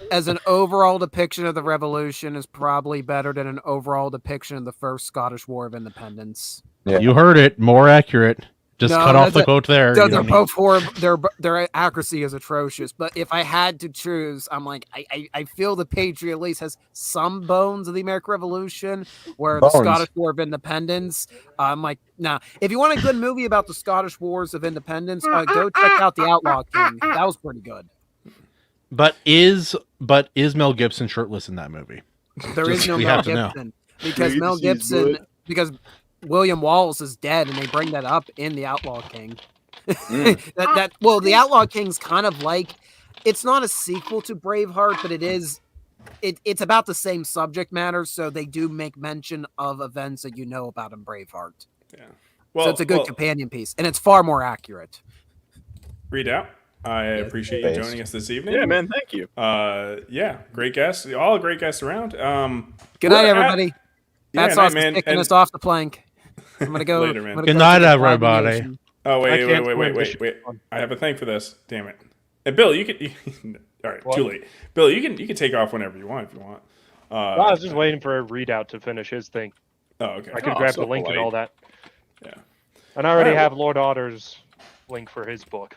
As an overall depiction of the Revolution is probably better than an overall depiction of the first Scottish War of Independence. Yeah. You heard it. More accurate. Just cut off the quote there. They're both horrible. Their accuracy is atrocious. But if I had to choose, I'm like, I feel the Patriot at least has some bones of the American Revolution, where the Scottish War of Independence. I'm like, nah. If you want a good movie about the Scottish Wars of Independence, go check out The Outlaw King. That was pretty good. But is Mel Gibson shirtless in that movie? There is no Mel Gibson because William Wallace is dead, and they bring that up in The Outlaw King. The Outlaw King's kind of like, it's not a sequel to Braveheart, but it's about the same subject matter, so they do make mention of events that you know about in Braveheart. Yeah, so it's a good companion piece, and it's far more accurate. Read out. I appreciate you joining us this evening. Yeah, man, thank you. Great guests. All great guests around. Good night, everybody. Battsauce is kicking us off the plank. I'm gonna go. Later, man. Good night, everybody. Oh wait! I have a thing for this. Damn it! And Bill, you can. All right, too late. Bill, you can take off whenever you want if you want. I was just waiting for a readout to finish his thing. Oh, okay. I could grab the link and all that. Yeah. And I already have Lord Otter's link for his book.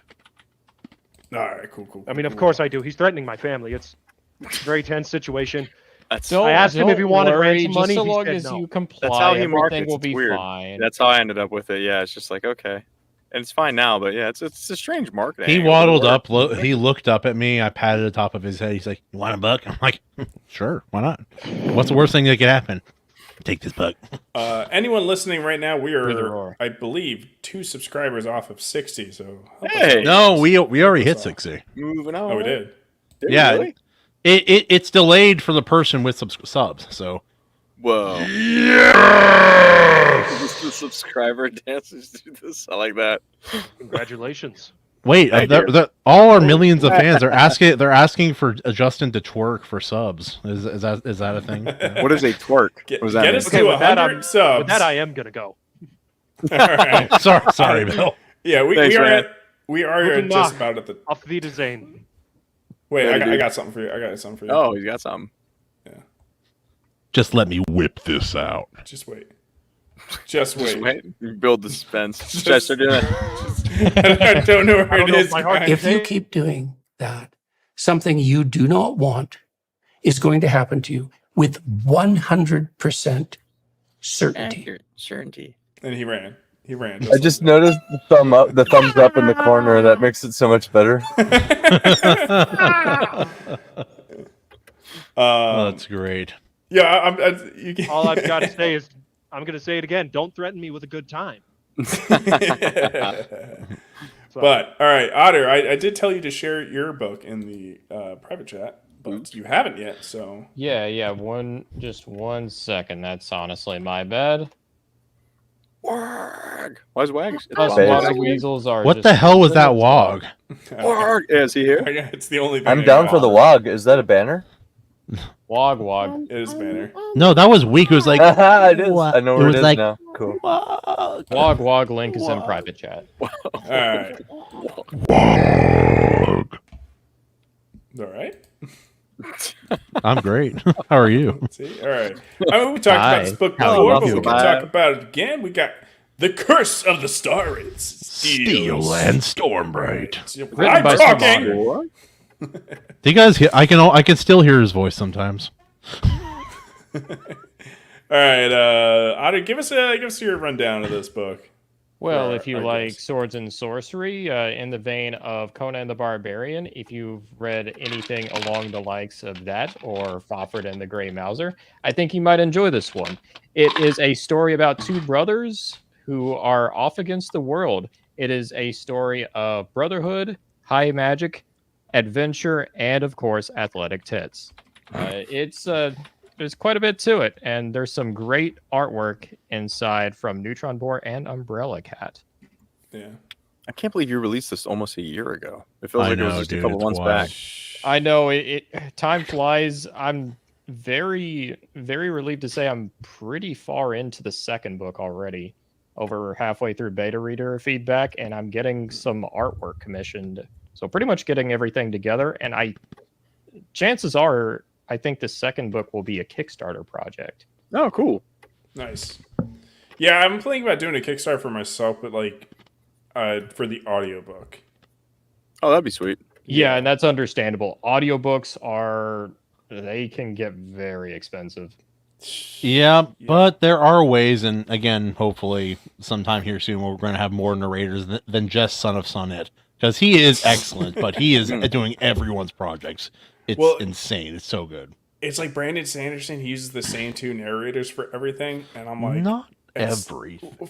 All right, cool. I mean, of course I do. He's threatening my family. It's a very tense situation. I Don't asked him if he wanted ransom money. Just so long he said as no. you comply, That's how he everything markets. will be It's weird. fine. That's how I ended up with it. Yeah, it's just like, okay. And it's fine now, but yeah, it's a strange marketing. He waddled up. He looked up at me. I patted the top of his head. He's like, "You want a buck?" I'm like, "Sure, why not? What's the worst thing that could happen? Take this buck." Anyone listening right now, we are, I believe, 2 subscribers off of 60. So no, we already hit 60. Moving on. Oh, we did. Yeah, really? it's delayed for the person with subs. So. Whoa. The subscriber dances do this. I like that. Congratulations. Wait, all our millions of fans are asking. They're asking for Justin to twerk for subs. Is that a thing? What is a twerk? What does that mean? Us to 100 subs. With that, I am gonna go. All right. sorry, Bill. Yeah, we are just about at the. Auf Wiedersehen. Wait, I got something for you. I got something for you. Oh, he's got something. Yeah. Just let me whip this out. Just wait. Just wait. You build the suspense. Chester, do it. I don't know where it is. If you keep doing that, something you do not want is going to happen to you with 100% certainty. Certainty. And he ran. I just noticed the thumbs up in the corner. That makes it so much better. That's great. Yeah, All I've got to say is, I'm going to say it again. Don't threaten me with a good time. But all right, Otter, I did tell you to share your book in the private chat, but you haven't yet. So yeah. Just 1 second. That's honestly my bad. Wag. Why is Wag? Plus, a lot of weasels are. What just the hell was that wog? Wag. Yeah, is he here? It's the only thing I'm I down got. for the WOG. Is that a banner? Wog. It is a banner. No, that was weak. It was like it is. I know where it is like, now. Cool. Wog link is in private chat. All right. All right. I'm great. How are you? See, all right. I mean, we talked about this book before, but we can talk about it again. We got The Curse of the Star Rates. Steel and Stormbright. I'm talking. Do you guys hear? I can still hear his voice sometimes. All right, Otter, give us your rundown of this book. Well, if you like swords and sorcery, in the vein of Conan the Barbarian, if you've read anything along the likes of that or Fafhrd and the Grey Mouser, I think you might enjoy this one. It is a story about two brothers who are off against the world. It is a story of brotherhood, high magic, adventure, and of course, athletic tits. There's quite a bit to it, and there's some great artwork inside from Neutron Boar and Umbrella Cat. Yeah, I can't believe you released this almost a year ago. It feels like it was just a couple months back. I know time flies. I'm very, very relieved to say I'm pretty far into the second book already, over halfway through beta reader feedback, and I'm getting some artwork commissioned. So pretty much getting everything together, and chances are, I think the second book will be a Kickstarter project. Oh, cool. Nice. Yeah, I'm thinking about doing a Kickstarter for myself, but for the audiobook. Oh, that'd be sweet. Yeah, and that's understandable. Audiobooks they can get very expensive. Yeah, but there are ways, and again, hopefully sometime here soon we're going to have more narrators than just Son of Sonnet. Because he is excellent, but he is doing everyone's projects. It's insane. It's so good. It's like Brandon Sanderson. He uses the same two narrators for everything, and I'm like, not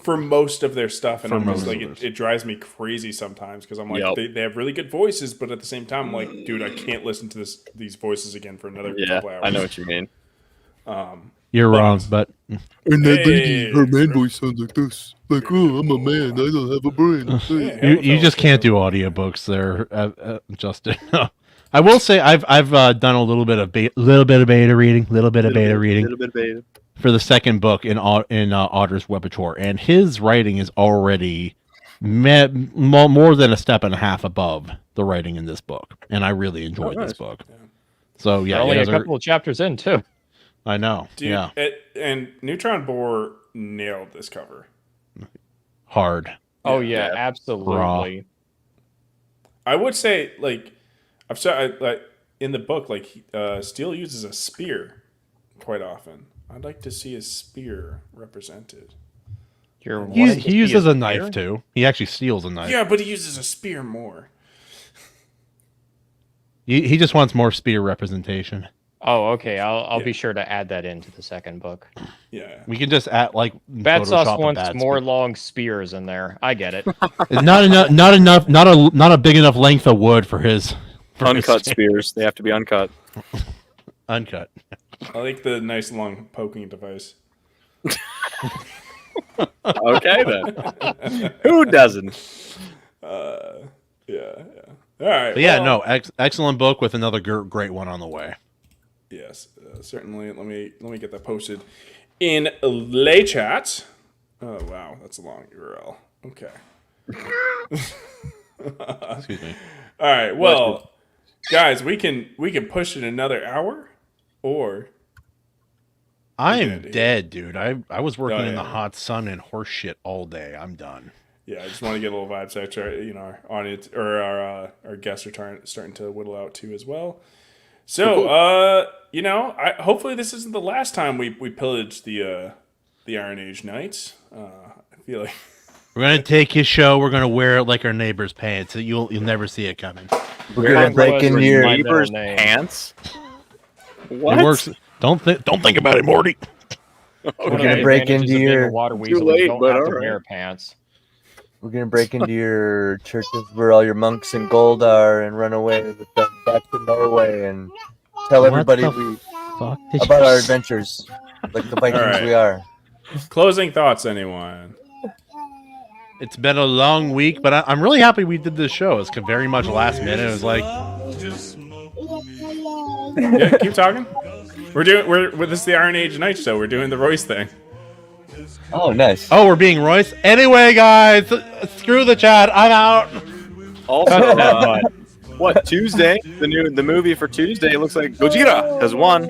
for most of their stuff, and I'm just like, it drives me crazy sometimes because I'm like, they have really good voices, but at the same time, I'm like, dude, I can't listen to these voices again for another couple hours. I know what you mean. You're wrong, but and that lady, her man voice sounds like this. Like, oh, I'm a man. I don't have a brain. You just can't do audiobooks there, Justin. I will say I've done a little bit of beta reading for the second book in Otter's Webitor, and his writing is already more than a step and a half above the writing in this book, and I really enjoyed this book. Yeah. So yeah, only a couple of chapters in too. I know. Dude, yeah. And Neutron Boar nailed this cover. Hard. Oh yeah, absolutely. Raw. I would say I've said in the book Steel uses a spear quite often. I'd like to see a spear represented. He uses a knife too. He actually steals a knife. Yeah, but he uses a spear more. He just wants more spear representation. Oh, okay. I'll be sure to add that into the second book. Yeah, we can just add Battsauce wants more long spears in there. I get it. Not enough. Not a big enough length of wood for his. Uncut spears. They have to be uncut. Uncut. I like the nice long poking device. Okay then. Who doesn't? Yeah. All right. But yeah, no, excellent book with another great one on the way. Yes, certainly. Let me get that posted in lay chat. Oh wow, that's a long URL. Okay. Excuse me. All right. Well, guys, we can push it another hour, or I am dead, dude. I was working in the hot sun and horse shit all day. I'm done. Yeah, I just want to get a little vibe check. Our audience or our guests are starting to whittle out too as well. So, hopefully this isn't the last time we pillage the Iron Age Knights. I feel like we're gonna take his show. We're gonna wear it like our neighbor's pants. You'll never see it coming. We're gonna break into your neighbor's pants. What? It works. Don't think about it, Morty. We're gonna break into your water weasel. late, You don't but have to alright. wear pants. We're gonna break into your churches where all your monks in gold are and run away with them back to Norway and tell What everybody the fuck did about you our say? adventures, like the Vikings Alright. we are. Closing thoughts, anyone? It's been a long week, but I'm really happy we did this show. It's very much last minute. It was like, Yeah, keep talking. We're this is the Iron Age Night show. We're doing the Royce thing. Oh, nice. oh, we're being Royce. Anyway, guys, screw the chat. I'm out. Also, what Tuesday? The movie for Tuesday looks like Gojira has won.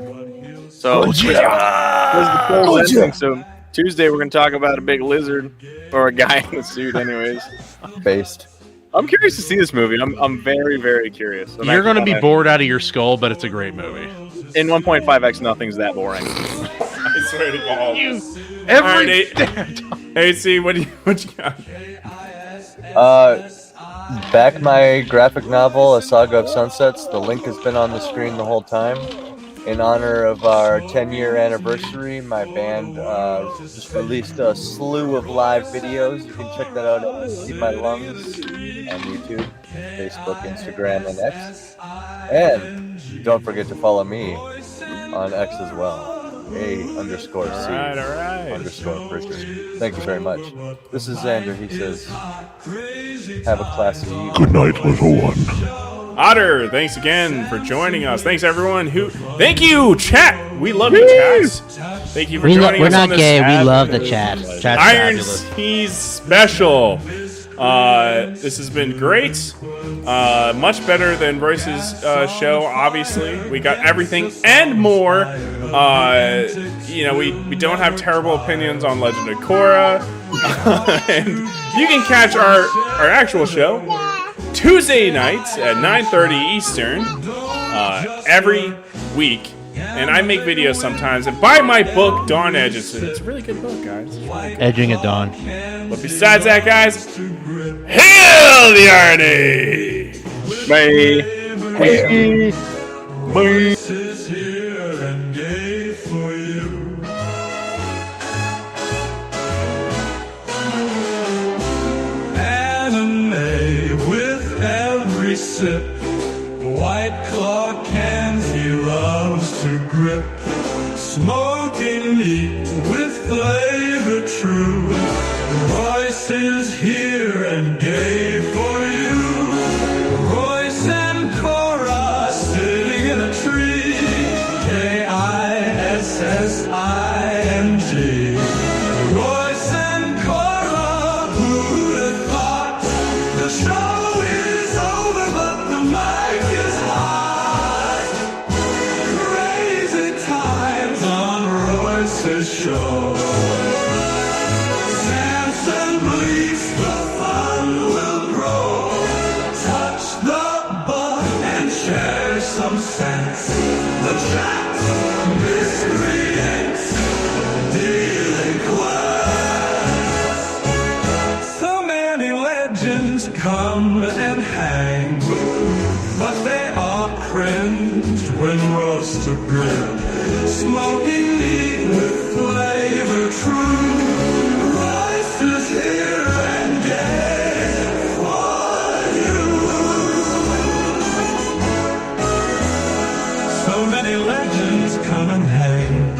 So Gojira! So Tuesday we're gonna talk about a big lizard or a guy in a suit. Anyways, Based. I'm curious to see this movie. I'm very very curious. You're going to be bored out of your skull, but it's a great movie. In 1.5x, nothing's that boring. I swear to God. Every AC, what you got? Back my graphic novel, A Saga of Sunsets. The link has been on the screen the whole time. In honor of our 10-year anniversary, my band just released a slew of live videos. You can check that out at See My Lungs on YouTube, Facebook, Instagram, and X. And don't forget to follow me on X as well. A_C_Pritchard. Thank you very much. This is Xander. He says, have a classy evening. Good night, little one. Otter, thanks again for joining us. Thanks everyone thank you, chat. We love you, chats. Thank you for joining us. We're not on this gay. We love the chat. Chat's Iron fabulous. Seas special. This has been great. Much better than Royce's show, obviously. We got everything and more. We don't have terrible opinions on Legend of Korra. And you can catch our actual show Tuesday nights at 9:30 Eastern every week. And I make videos sometimes. And buy my book, Dawn Edge. It's a really good book, guys. It's really good. Edging at dawn. But besides that, guys, hail the Iron Age! Bye. Bye. Anime with every sip, White Claw cans he loves to grip, smoking meat with flavor true. Royce is here and gay for you. Royce and Cora sitting in a tree. K-I-S-S-I-N-G. Royce and Cora, who'd have thought? The show is over, but the mic is hot. Crazy times on Royce's show. Samson believes the fun will grow. Touch the button and share some sense. The chat miscreants, delinquents. So many legends come and hang, but they all cringe when roasted grill. Smoking meat with flavor true. Rice is here and gay for you. So many legends come and hang,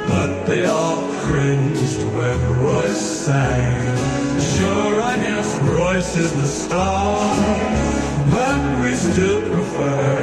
but they all cringed when Royce sang. Sure, I guess Royce is the star, but we still prefer